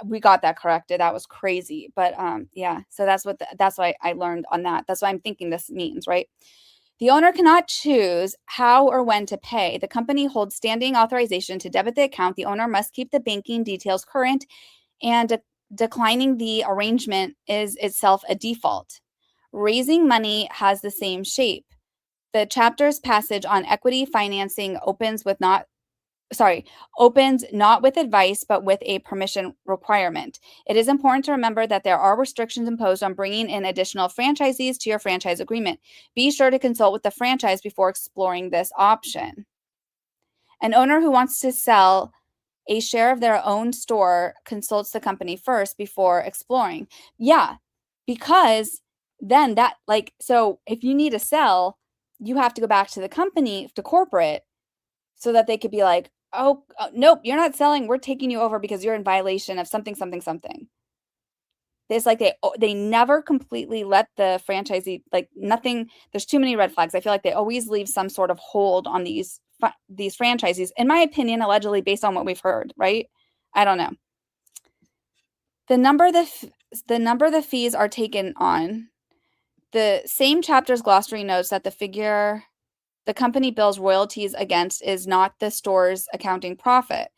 B: we got that corrected. That was crazy. But yeah, so that's why I learned on that. That's what I'm thinking this means, right? The owner cannot choose how or when to pay. The company holds standing authorization to debit the account. The owner must keep the banking details current, and declining the arrangement is itself a default. Raising money has the same shape. The chapter's passage on equity financing opens not with advice, but with a permission requirement. It is important to remember that there are restrictions imposed on bringing in additional franchisees to your franchise agreement. Be sure to consult with the franchise before exploring this option. An owner who wants to sell a share of their own store consults the company first before exploring. Yeah, because then so if you need to sell, you have to go back to the company, to corporate, so that they could be like, oh, nope, you're not selling. We're taking you over because you're in violation of something, something, something. It's like they never completely let the franchisee, like nothing. There's too many red flags. I feel like they always leave some sort of hold on these franchisees, in my opinion, allegedly based on what we've heard, right? I don't know. The number the fees are taken on. The same chapter's glossary notes that the figure the company bills royalties against is not the store's accounting profit.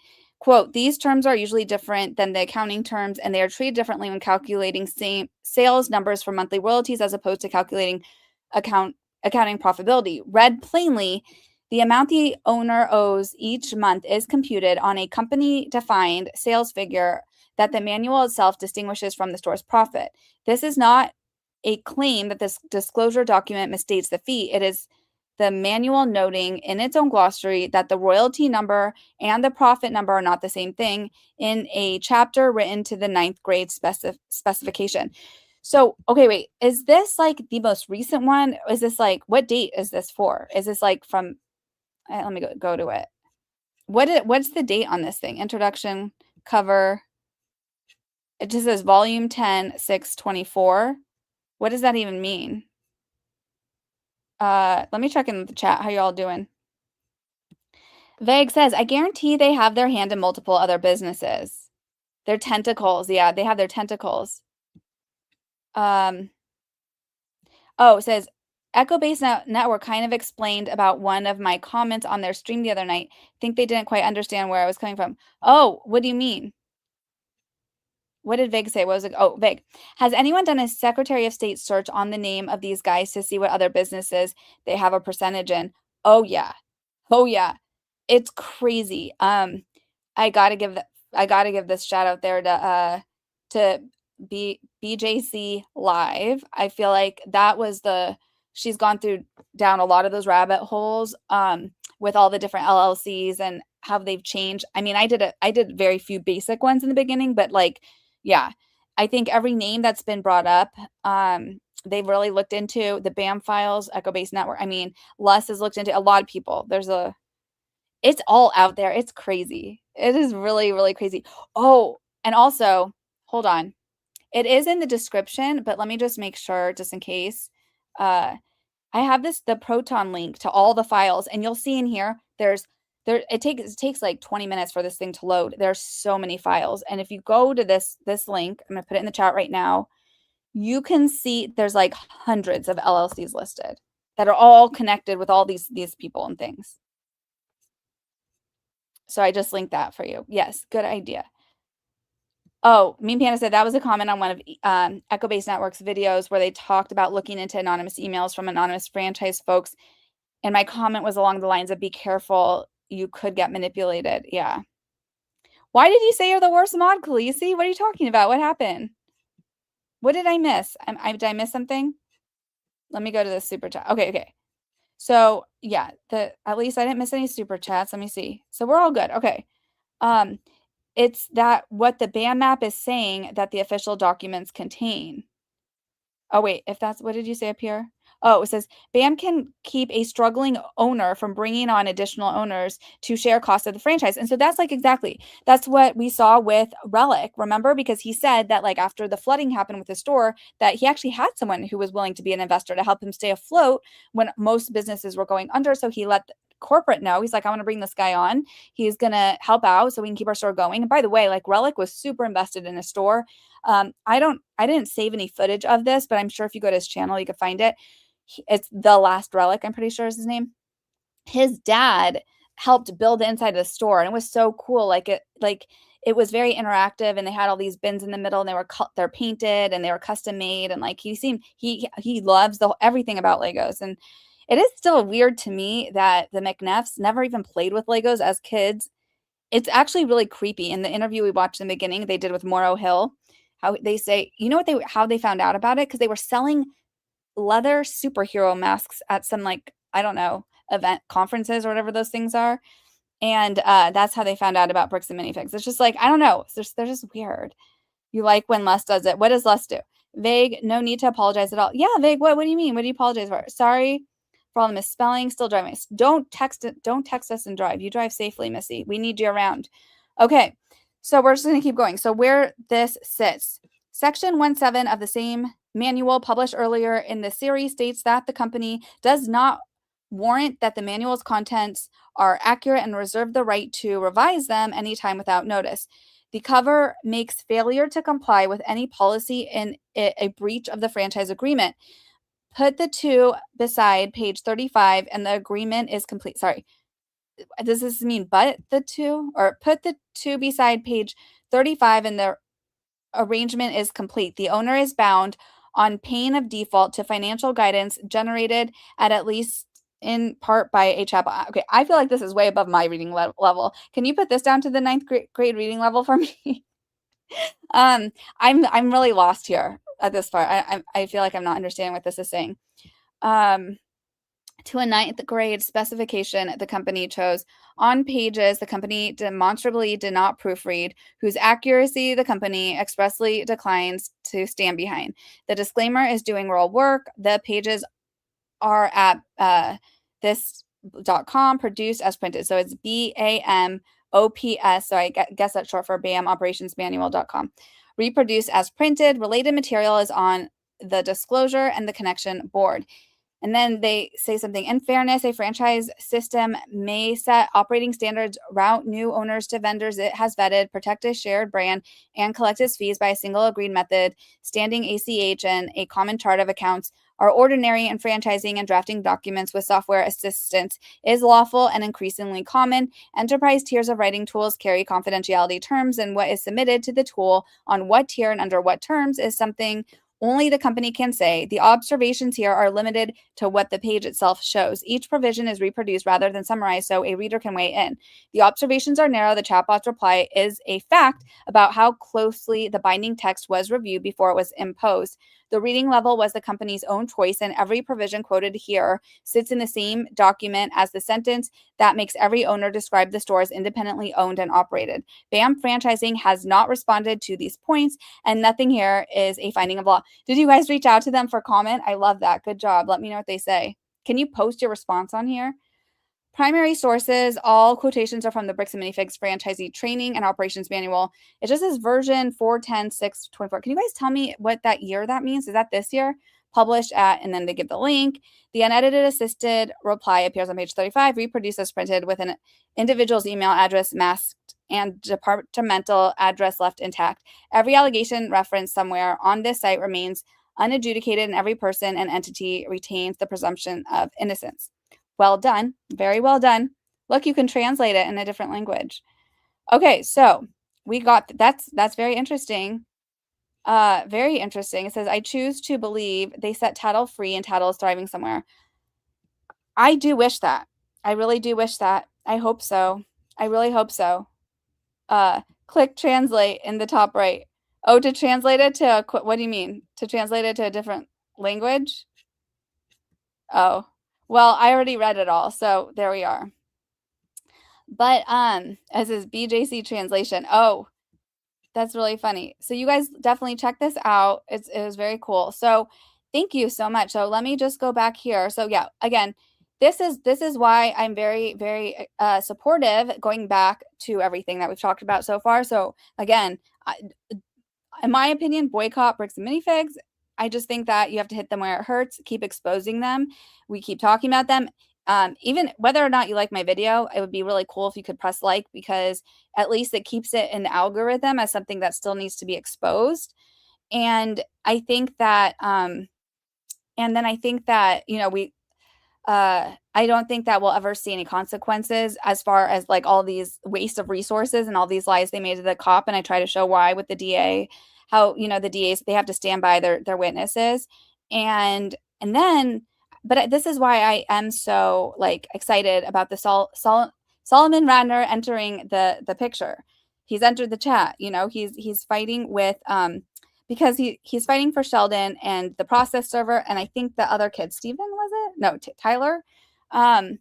B: Quote, these terms are usually different than the accounting terms, and they are treated differently when calculating same sales numbers for monthly royalties as opposed to calculating accounting profitability. Read plainly, the amount the owner owes each month is computed on a company-defined sales figure that the manual itself distinguishes from the store's profit. This is not a claim that this disclosure document misstates the fee. It is the manual noting in its own glossary that the royalty number and the profit number are not the same thing in a chapter written to the 9th grade specification. So, okay, wait, is this like the most recent one? Is this like, what date is this for? Is this like from, let me go to it. What's the date on this thing? Introduction, cover. It just says volume 10, 6/24. What does that even mean? Let me check in the chat. How y'all doing? Vague says, I guarantee they have their hand in multiple other businesses. Their tentacles. Yeah, they have their tentacles. Oh, it says, Echo-based network kind of explained about one of my comments on their stream the other night. Think they didn't quite understand where I was coming from. Oh, what do you mean? What did Vig say? What was it? Oh, Vig. Has anyone done a Secretary of State search on the name of these guys to see what other businesses they have a percentage in? Oh, yeah. Oh, yeah. It's crazy. I gotta give this shout out there to BJC Live. I feel like that was she's gone down a lot of those rabbit holes with all the different LLCs and how they've changed. I mean, I did very few basic ones in the beginning, but like, yeah, I think every name that's been brought up, they've really looked into the BAM files, Echo-based network. I mean, Les has looked into a lot of people. It's all out there. It's crazy. It is really, really crazy. Oh, and also, hold on. It is in the description, but let me just make sure, just in case. I have the Proton link to all the files, and you'll see in here, it takes like 20 minutes for this thing to load. There's so many files. And if you go to this link, I'm going to put it in the chat right now, you can see there's like hundreds of LLCs listed that are all connected with all these people and things. So I just linked that for you. Yes, good idea. Oh, Mean Panda said that was a comment on one of Echo-based Network's videos where they talked about looking into anonymous emails from anonymous franchise folks. And my comment was along the lines of, be careful, you could get manipulated. Yeah. Why did you say you're the worst mod, Khaleesi? What are you talking about? What happened? What did I miss? Did I miss something? Let me go to the super chat. Okay. So yeah, at least I didn't miss any super chats. Let me see. So we're all good. Okay. It's that what the BAM map is saying that the official documents contain. Oh, wait, what did you say up here? Oh, it says BAM can keep a struggling owner from bringing on additional owners to share costs of the franchise. And so that's that's what we saw with Relic, remember? Because he said that like after the flooding happened with the store, that he actually had someone who was willing to be an investor to help him stay afloat when most businesses were going under. So he let corporate know. He's like, I want to bring this guy on. He's going to help out so we can keep our store going. And by the way, like Relic was super invested in a store. I didn't save any footage of this, but I'm sure if you go to his channel, you can find it. It's The Last Relic, I'm pretty sure is his name. His dad helped build the inside of the store, and it was so cool. It was very interactive, and they had all these bins in the middle, and they're painted and they were custom made, and like he loves everything about Legos. And it is still weird to me that the McNeffs never even played with Legos as kids. It's actually really creepy. In the interview we watched in the beginning, they did with Morrow Hill, how they say, you know how they found out about it? Because they were selling leather superhero masks at some, like, I don't know, event conferences or whatever those things are. And that's how they found out about Bricks and Minifigs. It's just like, I don't know. They're just weird. You like when Les does it. What does Les do? Vague, no need to apologize at all. Yeah, Vague, what do you mean? What do you apologize for? Sorry for all the misspelling. Still driving. Don't text us and drive. You drive safely, Missy. We need you around. Okay, so we're just going to keep going. So where this sits, Section 1.7 of the same manual published earlier in the series states that the company does not warrant that the manual's contents are accurate and reserve the right to revise them anytime without notice. The cover makes failure to comply with any policy in a breach of the franchise agreement. Put the two beside page 35 and the agreement is complete. Sorry. Does this mean but the two? Or put the two beside page 35 and the arrangement is complete. The owner is bound on pain of default to financial guidance generated at least in part by a chatbot. Okay, I feel like this is way above my reading level. Can you put this down to the 9th grade reading level for me? I'm really lost here. at this part. I feel like I'm not understanding what this is saying. To a 9th grade specification the company chose on pages the company demonstrably did not proofread, whose accuracy the company expressly declines to stand behind. The disclaimer is doing real work. The pages are at this.com, produced as printed. So it's BAMOPS. So I guess that's short for BAMOperationsManual.com. Reproduced as printed. Related material is on the disclosure and the connection board. And then they say something. In fairness, a franchise system may set operating standards, route new owners to vendors it has vetted, protect a shared brand, and collect its fees by a single agreed method. Standing ACH and a common chart of accounts are ordinary, and franchising and drafting documents with software assistance is lawful and increasingly common. Enterprise tiers of writing tools carry confidentiality terms, and what is submitted to the tool on what tier and under what terms is something only the company can say. The observations here are limited to what the page itself shows. Each provision is reproduced rather than summarized so a reader can weigh in. The observations are narrow. The chatbot's reply is a fact about how closely the binding text was reviewed before it was imposed. The reading level was the company's own choice, and every provision quoted here sits in the same document as the sentence that makes every owner describe the store as independently owned and operated. BAM Franchising has not responded to these points, and nothing here is a finding of law. Did you guys reach out to them for comment? I love that. Good job. Let me know what they say. Can you post your response on here? Primary sources, all quotations are from the Bricks and Minifigs Franchisee Training and Operations Manual. It just says version 410.6.24. Can you guys tell me what that year that means? Is that this year? Published at, and then they give the link. The unedited assisted reply appears on page 35, reproduced as printed with an individual's email address masked and departmental address left intact. Every allegation referenced somewhere on this site remains unadjudicated, and every person and entity retains the presumption of innocence. Well done. Very well done. Look, you can translate it in a different language. Okay, so we got that's very interesting. Very interesting. It says, I choose to believe they set Tattle free and Tattle is thriving somewhere. I do wish that. I really do wish that. I hope so. I really hope so. Click translate in the top right. Oh, to translate it to what do you mean? To translate it to a different language? Oh. Well, I already read it all, so there we are. But as is BJC translation. Oh, that's really funny. So you guys definitely check this out. It was very cool. So thank you so much. So let me just go back here. So yeah, again, this is why I'm very, very supportive going back to everything that we've talked about so far. So again, in my opinion, boycott Bricks and Minifigs. I just think that you have to hit them where it hurts, keep exposing them. We keep talking about them. Even whether or not you like my video, it would be really cool if you could press like, because at least it keeps it in the algorithm as something that still needs to be exposed. And I think that, and then I think that, you know, I don't think that we'll ever see any consequences as far as like all these waste of resources and all these lies they made to the cop. And I try to show why with the DA, how, you know, the DAs, they have to stand by their witnesses. And then, but this is why I am so like excited about the Solomon Radner entering the picture. He's entered the chat, you know, he's fighting with, because he's fighting for Sheldon and the process server. And I think the other kid, Steven, was it? No, Tyler. And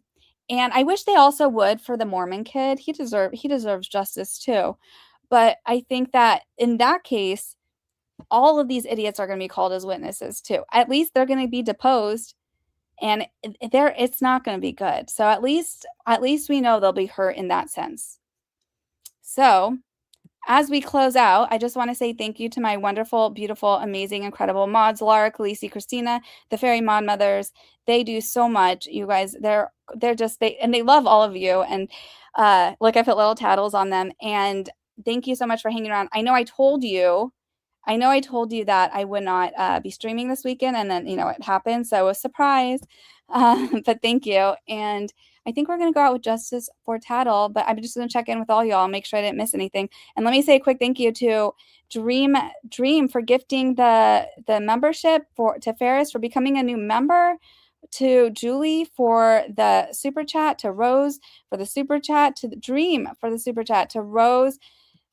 B: I wish they also would for the Mormon kid. He deserves justice too. But I think that in that case, all of these idiots are going to be called as witnesses too. At least they're going to be deposed, and it's not going to be good. So at least we know they'll be hurt in that sense. So as we close out, I just want to say thank you to my wonderful, beautiful, amazing, incredible mods, Laura, Khaleesi, Christina, the Fairy Mod Mothers. They do so much. You guys, they're just, and they love all of you. And look, I put little tattles on them. And thank you so much for hanging around. I know I told you that I would not be streaming this weekend, and then, you know, it happened. So a surprise, but thank you. And I think we're going to go out with Justice for Tattle, but I'm just going to check in with all y'all, make sure I didn't miss anything. And let me say a quick thank you to Dream for gifting the membership, to Ferris for becoming a new member, to Julie for the super chat, to Rose for the super chat, to Dream for the super chat, to Rose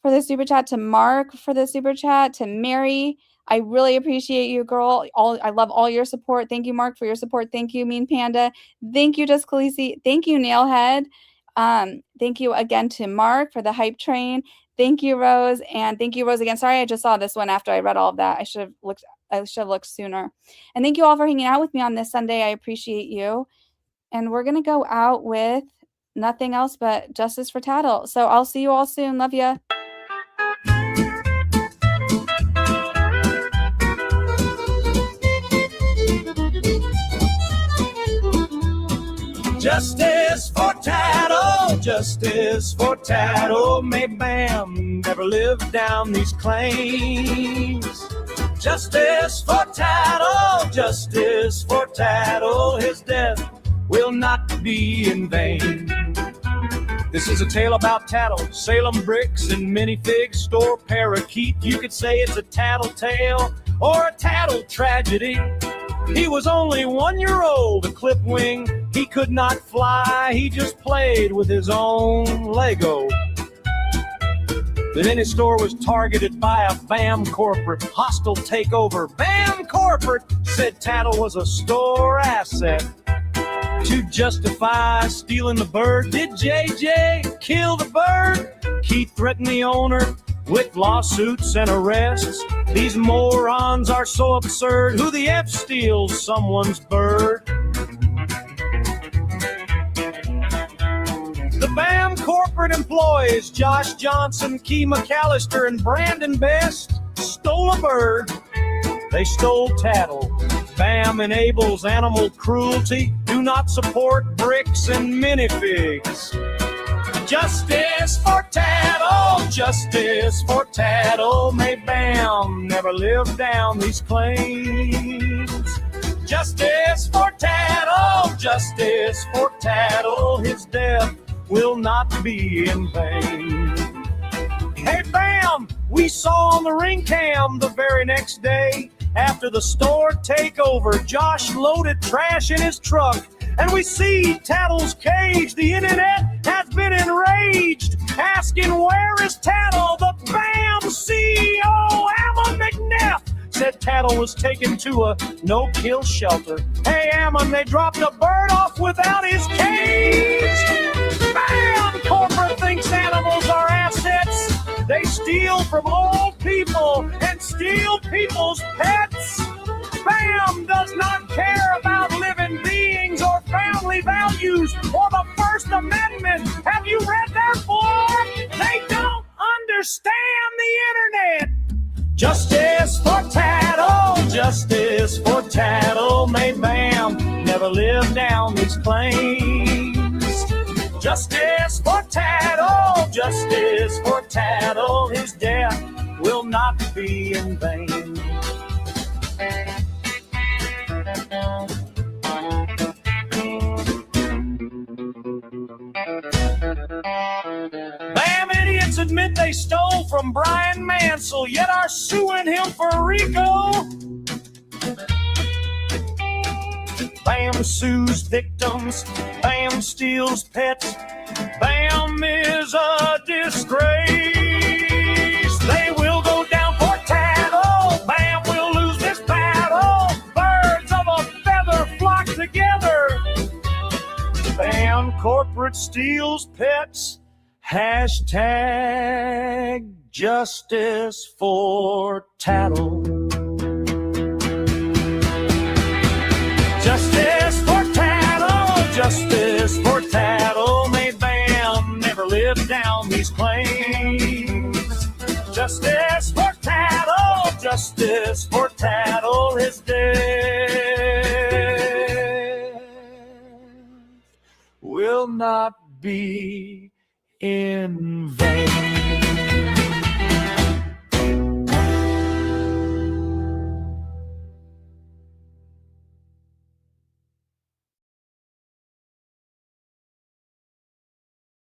B: for the super chat, to Mark for the super chat, to Mary I really appreciate you, girl. I love all your support. Thank you, Mark, for your support. Thank you, Mean Panda. Thank you, Just Khaleesi. Thank you, Nailhead. Thank you again to Mark for the hype train. Thank you, Rose, and thank you, Rose, again. Sorry, I just saw this one after I read all of that. I should have looked sooner. And thank you all for hanging out with me on this Sunday. I appreciate you. And we're gonna go out with nothing else but justice for Tattle. So I'll see you all soon. Love ya.
A: Justice for Tattle, justice for Tattle. May Bam never live down these claims. Justice for Tattle, justice for Tattle. His death will not be in vain. This is a tale about Tattle, Salem bricks and Minifigs, store parakeet. You could say it's a tattle tale or a tattle tragedy. He was only 1 year old, a clip wing. He could not fly, he just played with his own Lego. The mini store was targeted by a BAM corporate, hostile takeover. BAM corporate said Tattle was a store asset. To justify stealing the bird, did JJ kill the bird? Keith threatened the owner with lawsuits and arrests. These morons are so absurd. Who the F steals someone's bird? The BAM corporate employees, Josh Johnson, Ki McAllister, and Brandon Best, stole a bird. They stole Tattle. BAM enables animal cruelty. Do not support bricks and minifigs. Justice for Tattle, justice for Tattle. May BAM never live down these claims. Justice for Tattle, justice for Tattle. His death will not be in vain. Hey BAM, we saw on the ring cam the very next day after the store takeover, Josh loaded trash in his truck, and we see Tattle's cage. The internet has been enraged, asking where is Tattle? The BAM CEO, Ammon McNeff, said Tattle was taken to a no-kill shelter. Hey Ammon, they dropped a bird off without his cage. BAM corporate thinks animals are assets. They steal from old people and steal people's pets. BAM does not care about living beings or family values or the First Amendment. Have you read their form? They don't understand the internet. Justice for Tattle, justice for Tattle. May BAM never live down these claims. Justice for Tattle, justice for Tattle. His death will not be in vain. BAM idiots admit they stole from Brian Mansell, yet are suing him for RICO. BAM sues victims, BAM steals pets, BAM is a disgrace. They will go down for Tattle, BAM will lose this battle. Birds of a feather flock together. BAM corporate steals pets, hashtag justice for Tattle. Justice for Tattle, justice for Tattle. May BAM never live down these claims. Justice for Tattle, justice for Tattle. His death will not be in vain.